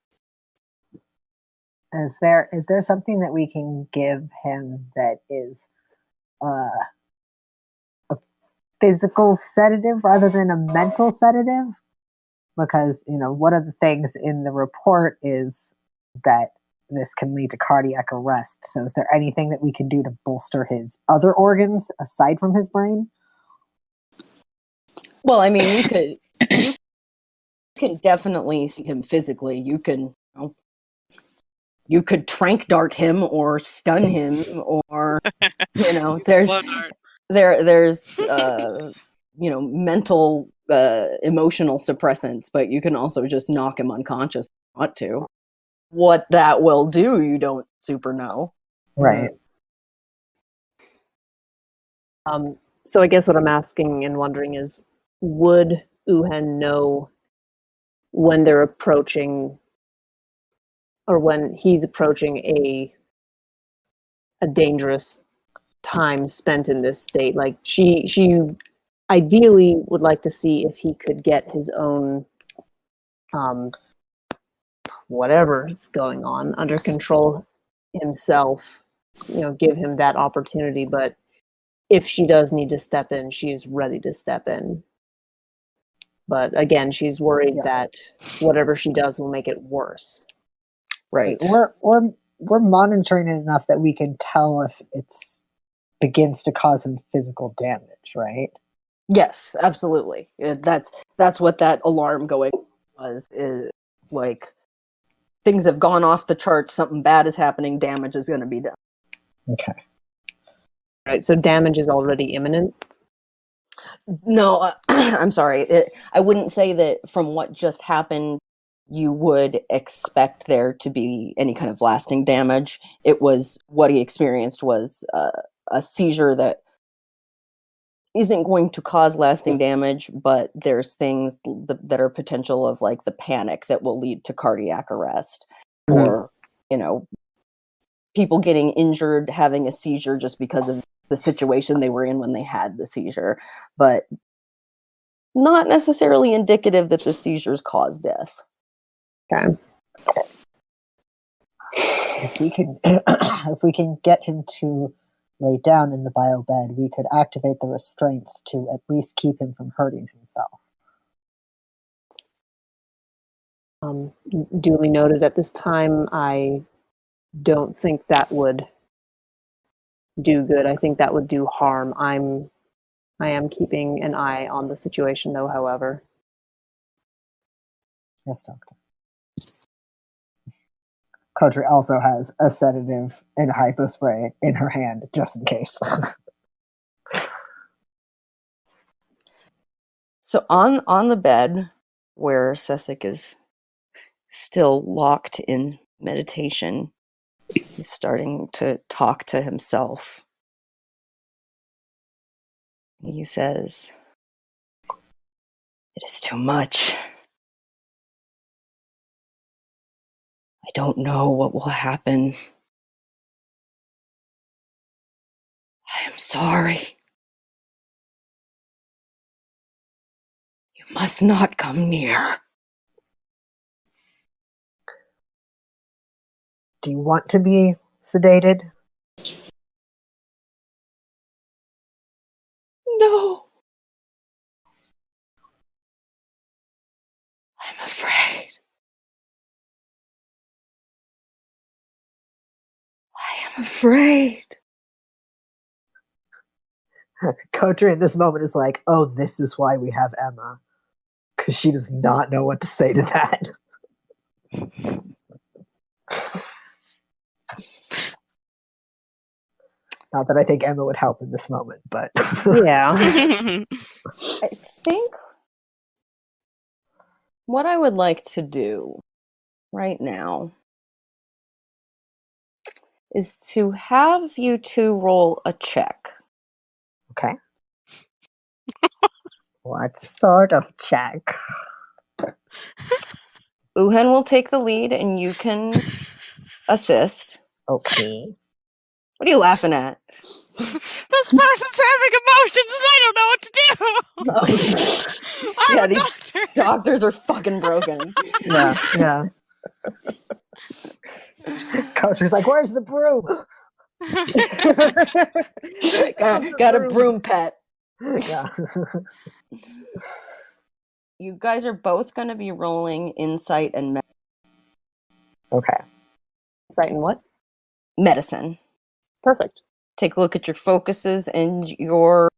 Is there something that we can give him that is a physical sedative rather than a mental sedative? Because, one of the things in the report is that this can lead to cardiac arrest. So is there anything that we can do to bolster his other organs aside from his brain? Well, I mean, you can definitely see him physically. You could trank dart him or stun him, or there's Blow dart. there's mental emotional suppressants, but you can also just knock him unconscious if you want to. What that will do, you don't super know. Right. So I guess what I'm asking and wondering is, would Uhen know when they're approaching, or when he's approaching a dangerous time spent in this state? Like she ideally would like to see if he could get his own whatever's going on under control himself, give him that opportunity. But if she does need to step in, she is ready to step in. But again, she's worried that whatever she does will make it worse. Right. We're monitoring it enough that we can tell if it's begins to cause him physical damage, right? Yes, absolutely. That's what that alarm going was. Is like things have gone off the charts. Something bad is happening. Damage is going to be done. Okay. Right. So damage is already imminent. No, I'm sorry. I wouldn't say that from what just happened, you would expect there to be any kind of lasting damage. It was what he experienced was a seizure that isn't going to cause lasting damage, but there's things that are potential of like the panic that will lead to cardiac arrest, or people getting injured, having a seizure just because of the situation they were in when they had the seizure, but not necessarily indicative that the seizures cause death. Okay. If we can get him to lay down in the bio bed, we could activate the restraints to at least keep him from hurting himself. Duly noted. At this time, I don't think that would do good. I think that would do harm. I am keeping an eye on the situation, though, however. Yes, Doctor. Kotri also has a sedative and hypospray in her hand, just in case. So on the bed where Sessek is still locked in meditation, he's starting to talk to himself. He says, "It is too much. I don't know what will happen. I am sorry. You must not come near." Do you want to be sedated? No. I'm afraid. afraid. Kotri in this moment is like, oh, this is why we have Emma. Because she does not know what to say to that. Not that I think Emma would help in this moment, but... Yeah. I think what I would like to do right now is to have you two roll a check. Okay. What sort of check? Uhen will take the lead and you can assist. Okay. What are you laughing at? This person's having emotions and I don't know what to do. I'm Yeah, a these doctor. doctors are fucking broken. Yeah. Kotri's like, where's the broom? got a broom pet. Yeah. You guys are both going to be rolling insight and Okay. Insight in what? medicine. Perfect. Take a look at your focuses and your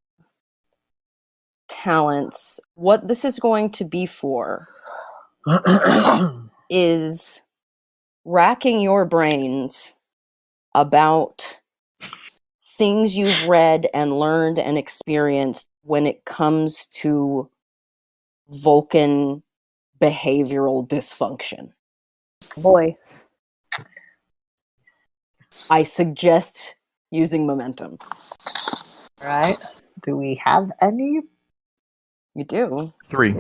talents. What this is going to be for is racking your brains about things you've read and learned and experienced when it comes to Vulcan behavioral dysfunction. Boy. I suggest using momentum. Right. Do we have any? You do. 3.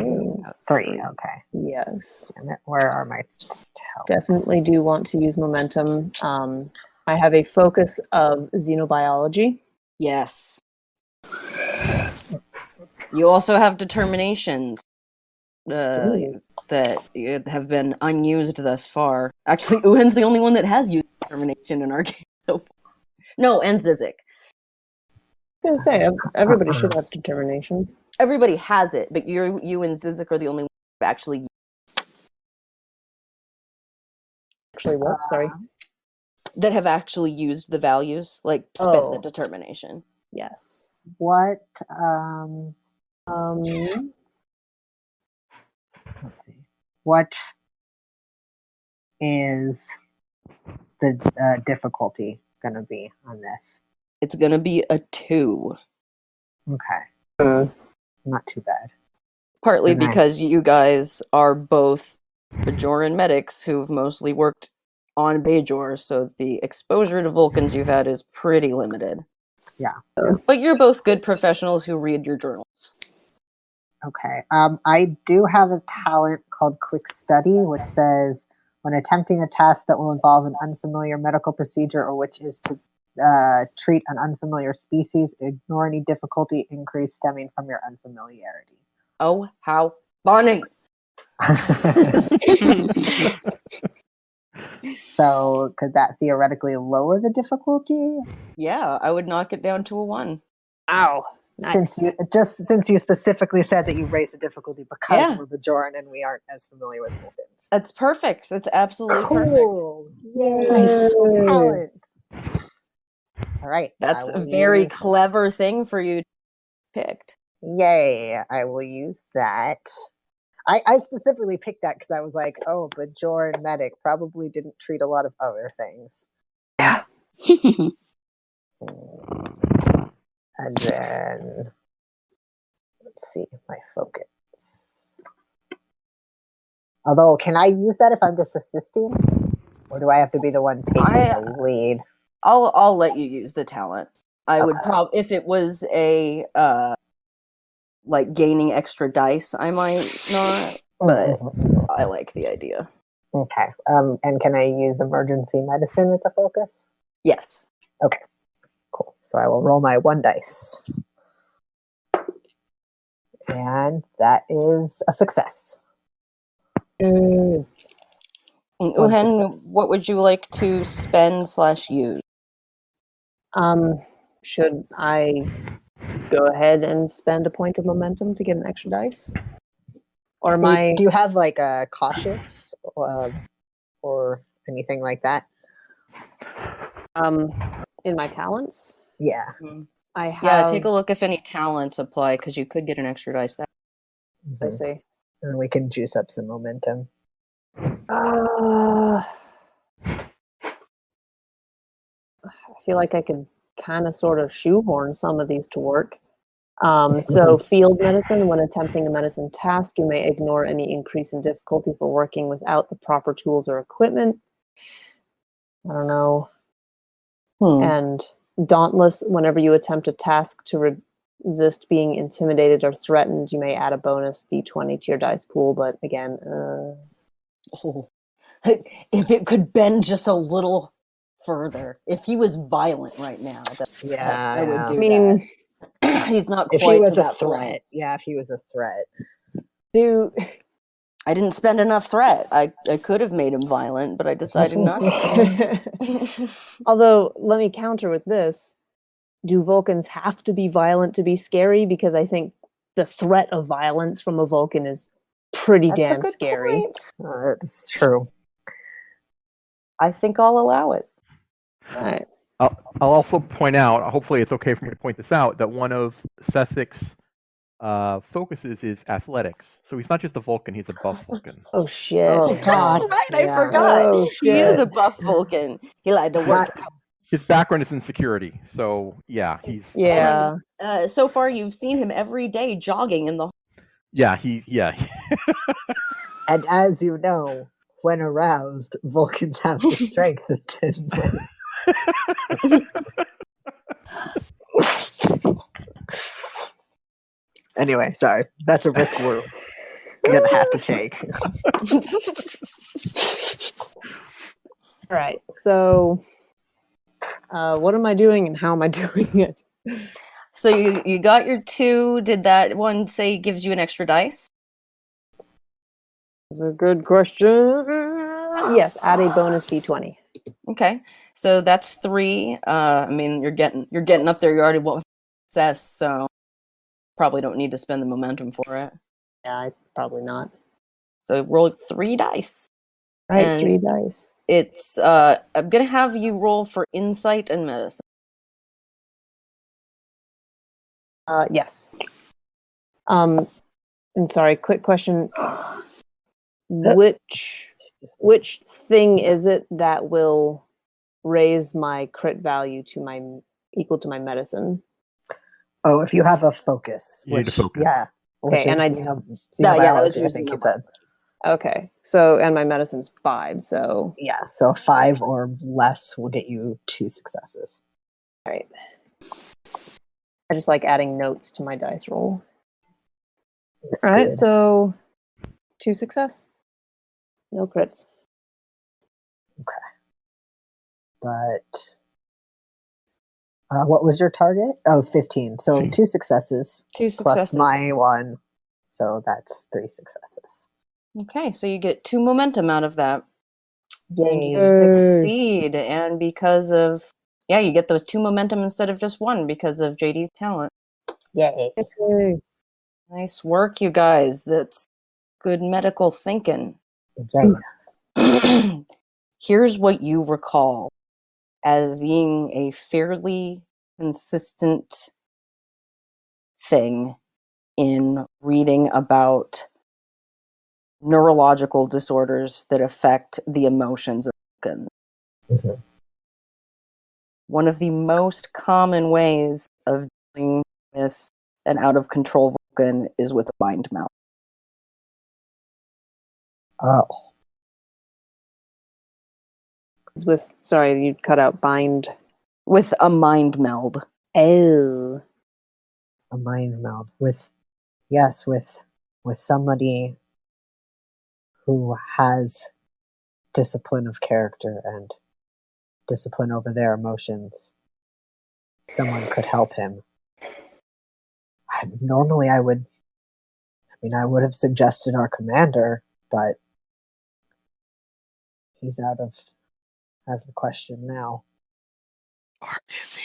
Three. Okay. Yes. Damn it. Where are my talents? Definitely do want to use momentum. I have a focus of xenobiology. Yes. You also have determinations that have been unused thus far. Actually, Uhen's the only one that has used determination in our game so far. No, and Zizik. I was going to say, everybody should have determination. Everybody has it, but you and Zizik are the only ones who actually... Actually, what? Sorry. that have actually used the values, like spent the determination. Yes. What? Um, Let's see. What is the difficulty going to be on this? It's going to be a 2. Okay. Not too bad. Partly Nice. because you guys are both Bajoran medics who've mostly worked on Bajor, so the exposure to Vulcans you've had is pretty limited. Yeah. But you're both good professionals who read your journals. Okay. I do have a talent called Quick Study, which says when attempting a task that will involve an unfamiliar medical procedure or which is to treat an unfamiliar species, ignore any difficulty increase stemming from your unfamiliarity. Oh, how funny! So could that theoretically lower the difficulty? Yeah, I would knock it down to a 1. Ow. Nice. Since you specifically said that you raised the difficulty because Yeah. we're Bajoran and we aren't as familiar with Vulcans. That's perfect. That's absolutely perfect. Cool. Yay. Nice. Talent. All right. That's a very clever thing for you picked. Yay. I will use that. I specifically picked that because I was like, oh, Bajoran medic probably didn't treat a lot of other things. Yeah. And then, let's see, my focus. Although, can I use that if I'm just assisting? Or do I have to be the one taking the lead? I'll let you use the talent. I would probably, if it was a like gaining extra dice, I might not, but I like the idea. Okay. And can I use emergency medicine as a focus? Yes. Okay. Cool. So I will roll my 1 dice. And that is a success. And One Uhen, success. what would you like to spend/use? Should I go ahead and spend a point of momentum to get an extra dice? Or am I... Do you have like a cautious or anything like that? In my talents, Yeah. I have. Yeah, take a look if any talents apply, because you could get an extra dice. I see. And we can juice up some momentum. I feel like I could kind of sort of shoehorn some of these to work. So field medicine, when attempting a medicine task, you may ignore any increase in difficulty for working without the proper tools or equipment. I don't know. And dauntless, whenever you attempt a task to resist being intimidated or threatened, you may add a bonus d20 to your dice pool, but again, If it could bend just a little further. If he was violent right now, I would do mean, that. He's not quite if he was to a that threat. point. Yeah, if he was a threat. I didn't spend enough threat. I could have made him violent, but I decided not to. Although, let me counter with this. Do Vulcans have to be violent to be scary? Because I think the threat of violence from a Vulcan is pretty That's damn a good scary. point. It's true. I think I'll allow it. All right. I'll also point out, hopefully it's okay for me to point this out, that one of Sessik's focuses is athletics. So he's not just a Vulcan, he's a buff Vulcan. Oh, shit. Oh, God. That's right, I Yeah. forgot. Oh, He is shit. a buff Vulcan. He liked to work out. His background is in security, so yeah, he's Yeah. So far, you've seen him every day jogging in the. yeah. And as you know, when aroused, Vulcans have the strength of 10 men. Anyway, sorry. That's a risk we're gonna have to take. All right. So, what am I doing and how am I doing it? So you got your 2. Did that one say gives you an extra dice? That's a good question. Yes, add a bonus d20. Okay, so that's 3. I mean, you're getting up there. You already won success, so probably don't need to spend the momentum for it. Yeah, probably not. So roll 3 dice. All right, And 3 dice. It's I'm gonna have you roll for insight and medicine. Yes. And sorry, quick question. Which thing is it that will raise my crit value to equal to my medicine? Oh, if you have a focus. You need a focus. Yeah. Okay, Which and is, that was xenobiology, your I think you said. Okay, so and my medicine's 5, so Yeah, so 5 or less will get you 2 successes. all right. I just like adding notes to my dice roll. That's All right, good. so 2 success. No crits. But what was your target? Oh, 15. So 2 successes. 2 Plus successes. my 1. So that's 3 successes. Okay, so you get 2 momentum out of that. And you Yay. succeed, and because of you get those 2 momentum instead of just 1 because of JD's talent. Yay. Nice work, you guys. That's good medical thinking. Yay. Here's what you recall as being a fairly consistent thing in reading about neurological disorders that affect the emotions of Vulcans. Mhm. One of the most common ways of dealing with an out-of-control Vulcan is with a mind meld. Oh. Sorry, you cut out bind. With a mind meld. Oh. A mind meld with somebody who has discipline of character and discipline over their emotions. Someone could help him. Normally I would have suggested our commander, but he's out of the question now. Or is he?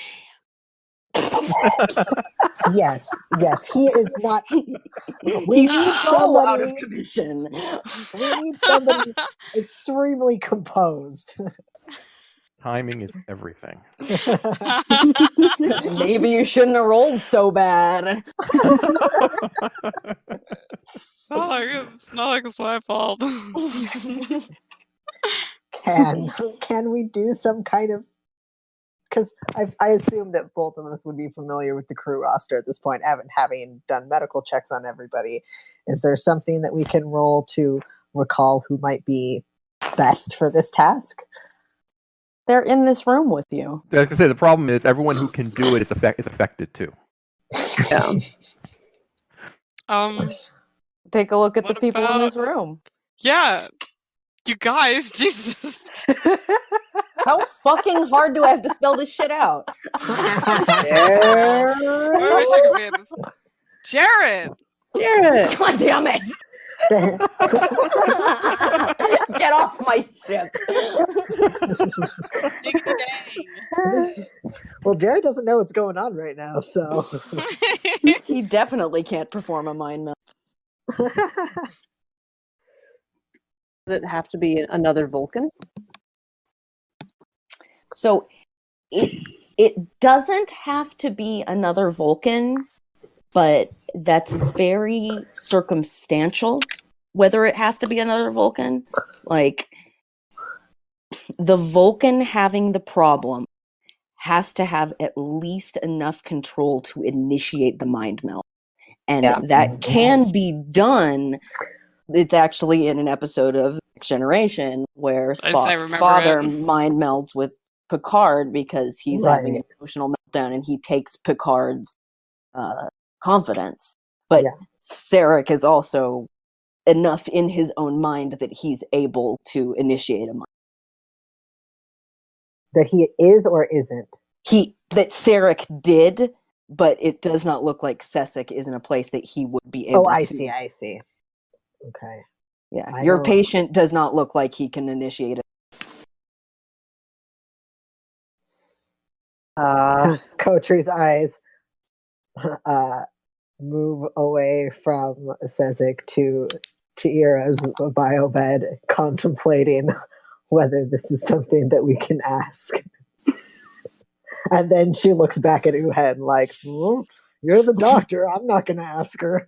Yes, he is not. We He's need so out of somebody. commission. We need somebody extremely composed. Timing is everything. Maybe you shouldn't have rolled so bad. It's not like it's my fault. Can we do some kind of? Because I assume that both of us would be familiar with the crew roster at this point, having done medical checks on everybody. Is there something that we can roll to recall who might be best for this task? They're in this room with you. I was gonna say the problem is everyone who can do it is affected too. Yeah. Take a look at the What people in about- this room. Yeah, you guys, Jesus. How fucking hard do I have to spell this shit out? I wish I could be in this. Jared! Jared! God damn it! Get off my ship. Diggity dang. Well, Jared doesn't know what's going on right now, so. He definitely can't perform a mind meld. Does it have to be another Vulcan? So it doesn't have to be another Vulcan, but that's very circumstantial whether it has to be another Vulcan. Like, the Vulcan having the problem has to have at least enough control to initiate the mind meld. And that can be done. It's actually in an episode of Next Generation where Spock's father mind melds with Picard because he's having an emotional meltdown and he takes Picard's confidence. But Sarek is also enough in his own mind that he's able to initiate a mind. That he is or isn't? That Sarek did, but it does not look like Sessek is in a place that he would be able to. I see. Okay. Yeah, your patient does not look like he can initiate it. Kotri's eyes move away from Sessek to T'ira's biobed, contemplating whether this is something that we can ask. And then she looks back at Uhen like, well, you're the doctor. I'm not going to ask her.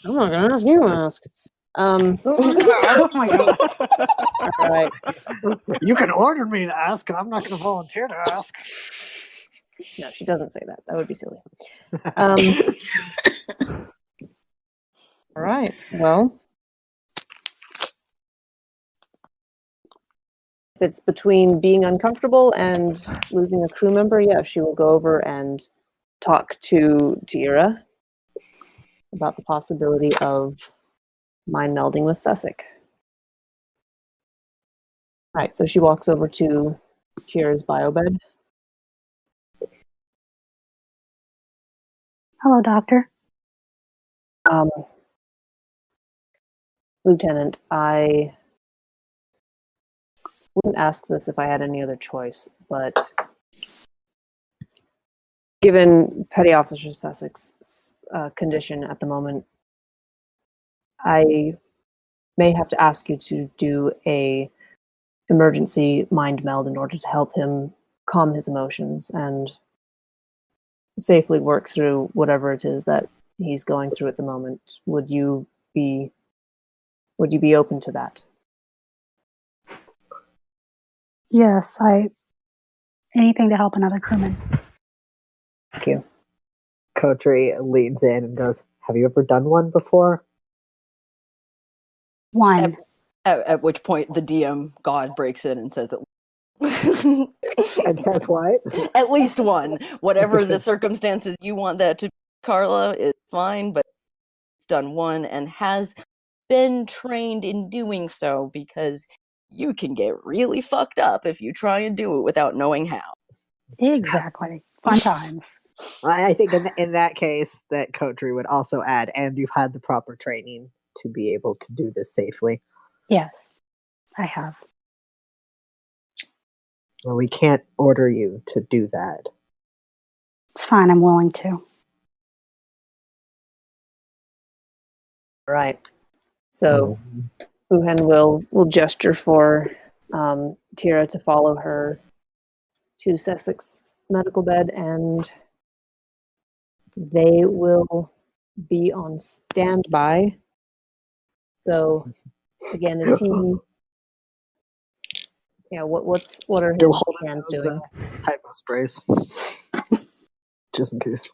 I'm not going to ask you to ask. Oh my god. All right. You can order me to ask. I'm not going to volunteer to ask. No, she doesn't say that. That would be silly. All right. Well, if it's between being uncomfortable and losing a crew member, yeah, she will go over and talk to T'ira about the possibility of mind melding with Sessek. All right, so she walks over to T'ira's biobed. Hello, doctor. Lieutenant, I wouldn't ask this if I had any other choice, but given Petty Officer Sessek's condition at the moment, I may have to ask you to do a emergency mind meld in order to help him calm his emotions and safely work through whatever it is that he's going through at the moment. Would you be open to that? Yes, anything to help another crewman. Thank you. Kotri leans in and goes, have you ever done one before? One. At which point the DM God breaks in and says it. And says what? At least one. Whatever the circumstances you want that to be, Carla, is fine, but it's done one and has been trained in doing so because you can get really fucked up if you try and do it without knowing how. Exactly. Fun times. I think in that case that Kotri would also add, and you've had the proper training to be able to do this safely. Yes, I have. Well, we can't order you to do that. It's fine. I'm willing to. All right. So Uhen will gesture for T'ira to follow her to Sussex medical bed, and they will be on standby. So again, is he? Yeah. What are Still his holding hands those doing? hypo sprays, just in case.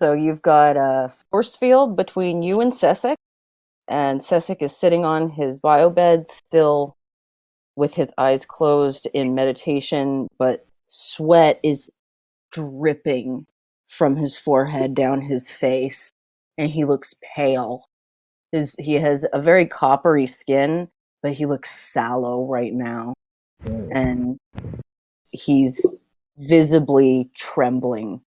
So you've got a force field between you and Sessek is sitting on his bio bed, still with his eyes closed in meditation, but sweat is dripping from his forehead down his face, and he looks pale. He has a very coppery skin, but he looks sallow right now, and he's visibly trembling.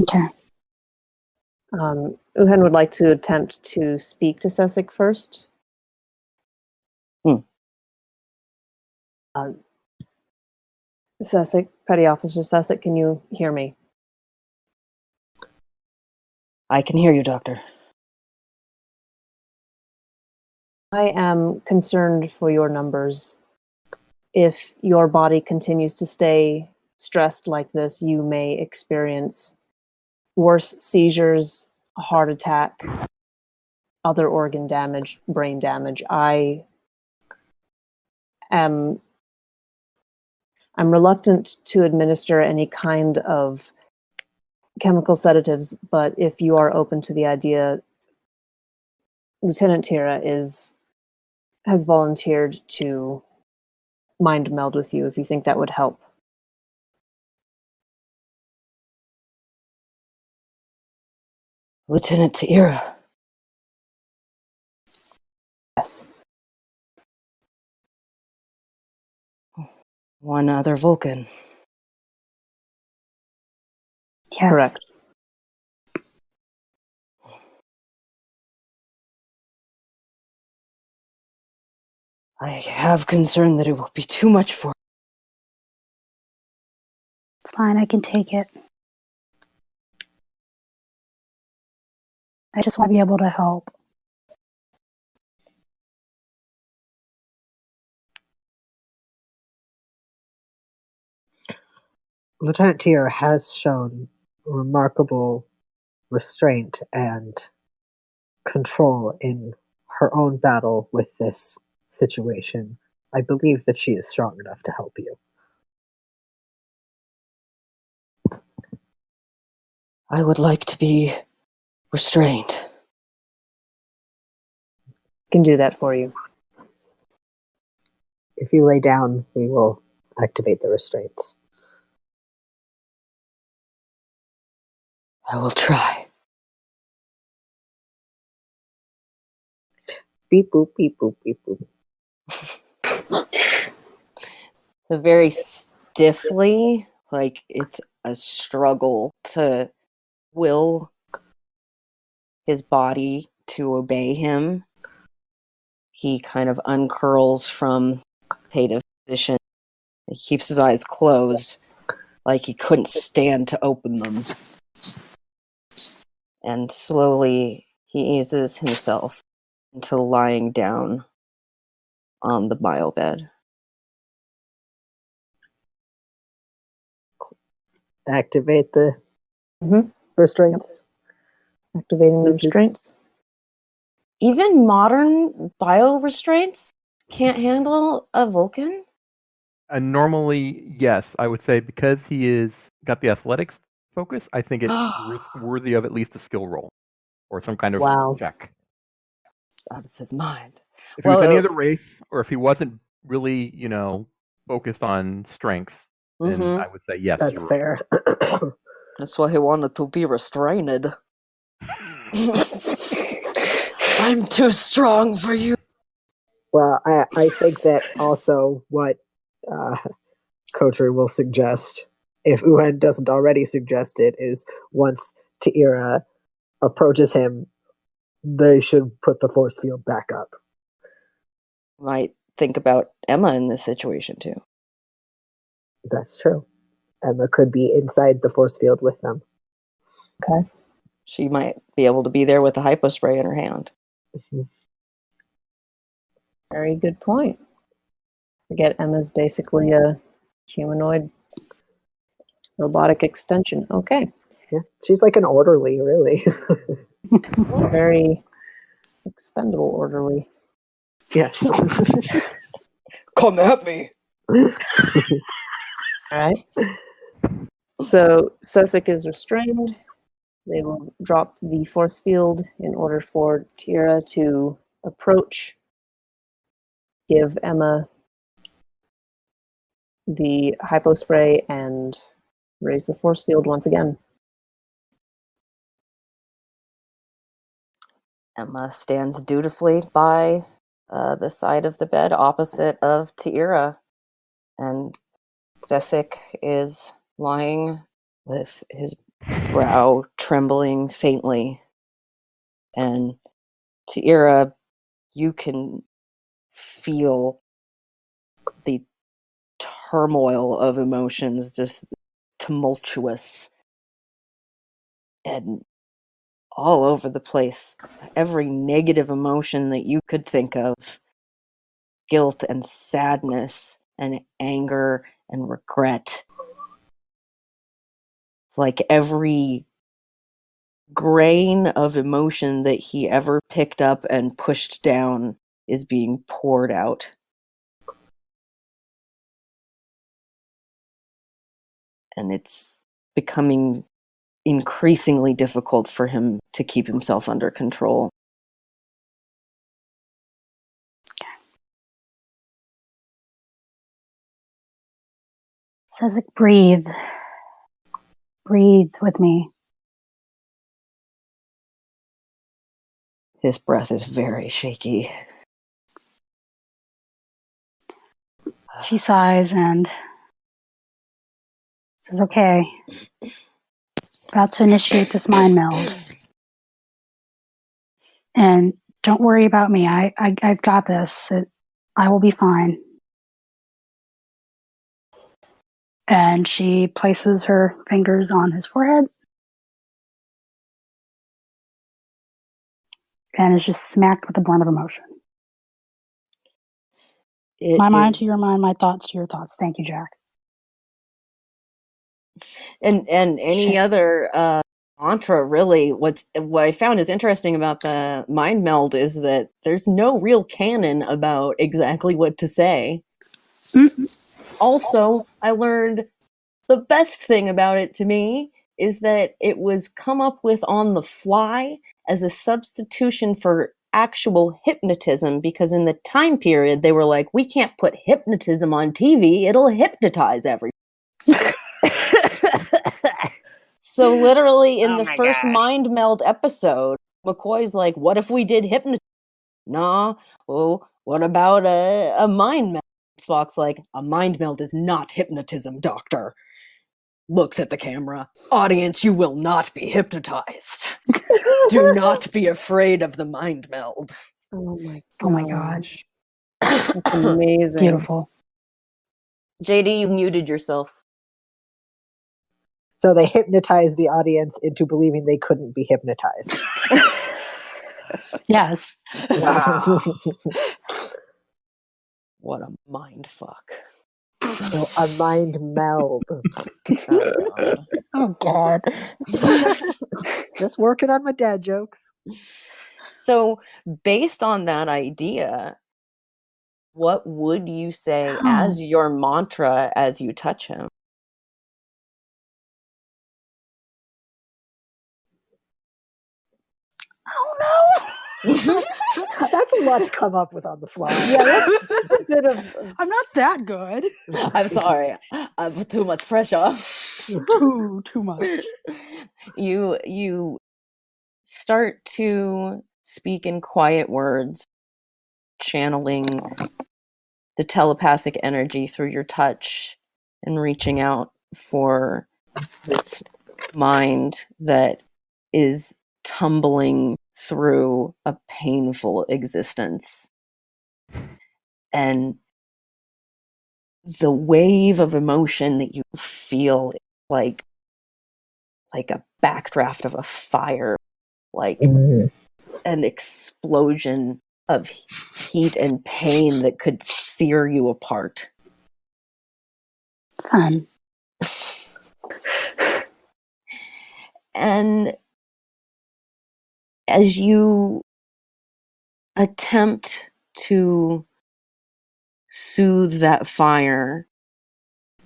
Okay. Uhen would like to attempt to speak to Sussex first. Sussex, Petty Officer Sussex, can you hear me? I can hear you, Doctor. I am concerned for your numbers. If your body continues to stay stressed like this, you may experience worse seizures, a heart attack, other organ damage, brain damage. I'm reluctant to administer any kind of chemical sedatives, but if you are open to the idea, Lieutenant T'ira has volunteered to mind meld with you if you think that would help. Lieutenant T'ira. Yes. One other Vulcan. Yes. Correct. I have concern that it will be too much for. It's fine, I can take it. I just want to be able to help. Lieutenant T'ira has shown remarkable restraint and control in her own battle with this situation. I believe that she is strong enough to help you. I would like to be restrained. Can do that for you. If you lay down, we will activate the restraints. I will try. Beep boop, beep boop, beep boop. So very stiffly, like it's a struggle to will his body to obey him. He kind of uncurls from meditative position. He keeps his eyes closed, like he couldn't stand to open them. And slowly he eases himself into lying down on the bio bed. Activate the Mm-hmm. restraints. Activating the restraints. Even modern bio restraints can't handle a Vulcan? And normally, yes, I would say because he is got the athletics focus, I think it's worthy of at least a skill roll or some kind of Wow. check. Out of his mind. If he was any other race, or if he wasn't really, focused on strength, then I would say yes. That's you're fair. That's why he wanted to be restrained. I'm too strong for you. Well, I think that also what Kotri will suggest, if Uhen doesn't already suggest it, is once T'ira approaches him, they should put the force field back up. Might think about Emma in this situation too. That's true. Emma could be inside the force field with them. Okay. she might be able to be there with the hypo spray in her hand. Very good point. Forget Emma's basically a humanoid robotic extension. Okay. Yeah, she's like an orderly, really. Very expendable orderly. Yes. Come at me. All right. So Sussex is restrained. They will drop the force field in order for T'ira to approach, give Emma the hypo spray, and raise the force field once again. Emma stands dutifully by the side of the bed opposite of T'ira, and Sussex is lying with his brow trembling faintly. And T'ira, you can feel the turmoil of emotions, just tumultuous and all over the place. Every negative emotion that you could think of, guilt and sadness and anger and regret. Like every grain of emotion that he ever picked up and pushed down is being poured out. And it's becoming increasingly difficult for him to keep himself under control. Says breathe. Breathe with me. His breath is very shaky. She sighs and says, okay, about to initiate this mind meld. And don't worry about me. I've got this. I will be fine. And she places her fingers on his forehead and is just smacked with the blunt of emotion. My mind to your mind, my thoughts to your thoughts. Thank you, Jack. And any other mantra, really. What I found is interesting about the mind meld is that there's no real canon about exactly what to say. Also, I learned the best thing about it to me is that it was come up with on the fly as a substitution for actual hypnotism, because in the time period they were like, we can't put hypnotism on TV, it'll hypnotize everyone. So literally in the first mind meld episode, McCoy's like, what if we did hypnotism? Nah. Oh, what about a mind meld? Spock's like, a mind meld is not hypnotism, Doctor. Looks at the camera. Audience, you will not be hypnotized. Do not be afraid of the mind meld. Oh my gosh. Oh my gosh. That's amazing. Beautiful. JD, you muted yourself. So they hypnotized the audience into believing they couldn't be hypnotized. Yes. Wow. What a mind fuck. So a mind meld. Oh God. Just working on my dad jokes. So, based on that idea, what would you say as your mantra as you touch him? Oh no. That's a lot to come up with on the fly. Yeah, that's a bit of. I'm not that good. I'm sorry. Too much pressure. Too much. You start to speak in quiet words, channeling the telepathic energy through your touch and reaching out for this mind that is tumbling through a painful existence. And the wave of emotion that you feel, like like a backdraft of a fire, like Mhm. an explosion of heat and pain that could sear you apart. Fun. And as you attempt to soothe that fire,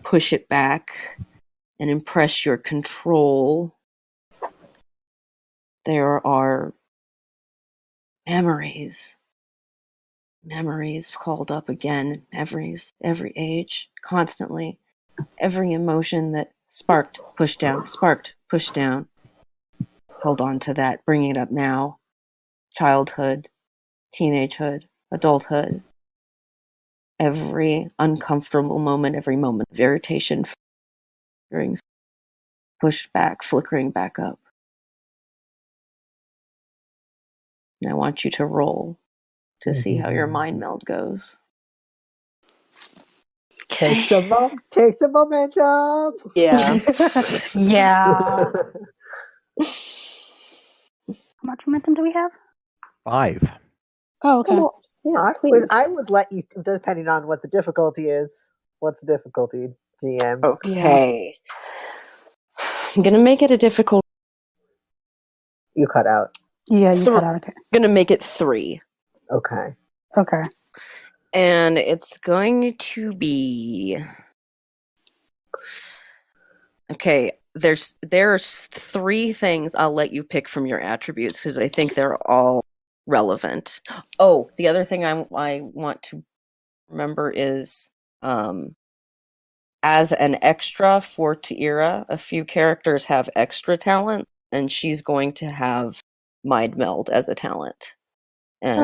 push it back, and impress your control, there are memories called up again, memories, every age, constantly, every emotion that sparked, pushed down, held on to that, bringing it up now, childhood, teenagehood, adulthood, every uncomfortable moment, every moment of irritation, pushed back, flickering back up. And I want you to roll to see how your mind meld goes. Okay. Take the momentum. Yeah. Yeah. How much momentum do we have? 5. Oh, okay. Yeah, I would let you, depending on what the difficulty is. What's the difficulty, GM? Okay. I'm going to make it a difficult. You cut out. Yeah, you cut out. Okay. I'm going to make it 3. Okay. Okay. And it's going to be. Okay, there's 3 things I'll let you pick from your attributes because I think they're all relevant. Oh, the other thing I want to remember is as an extra for T'ira, a few characters have extra talent, and she's going to have Mind Meld as a talent. And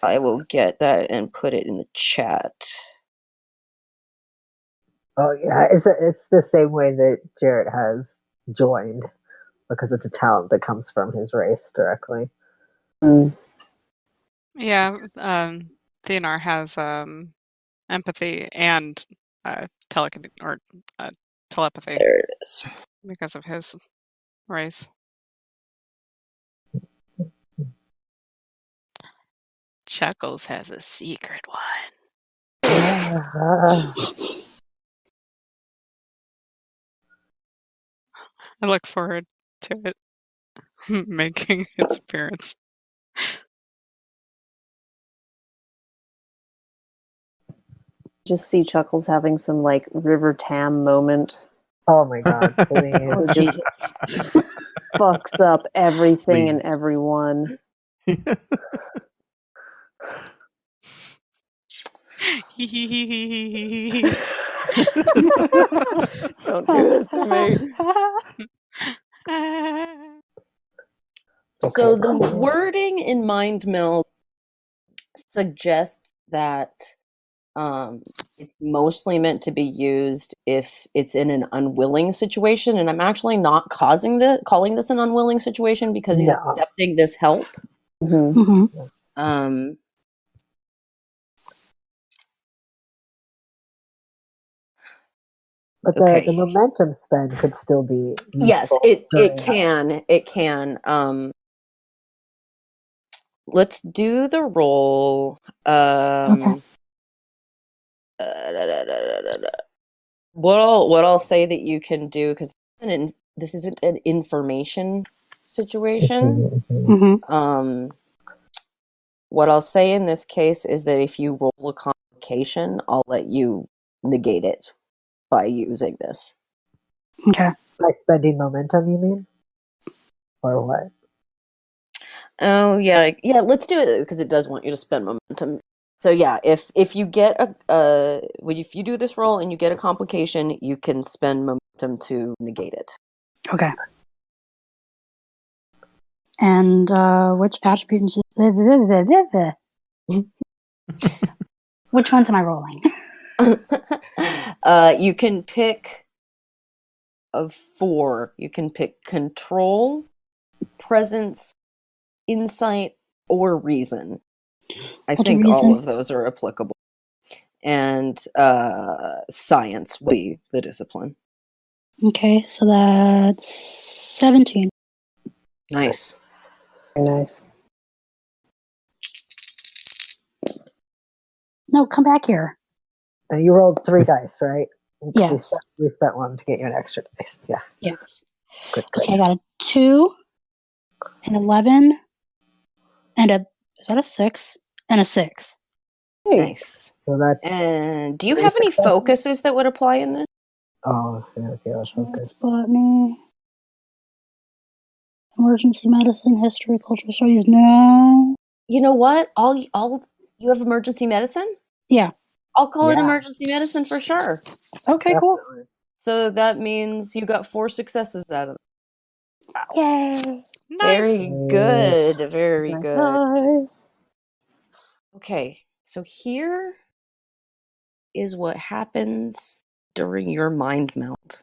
I will get that and put it in the chat. Oh yeah, it's the same way that Jarit has joined, because it's a talent that comes from his race directly. Yeah, Theonar has empathy and telepathy There it is. because of his race. Chuckles has a secret one. I look forward to it making its appearance. Just see Chuckles having some like River Tam moment. Oh my god, please. Or just fucks up everything and everyone. Don't do this to me. So the wording in Mind Meld suggests that it's mostly meant to be used if it's in an unwilling situation, and I'm actually not calling this an unwilling situation because he's accepting this help. Mm-hmm. But the momentum spend could still be yes, it can. Let's do the roll. Okay. What I'll say that you can do, because this isn't an information situation. Mm-hmm. What I'll say in this case is that if you roll a complication, I'll let you negate it by using this. Okay. By spending momentum, you mean? Or what? Oh yeah. Let's do it because it does want you to spend momentum. So yeah, if you get if you do this roll and you get a complication, you can spend momentum to negate it. Okay. And which attributes? Which ones am I rolling? You can pick of 4. You can pick control, presence, insight, or reason. I think all of those are applicable. And science will be the discipline. Okay, so that's 17. Nice. Very nice. No, come back here. And you rolled 3 dice, right? Yes. We spent one to get you an extra dice. Yeah. Yes. Good. Okay, I got a 2, an 11, and is that a 6? And a 6. Hey, Nice. So that's. And do you 3 have any successes? focuses that would apply in this? Oh, yeah, okay, let's focus. Botany, emergency medicine, history, cultural studies. No. You know what? You have emergency medicine? Yeah. I'll call it Yeah. emergency medicine for sure. Okay, cool. Definitely. So that means you got 4 successes out of it. Yay. Nice. Very good. Very nice, good. nice. Okay, so here is what happens during your mind melt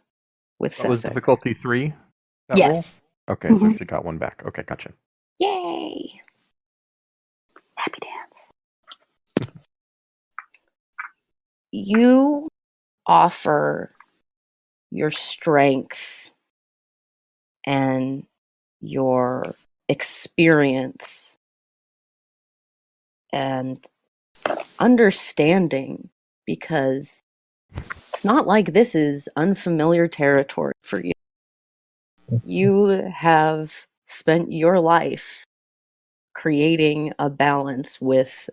with What was Sessek. difficulty 3? That Yes. roll? Okay, so Mhm. she got one back. Okay, gotcha. Yay. Happy dance. You offer your strength and your experience and understanding, because it's not like this is unfamiliar territory for you. You have spent your life creating a balance with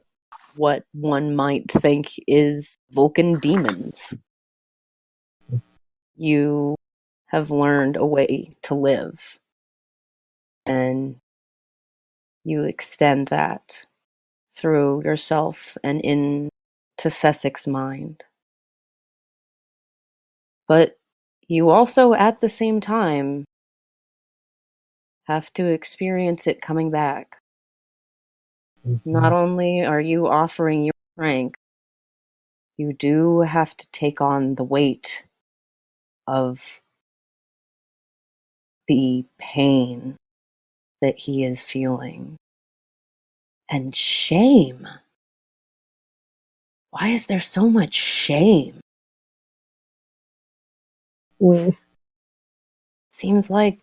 what one might think is Vulcan demons. You have learned a way to live, and you extend that through yourself and into Sessek's mind. But you also, at the same time, have to experience it coming back. Not only are you offering your strength, you do have to take on the weight of the pain that he is feeling. And shame. Why is there so much shame? Seems like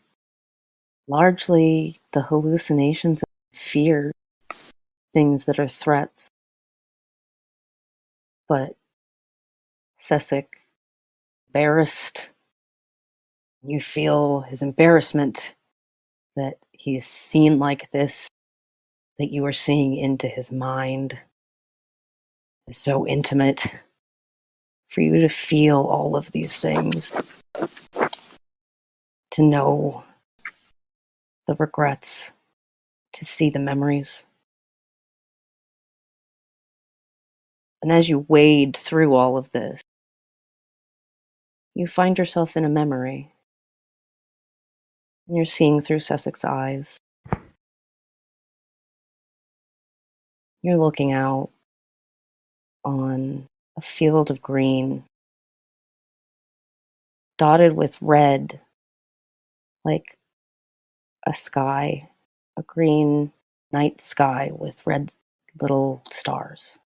largely the hallucinations of fear, things that are threats. But Sessek, embarrassed, you feel his embarrassment that he's seen like this, that you are seeing into his mind. It's so intimate for you to feel all of these things, to know the regrets, to see the memories. And as you wade through all of this, you find yourself in a memory. And you're seeing through Sessek's eyes. You're looking out on a field of green, dotted with red, like a sky, a green night sky with red little stars.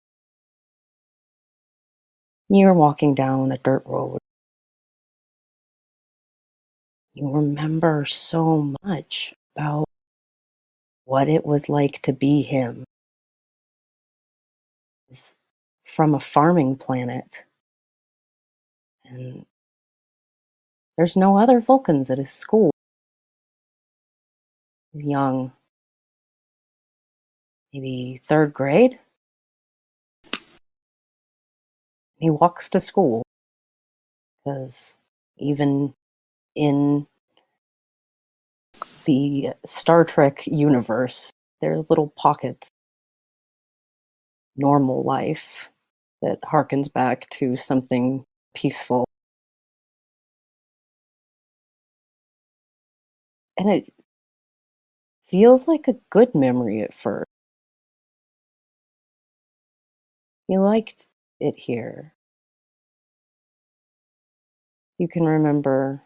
You're walking down a dirt road. You remember so much about what it was like to be him. He's from a farming planet, and there's no other Vulcans at his school. He's young, maybe 3rd grade. He walks to school because even in the Star Trek universe, there's little pockets, normal life that harkens back to something peaceful. And it feels like a good memory at first. He liked it here. You can remember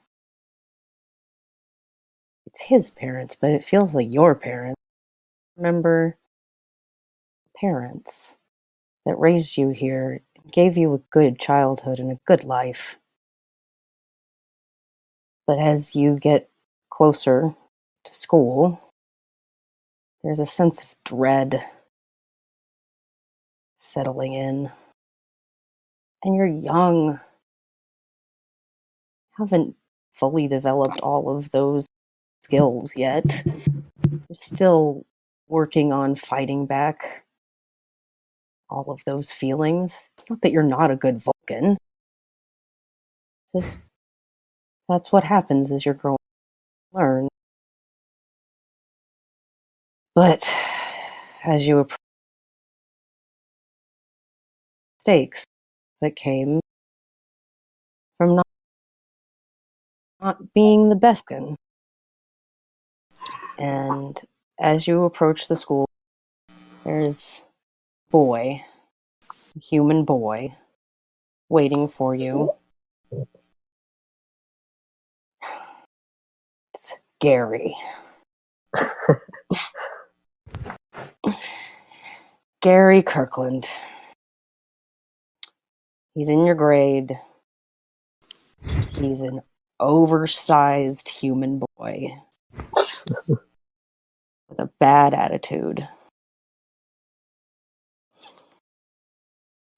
it's his parents, but it feels like your parents. Remember parents that raised you here, gave you a good childhood and a good life. But as you get closer to school, there's a sense of dread settling in. And you're young, haven't fully developed all of those skills yet. You're still working on fighting back all of those feelings. It's not that you're not a good Vulcan. Just that's what happens as you're growing to learn. But as you approach mistakes that came from not being the best Vulcan. And as you approach the school, there's a boy, a human boy, waiting for you. It's Gary. Gary Kirkland. He's in your grade. He's an oversized human boy with a bad attitude.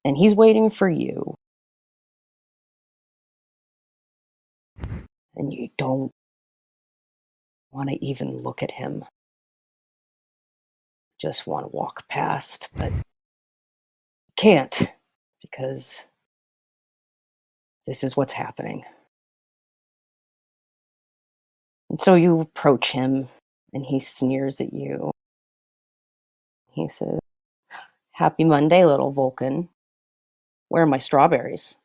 And he's waiting for you. And you don't want to even look at him. Just want to walk past, but you can't because this is what's happening. And so you approach him and he sneers at you. He says, "Happy Monday, little Vulcan. Where are my strawberries?"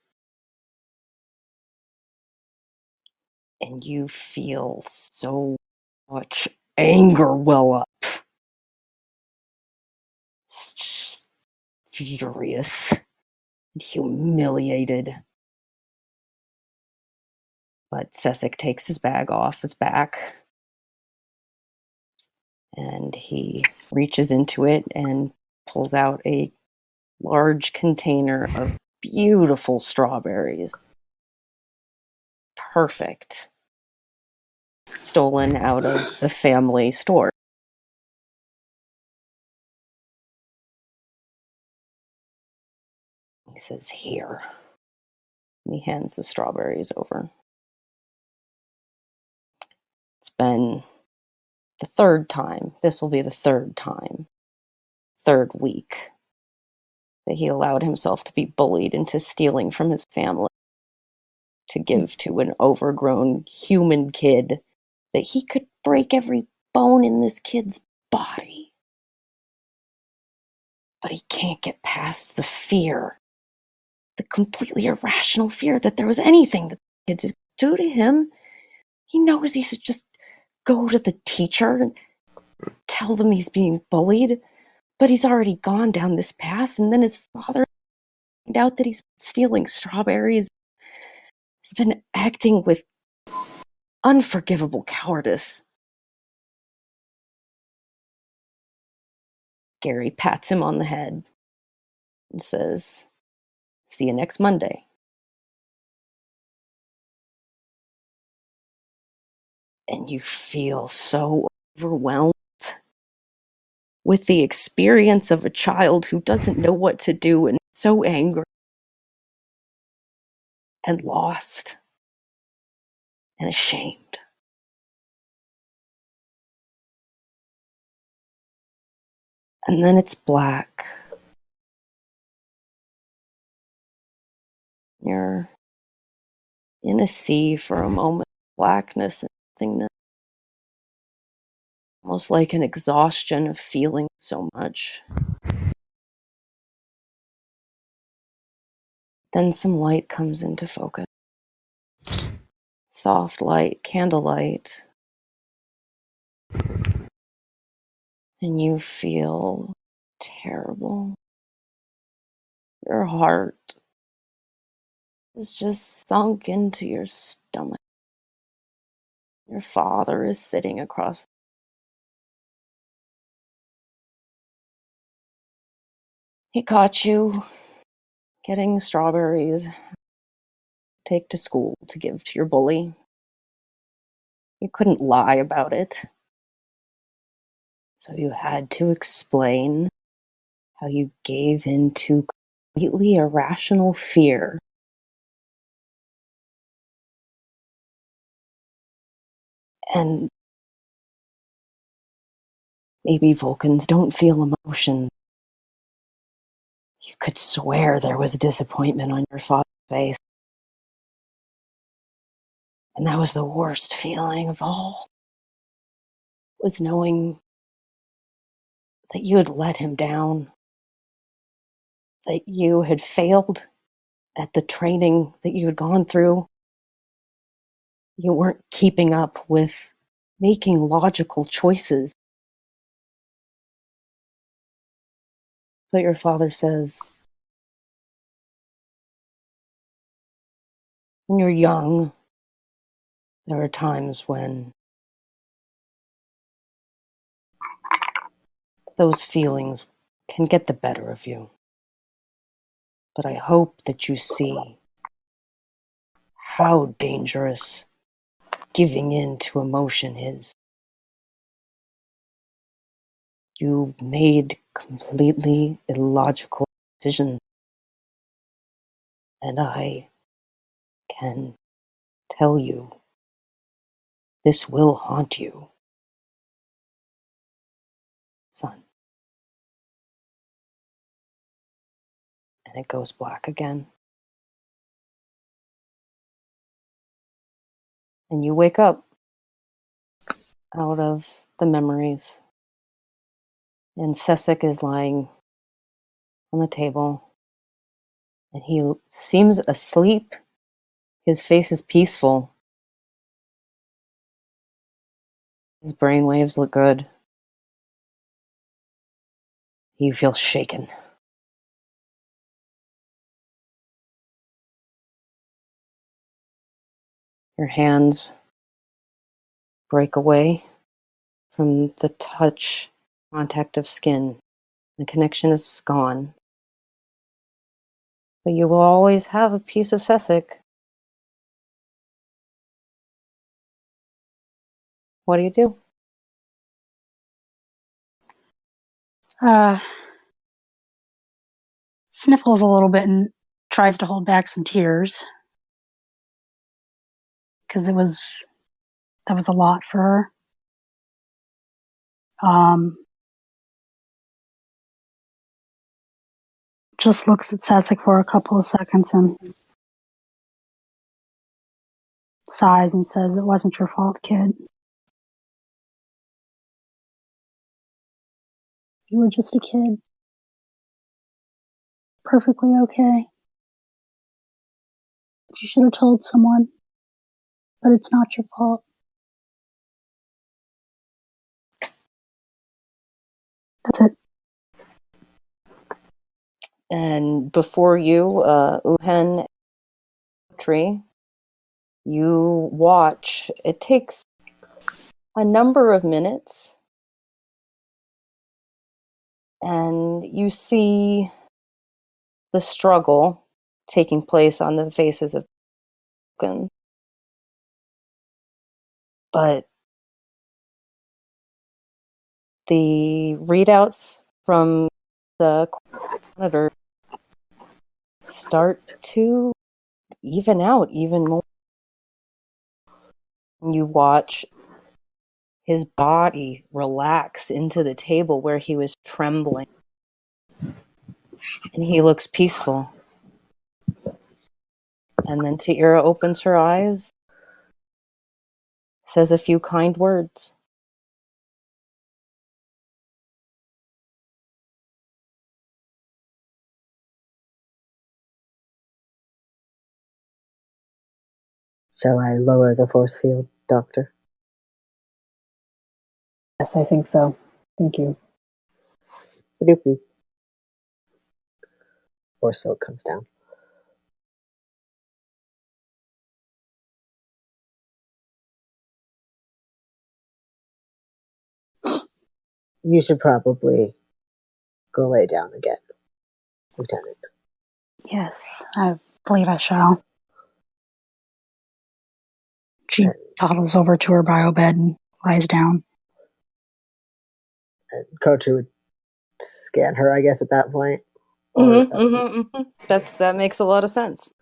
And you feel so much anger well up. Furious and humiliated. But Sessic takes his bag off his back and he reaches into it and pulls out a large container of beautiful strawberries. Perfect. Stolen out of the family store. He says, "Here." And he hands the strawberries over. It's been the third time. This will be the third time. Third week that he allowed himself to be bullied into stealing from his family to give to an overgrown human kid that he could break every bone in this kid's body. But he can't get past the fear, the completely irrational fear that there was anything that the kid could do to him. He knows he should just go to the teacher and tell them he's being bullied, but he's already gone down this path, and then his father find out that he's stealing strawberries. He's been acting with unforgivable cowardice. Gary pats him on the head and says, "See you next Monday." And you feel so overwhelmed with the experience of a child who doesn't know what to do and so angry and lost and ashamed. And then it's black. You're in a sea for a moment, blackness and nothingness. Almost like an exhaustion of feeling so much. Then some light comes into focus. Soft light, candlelight. And you feel terrible. Your heart is just sunk into your stomach. Your father is sitting across. He caught you getting strawberries, take to school to give to your bully. You couldn't lie about it. So you had to explain how you gave in to completely irrational fear. And maybe Vulcans don't feel emotion. You could swear there was disappointment on your father's face. And that was the worst feeling of all, was knowing that you had let him down, that you had failed at the training that you had gone through. You weren't keeping up with making logical choices. But your father says, when you're young, there are times when those feelings can get the better of you. But I hope that you see how dangerous giving in to emotion is. You made completely illogical decisions, and I can tell you this will haunt you, son. And it goes black again. And you wake up out of the memories. And Sessek is lying on the table. And he seems asleep. His face is peaceful. His brainwaves look good. You feel shaken. Your hands break away from the touch contact of skin. The connection is gone. But you will always have a piece of Sessek. What do you do? Sniffles a little bit and tries to hold back some tears because that was a lot for her. Just looks at Sessek for a couple of seconds and sighs and says, "It wasn't your fault, kid. You were just a kid. Perfectly okay. But you should have told someone. But it's not your fault." That's it. And before you, Uhen+Patel, you watch. It takes a number of minutes, and you see the struggle taking place on the faces of Vulcan. But the readouts from the monitor start to even out even more. You watch his body relax into the table where he was trembling. And he looks peaceful. And then T'ira opens her eyes, says a few kind words. Shall I lower the force field, Doctor? Yes, I think so. Thank you. Doopy. Force field comes down. You should probably go lay down again, Lieutenant. Yes, I believe I shall. She toddles over to her bio bed and lies down. And Kotri would scan her, I guess, at that point. That makes a lot of sense.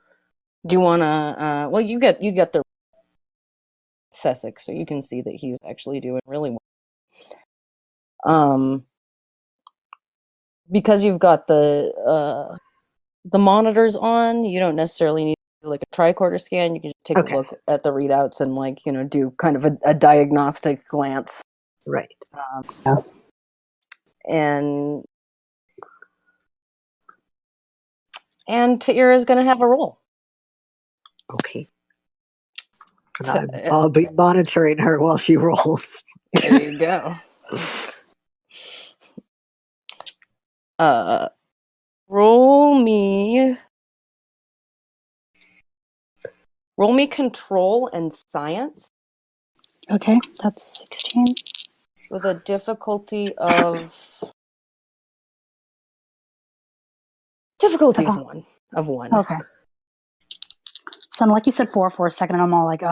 Do you want to? Well, you get the Sussex, so you can see that he's actually doing really well. Because you've got the monitors on, you don't necessarily need to do like a tricorder scan. You can just take a look at the readouts and do kind of a diagnostic glance. Right. And T'ira is going to have a roll. Okay. I'll be monitoring her while she rolls. There you go. Roll me control and science. Okay, that's 16. With a difficulty of one. Okay. So like you said 4 for a second, and I'm all like,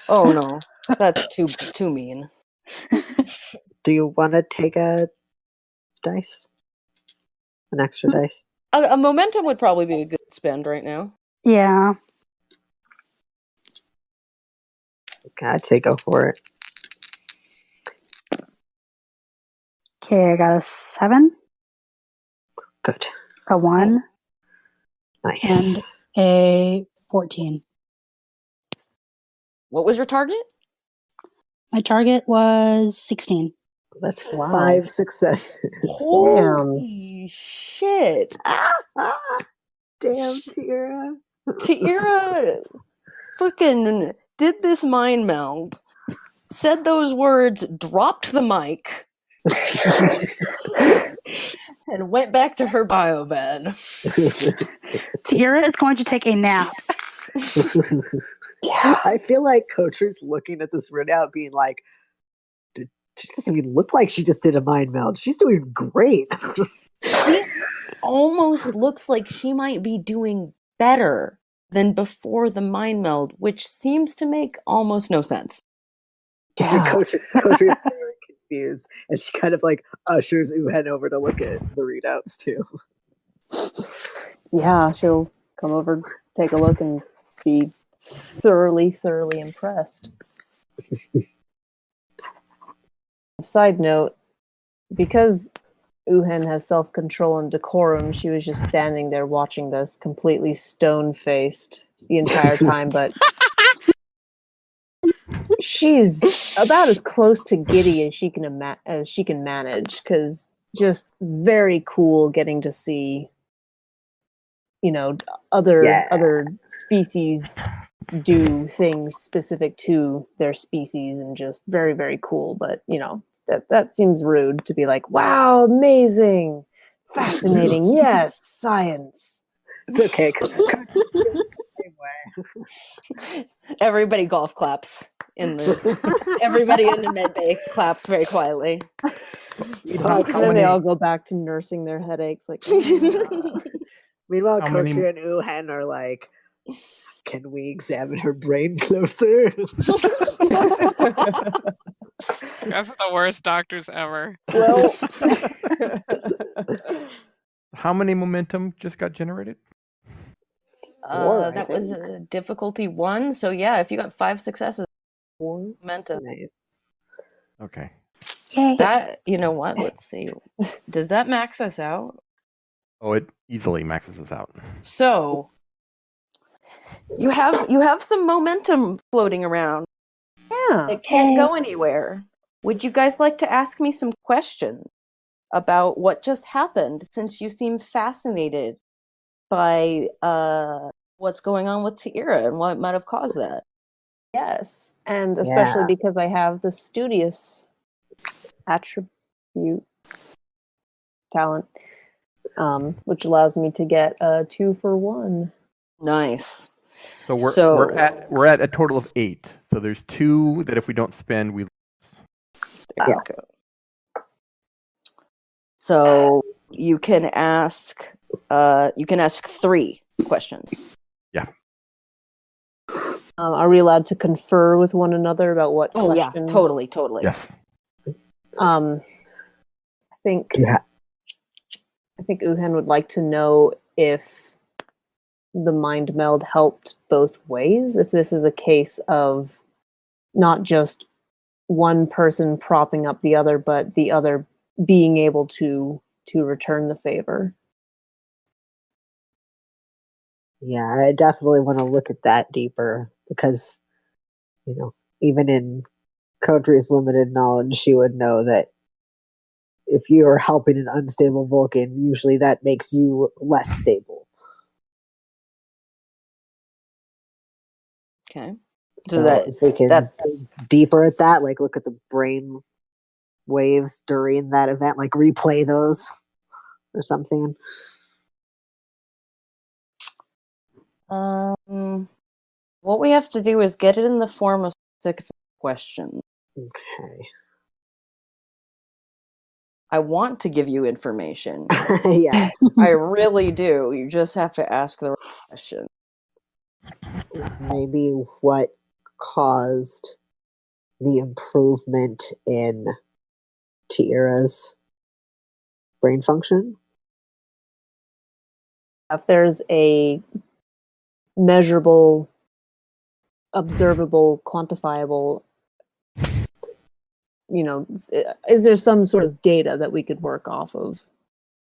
Oh no, that's too mean. Do you want to take a dice? An extra dice? A momentum would probably be a good spend right now. Yeah. Okay, I'd say go for it. Okay, I got a 7. Good. A 1. Nice. And a 14. What was your target? My target was 16. That's 5 successes. Holy shit. Damn, T'ira. T'ira freaking did this mind meld, said those words, dropped the mic, and went back to her bio bed. T'ira is going to take a nap. I feel like Kotri's looking at this readout being like, she doesn't even look like she just did a mind meld. She's doing great. She almost looks like she might be doing better than before the mind meld, which seems to make almost no sense. Kotri is very confused, and she kind of like ushers Uhen over to look at the readouts too. Yeah, she'll come over, take a look, and be thoroughly impressed. Side note, because Uhen has self-control and decorum, she was just standing there watching this, completely stone-faced the entire time, but she's about as close to giddy as she can manage, because just very cool getting to see, other species do things specific to their species, and just very, very cool. But that seems rude to be like, wow, amazing, fascinating, yes, science. It's okay. Everybody golf claps everybody in the med bay claps very quietly. And then they all go back to nursing their headaches. Like, Meanwhile, Kotri and Uhen are like, can we examine her brain closer? You guys are the worst doctors ever. well, How many momentum just got generated? 4, that was a difficulty 1. So yeah, if you got 5 successes, 4 momentum. Nice. Okay. Yay. That, you know what? Let's see. Does that max us out? Oh, it easily maxes us out. So you have some momentum floating around. yeah. It can't go anywhere. Would you guys like to ask me some questions about what just happened, since you seem fascinated by what's going on with T'ira and what might have caused that? Yes, and especially because I have the studious attribute talent, which allows me to get a 2 for 1. Nice. So we're at a total of 8. So there's 2 that if we don't spend, we lose. There you go. So you can ask 3 questions. Yeah. Are we allowed to confer with one another about what Oh yeah, questions? totally. Yes. I think Yeah. I think Uhen would like to know if the mind meld helped both ways. If this is a case of not just one person propping up the other, but the other being able to return the favor. Yeah, I definitely want to look at that deeper because, even in Kotri's limited knowledge, she would know that if you are helping an unstable Vulcan, usually that makes you less stable. Okay. So that- if we can that- go deeper at that, like look at the brain waves during that event, like replay those or something. What we have to do is get it in the form of specific questions. Okay. I want to give you information. Yeah. I really do. You just have to ask the right question. Maybe what caused the improvement in T'ira's brain function? If there's a measurable, observable, quantifiable, is there some sort of data that we could work off of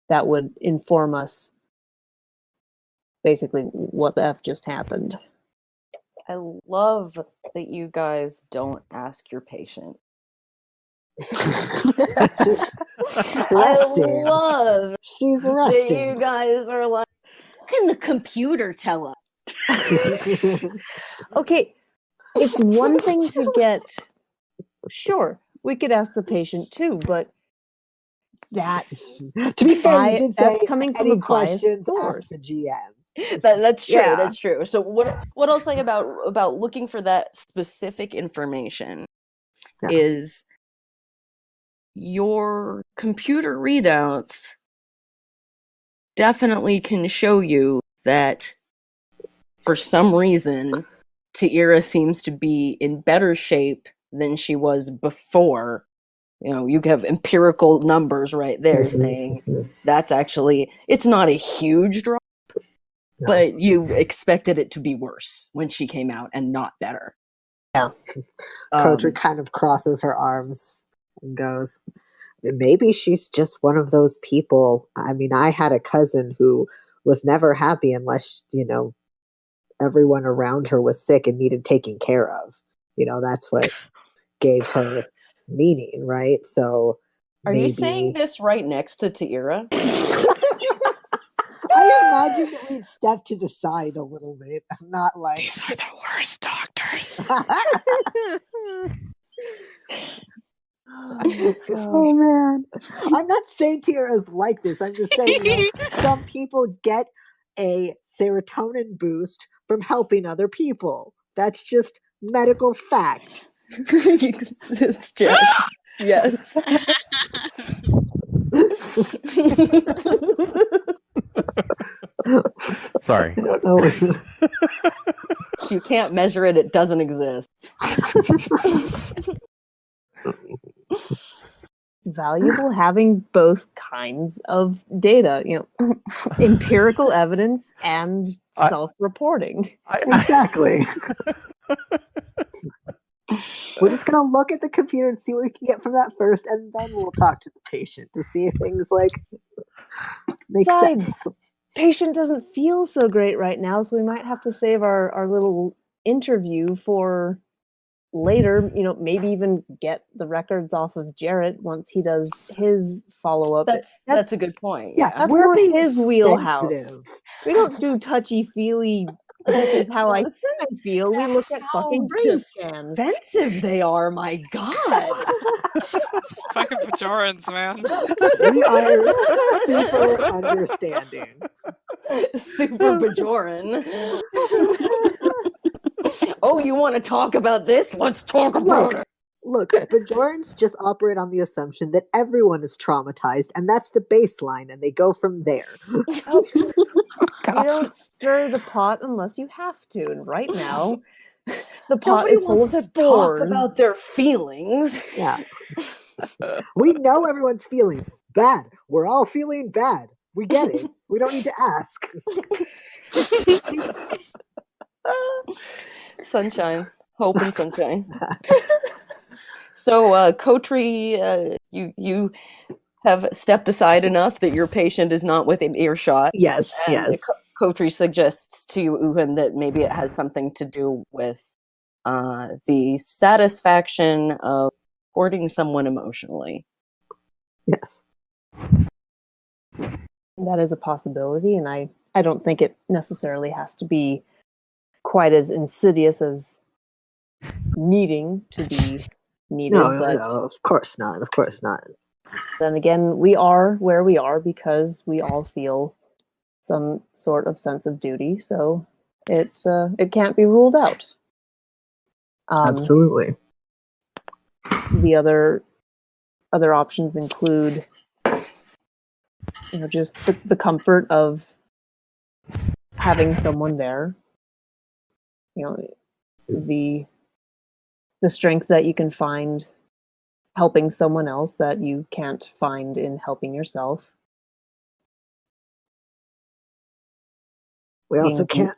that would inform us basically what the F just happened? I love that you guys don't ask your patient. She's resting. I love She's that resting. you guys are like, what can the computer tell us? Okay, it's one thing to get. Sure, we could ask the patient too, but that's To be fair, you did say that's coming from any a biased questions, source. ask the GM. That's true. Yeah. That's true. So what I'll say about looking for that specific information is your computer readouts definitely can show you that for some reason T'ira seems to be in better shape than she was before. You have empirical numbers right there saying that's actually, it's not a huge drop, but you expected it to be worse when she came out and not better. Yeah. Kotri kind of crosses her arms and goes, maybe she's just one of those people. I mean, I had a cousin who was never happy unless, everyone around her was sick and needed taking care of. That's what gave her meaning, right? So Are maybe... you saying this right next to T'ira? I imagine that we'd step to the side a little bit. Not like... These are the worst doctors. Oh man. I'm not saying T'ira's like this. I'm just saying, some people get a serotonin boost from helping other people. That's just medical fact. It's just, yes. Sorry. I don't know. You can't measure it. It doesn't exist. It's valuable having both kinds of data, empirical evidence and self-reporting. Exactly. We're just going to look at the computer and see what we can get from that first, and then we'll talk to the patient to see if things make sense. Patient doesn't feel so great right now, so we might have to save our little interview for later. Maybe even get the records off of Jarit once he does his follow-up. That's a good point. Yeah, that's we're more being his wheelhouse. sensitive. We don't do touchy-feely. This is how I feel. We look at fucking brain scans. Expensive they are, my god. It's fucking Bajorans, man. We are super understanding. Super Bajoran. Oh, you want to talk about this? Let's talk about it. Look, Bajorans just operate on the assumption that everyone is traumatized, and that's the baseline, and they go from there. You don't stir the pot unless you have to, and right now, The pot Nobody is full wants of to talk spores. about their feelings. Yeah. We know everyone's feelings. Bad. We're all feeling bad. We get it. We don't need to ask. Sunshine, hope, and sunshine. So, Kotri, you have stepped aside enough that your patient is not within earshot. Yes, And yes. Kotri suggests to you, Uhen, that maybe it has something to do with the satisfaction of supporting someone emotionally. Yes. That is a possibility, and I don't think it necessarily has to be quite as insidious as needing to be needed. No, but of course not. Of course not. then again, we are where we are because we all feel some sort of sense of duty, so it can't be ruled out. Absolutely. The other options include, just the comfort of having someone there. The strength that you can find helping someone else that you can't find in helping yourself. We also Being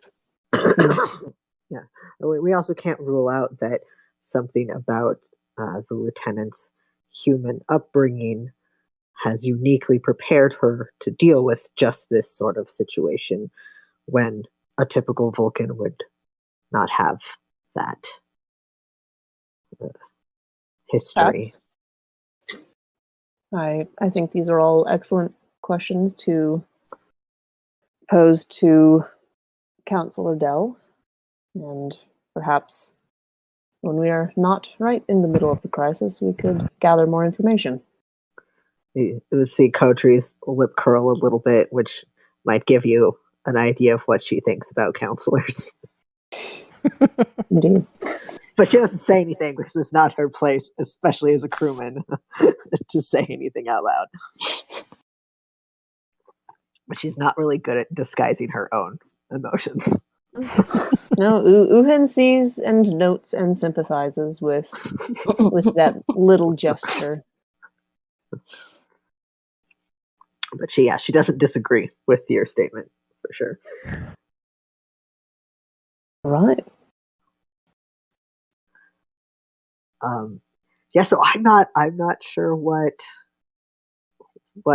can't. Yeah, we also can't rule out that something about the lieutenant's human upbringing has uniquely prepared her to deal with just this sort of situation when a typical Vulcan would not have that history. I think these are all excellent questions to pose to Counselor Dell, and perhaps when we are not right in the middle of the crisis, we could gather more information. You would see Kotri's lip curl a little bit, which might give you an idea of what she thinks about counselors. Indeed. But she doesn't say anything because it's not her place, especially as a crewman, to say anything out loud. But she's not really good at disguising her own emotions. No, Uhen sees and notes and sympathizes with that little gesture. But she doesn't disagree with your statement, for sure. Right. So I'm not sure what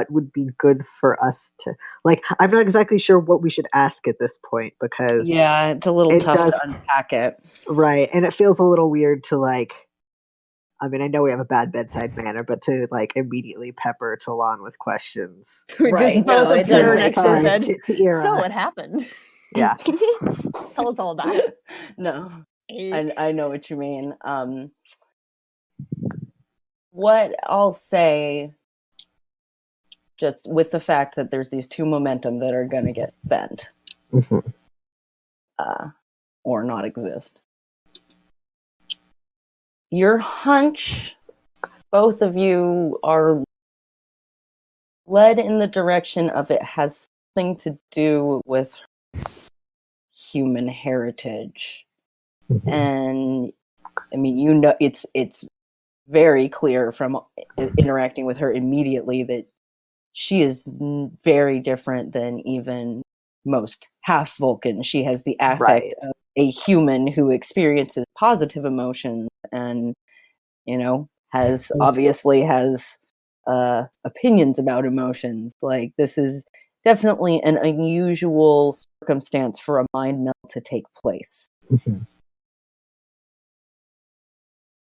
would be good for us to I'm not exactly sure what we should ask at this point, because it's a little tough to unpack it. Right, and it feels a little weird to I know we have a bad bedside manner, but to immediately pepper Tolan with questions. We just both appear next to her bed. T'ira. So what happened? Yeah. Tell us all about it. No, I know what you mean. What I'll say, just with the fact that there's these two momentum that are going to get bent, or not exist. Your hunch, both of you are led in the direction of it has something to do with human heritage. And it's very clear from interacting with her immediately that she is very different than even most half Vulcan. She has the affect of a human who experiences positive emotions and, has opinions about emotions. This is definitely an unusual circumstance for a mind meld to take place.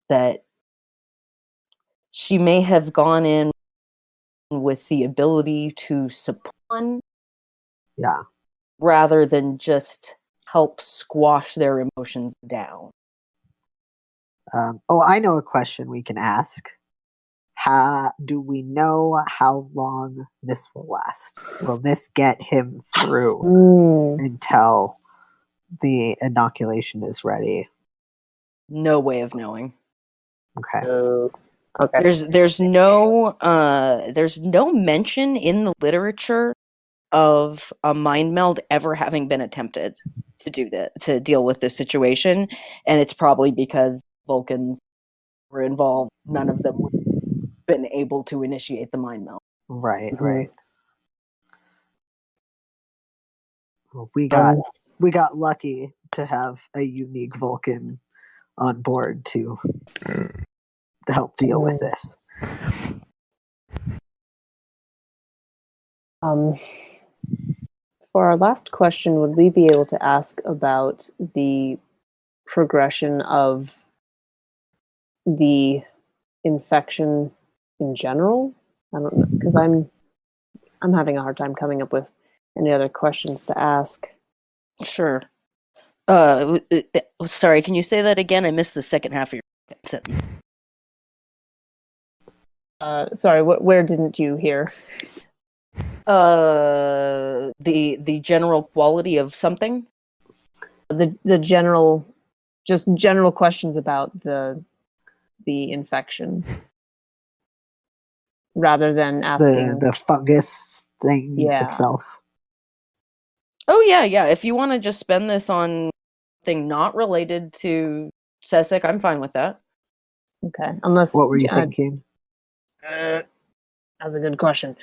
That she may have gone in with the ability to support, rather than just help squash their emotions down. I know a question we can ask. Do we know how long this will last? Will this get him through until the inoculation is ready? No way of knowing. Okay. Okay. There's no mention in the literature of a mind meld ever having been attempted to deal with this situation, and it's probably because Vulcans were involved. None of them would have been able to initiate the mind meld. Right, Mhm. right. Well, we got lucky to have a unique Vulcan on board to help deal with this. For our last question, would we be able to ask about the progression of the infection in general? I don't know, because I'm having a hard time coming up with any other questions to ask. Sure. Sorry, can you say that again? I missed the second half of your sentence. Sorry, where didn't you hear? The general quality of something. The general, just general questions about the infection, rather than asking The fungus thing Yeah. itself. Oh yeah. If you want to just spend this on thing not related to Sessek, I'm fine with that. Okay, unless What were you thinking? That's a good question.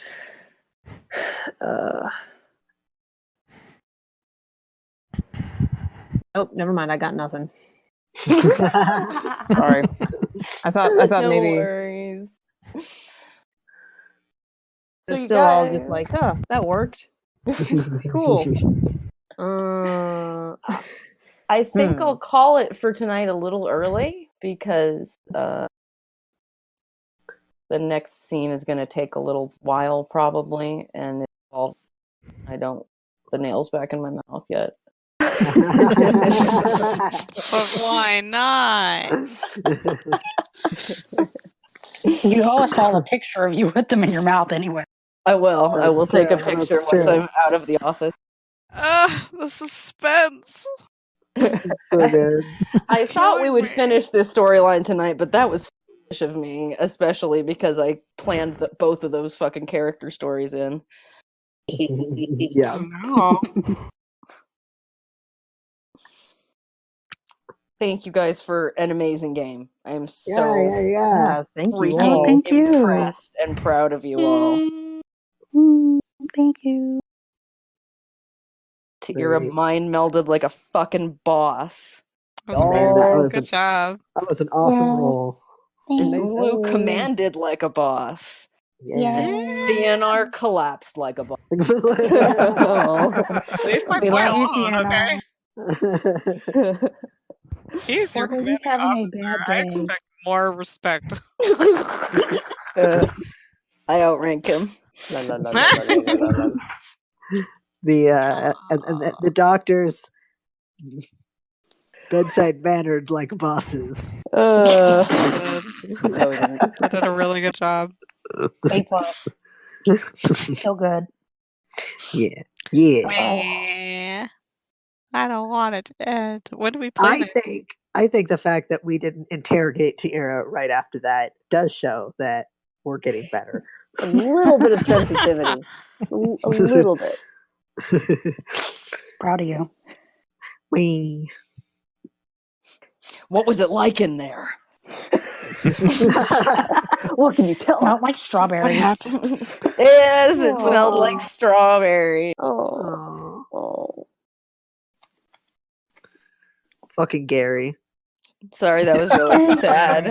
Oh, never mind. I got nothing. Sorry. I thought No maybe worries. So it's you still all just guys- like, oh, that worked. Cool. I think I'll call it for tonight a little early because the next scene is going to take a little while probably, and I don't the nails back in my mouth yet. But why not? You always saw the picture of you with them in your mouth anyway. I will. I will That's take a true, picture that's once true. I'm out of the office. The suspense. So good. I thought we Killing would me. finish this storyline tonight, but that was foolish of me, especially because I planned both of those fucking character stories in. Yeah. No. Thank you guys for an amazing game. I am so Yeah. Thank you freaking all. thank you. impressed and proud of you all. Thank you. You're Great. mind melded like a fucking boss. That Man, was that a was good job. That was an awesome Yay. roll. And Thanks. Ulu commanded like a boss. Yeah. Theanar collapsed like a boss. Leave my We boy love you, alone, okay? Fiona. He's your Poor baby's commanding having a officer. bad I day. expect more respect. I outrank him. The doctors bedside mannered like bosses. I did a really good job. A+. So good. Yeah. Meh. I don't want it to end. When do we play this? I think the fact that we didn't interrogate T'ira right after that does show that we're getting better. A little bit of sensitivity. A little bit. Proud of you. Wee. What was it like in there? What can you tell Smelled us? like strawberries. Yes, it smelled like strawberry. Oh. Oh. Fucking Gary. Sorry, that was really sad.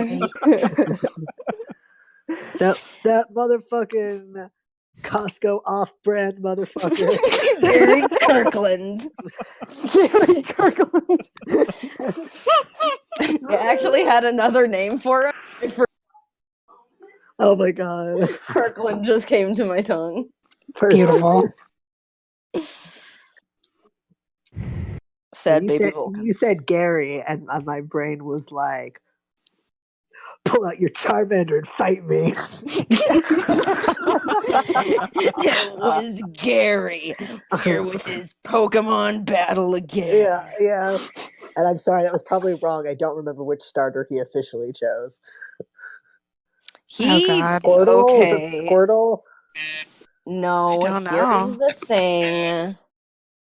That motherfucking Costco off-brand motherfucker. Gary Kirkland. Gary Kirkland. It actually had another name for him. Oh my god. Kirkland just came to my tongue. Beautiful. Sad you baby said, Vulcan. you said Gary, and my brain was like, pull out your Charmander and fight me. It was Gary here with his Pokemon battle again. Yeah. And I'm sorry, that was probably wrong. I don't remember which starter he officially chose. He God. Squirtle? okay. Is it Squirtle? No, I don't here's know. the thing.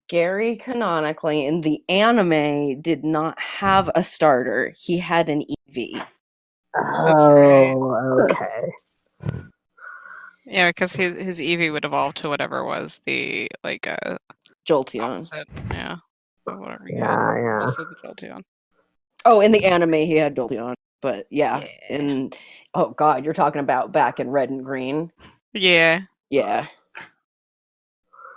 Gary canonically in the anime did not have a starter. He had an EV. Oh, okay. Yeah, because his Eevee would evolve to whatever was the Jolteon. opposite. Yeah. Of whatever you had. Yeah. Also the Jolteon. Oh, in the anime he had Jolteon. But yeah. Oh god, you're talking about back in Red and Green. Yeah. Yeah.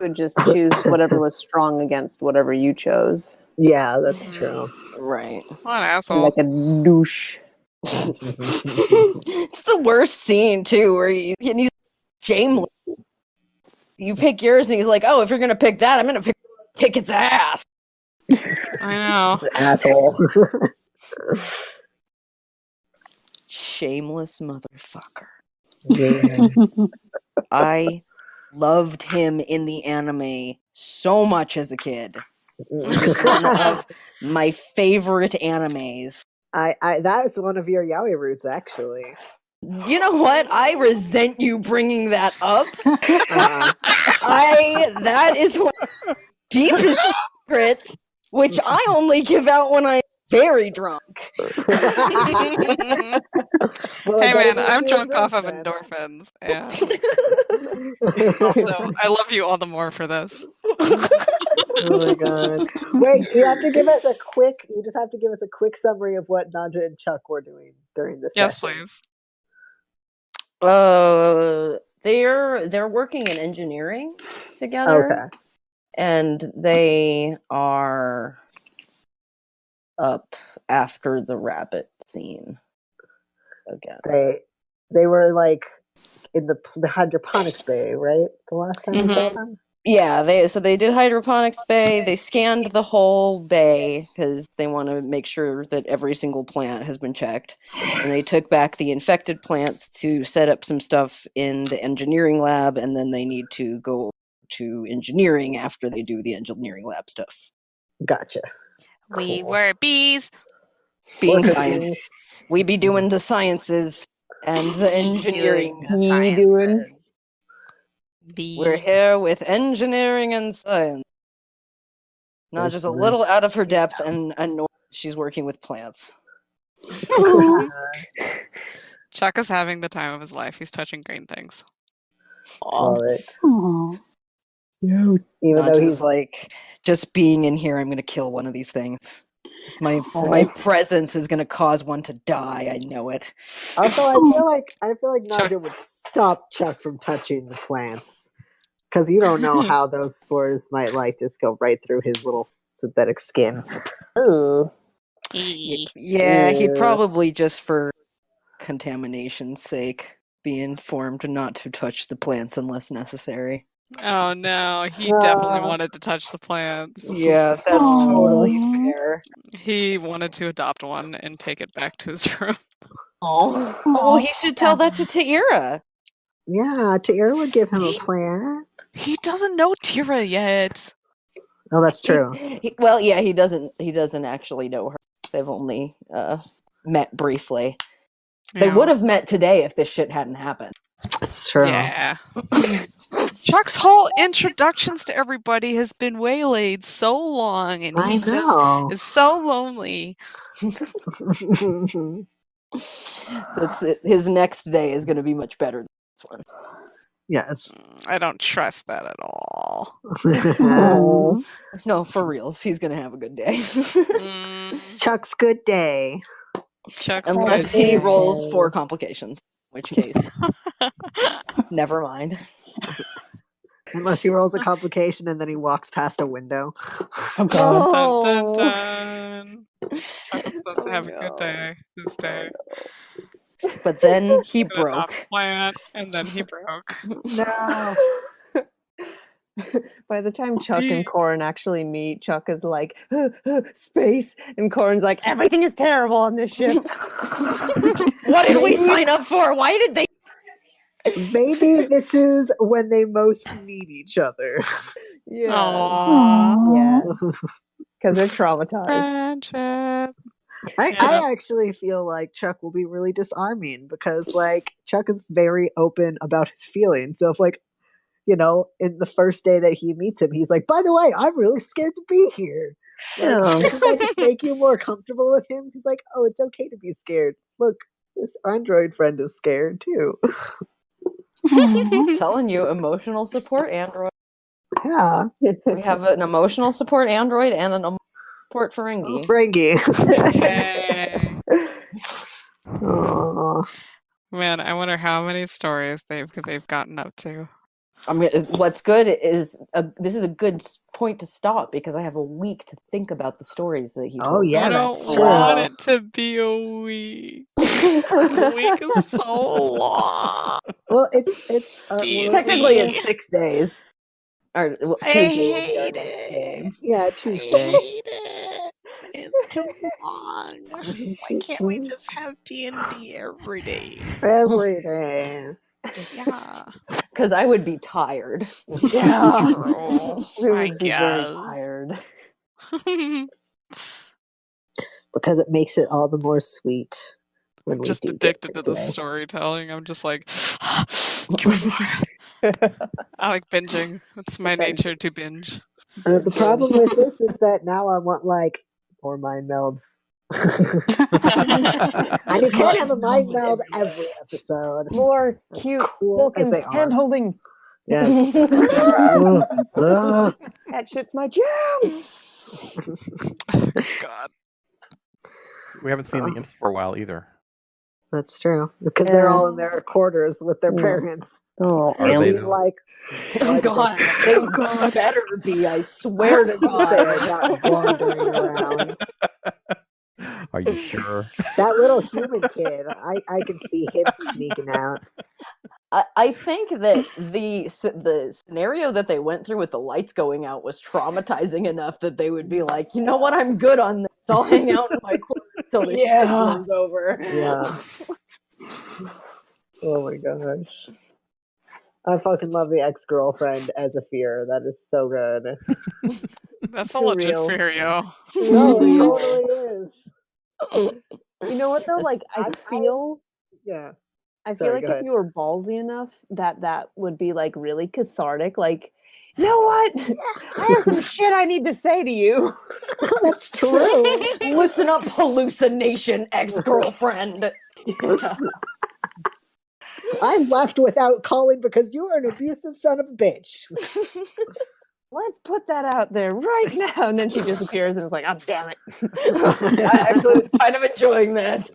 You would just choose whatever was strong against whatever you chose. Yeah, that's true. Right. What an asshole. Like a douche. It's the worst scene too, where he's shameless. You pick yours, and he's like, "Oh, if you're gonna pick that, I'm gonna kick its ass." I know. Asshole. Shameless motherfucker. Yeah. I loved him in the anime so much as a kid. It was one of my favorite animes. That's one of your yaoi roots, actually. You know what? I resent you bringing that up. That is one of the deepest secrets, which I only give out when I'm very drunk. Well, Hey man, better than I'm you drunk off of then. endorphins. And also, I love you all the more for this. Oh my god. Wait, you have to give us a quick summary of what Naja and Chuck were doing during this Yes, session. please. They're working in engineering together. Okay. And they are up after the rabbit scene again. They were like in the hydroponics bay, right? The last time we saw them? Yeah, they did hydroponics bay. They scanned the whole bay because they want to make sure that every single plant has been checked. And they took back the infected plants to set up some stuff in the engineering lab, and then they need to go to engineering after they do the engineering lab stuff. Gotcha. We Cool. were bees. Being Worker science. bees. We be doing the sciences and the engineering. We're here with engineering and science. Not just a little out of her depth and annoyed she's working with plants. Chuck is having the time of his life. He's touching green things. Love it. Aw. Even Not though just he's like, just being in here, I'm going to kill one of these things. My presence is going to cause one to die. I know it. also, I feel like Naja would stop Chuck from touching the plants because you don't know how those spores might just go right through his little synthetic skin. Ooh. Yeah, he'd probably just for contamination's sake be informed not to touch the plants unless necessary. Oh no, he definitely wanted to touch the plants. Yeah, that's totally fair. He wanted to adopt one and take it back to his room. Oh, well, he should tell that to T'ira. Yeah, T'ira would give him a plant. He doesn't know T'ira yet. Oh, that's true. Well, yeah, he doesn't actually know her. They've only met briefly. They would have met today if this shit hadn't happened. That's true. Yeah. Chuck's whole introductions to everybody has been waylaid so long, and he just is so lonely. That's it. His next day is going to be much better than this one. Yes. I don't trust that at all. No, for reals. He's going to have a good day. Chuck's good day. Unless he rolls 4 complications, in which case, never mind. Unless he rolls a complication and then he walks past a window. Oh god. Dun, dun, dun. Chuck was supposed to have a good day this day. But then he broke. Plant, and then he broke. No. By the time Chuck and Corin actually meet, Chuck is like, space, and Corin's like, everything is terrible on this ship. What did we sign up for? Why did they? Maybe this is when they most need each other. Yeah. Aww. Yeah. Because they're traumatized. Friendship. I actually feel like Chuck will be really disarming because Chuck is very open about his feelings. So if in the first day that he meets him, he's like, by the way, I'm really scared to be here. Like, doesn't that just make you more comfortable with him? He's like, oh, it's okay to be scared. Look, this android friend is scared too. Telling you, emotional support android. Yeah. We have an emotional support android and an emotional support Ferengi. Yay. Aw. Man, I wonder how many stories they've gotten up to. I mean, what's good is this is a good point to stop because I have a week to think about the stories that he told. Oh yeah, I don't that's true. want it to be a week. A week is so long. Well, it's Technically it's 6 days. Or Tuesday will be our hate next it. game. Yeah, Tuesday. I hate it. It's too long. Why can't we just have D&D every day? Every day. Yeah. Because I would be tired. Yeah. We I would be very guess. tired. Because it makes it all the more sweet when I'm we just do addicted get to the play. storytelling. I'm just like, give me more. I like binging. It's my nature to binge. The problem with this is that now I want more mind melds. And you can't have a mind meld every episode. More As cute cool as Vulcan they are. hand holding. Yes. That shit's my jam. God. We haven't seen the imps for a while either. That's true. Because they're all in their quarters with their parents. Oh, Are they Being though? like, Oh God, they better be. I swear to God. they're not wandering around. Are you sure? That little human kid, I can see him sneaking out. I think that the scenario that they went through with the lights going out was traumatizing enough that they would be like, you know what, I'm good on this. I'll hang out in my corner until this shit blows over. Yeah. Oh my gosh. I fucking love the ex-girlfriend as a fear. That is so good. That's a Too legit real. fear, yo. No, it Real. totally is. You know what though? Like I feel Yeah. I feel Sorry, like go if ahead. you were ballsy enough, that would be like really cathartic. Like, you know what? I have some shit I need to say to you. That's true. Listen up, hallucination ex-girlfriend. I left without calling because you are an abusive son of a bitch. Let's put that out there right now. And then she disappears and is like, oh damn it. I actually was kind of enjoying that.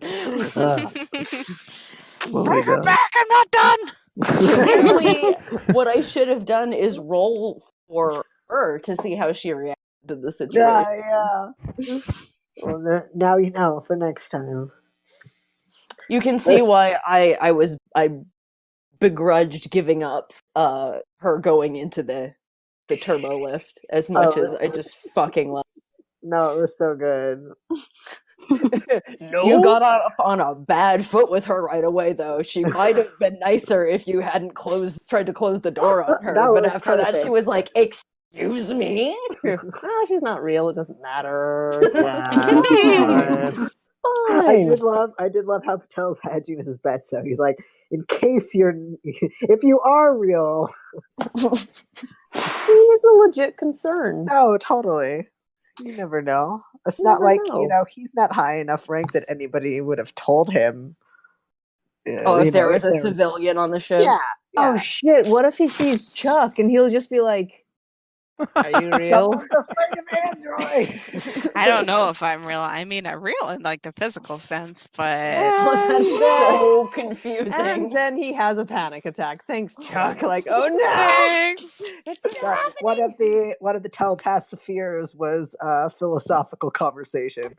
Bring her back, I'm not done. Apparently, what I should have done is roll for her to see how she reacted to the situation. Yeah. Well, now you know for next time. You can see why I begrudged giving up her going into the turbo lift as much as I just fucking love. No, it was so good. You got on a bad foot with her right away, though. She might have been nicer if you hadn't tried to close the door on her. That But was after that, perfect. she was like, "Excuse me." No, she's not real. It doesn't matter. Yeah. Fine. I did love how Patel's hedging his bet. So he's like, in case if you are real. It's a legit concern. Oh, totally. You never know. It's You not never like, know. he's not high enough rank that anybody would have told him. Oh, if there was a civilian on the ship. Yeah. Oh shit, what if he sees Chuck and he'll just be like, are you real? Someone's afraid of androids. I don't know if I'm real. I mean, I'm real in like the physical sense, but That's so confusing. And then he has a panic attack. Thanks, Chuck. Like, oh no! thanks. It's not One of the telepath's fears was a philosophical conversation.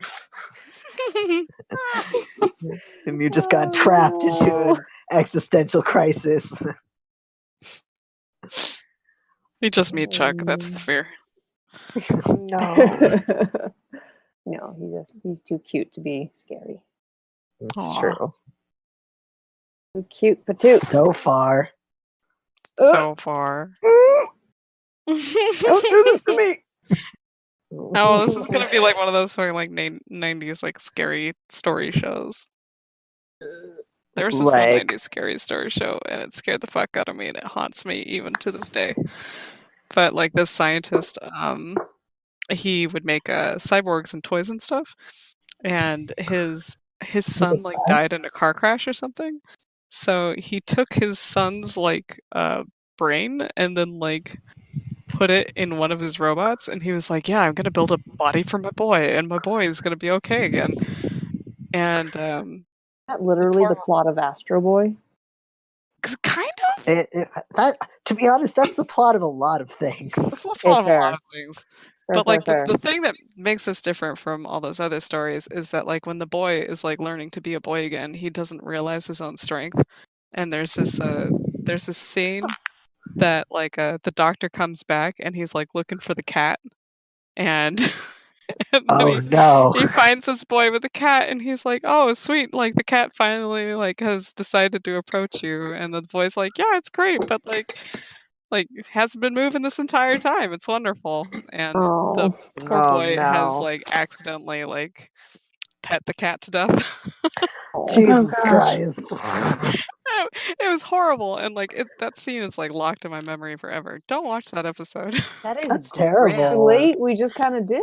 And you just got trapped into an existential crisis. You just meet Chuck. That's the fear. No. No, he's too cute to be scary. It's Aw. true. Too cute, Patoot. So far. So far. Don't do this to me. Oh, this is gonna be like one of those sort of like 90s like scary story shows. There's this one 90s scary story show, and it scared the fuck out of me, and it haunts me even to this day. But like this scientist, he would make cyborgs and toys and stuff, and his son like died in a car crash or something. So he took his son's like brain and then like put it in one of his robots, and he was like, "Yeah, I'm gonna build a body for my boy, and my boy is gonna be okay again." And that literally the plot of Astro Boy? Kind of. That, to be honest, that's the plot of a lot of things. That's the plot of a Fair. lot of things. Fair, But like fair. the thing that makes this different from all those other stories is that like when the boy is like learning to be a boy again, he doesn't realize his own strength. And there's this scene that like the doctor comes back and he's like looking for the cat, and and then he finds this boy with a cat, and he's like, "Oh, sweet! Like the cat finally like has decided to approach you." And the boy's like, "Yeah, it's great, but like it hasn't been moving this entire time. It's wonderful." And the poor boy has like accidentally like pet the cat to death. Jesus Christ. It was horrible, and like that scene is like locked in my memory forever. Don't watch that episode. That's terrible. Late, we just kind of did.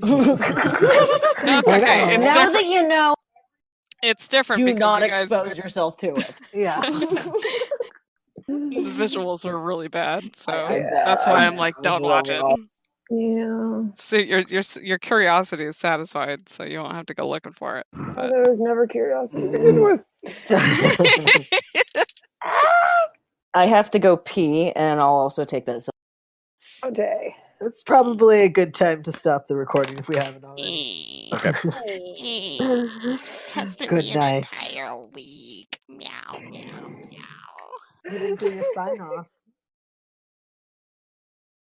No, it's okay. It's now different. that you know, It's different. do because not you guys, expose yourself to it. Yeah. The visuals are really bad, so I that's why I'm like, don't watch it. Yeah. So your curiosity is satisfied, so you won't have to go looking for it. But There was never curiosity to begin with. I have to go pee, and I'll also take this. Okay. It's probably a good time to stop the recording if we haven't already. Okay. Good night. Entire week. Meow, meow, meow. You didn't do your sign off.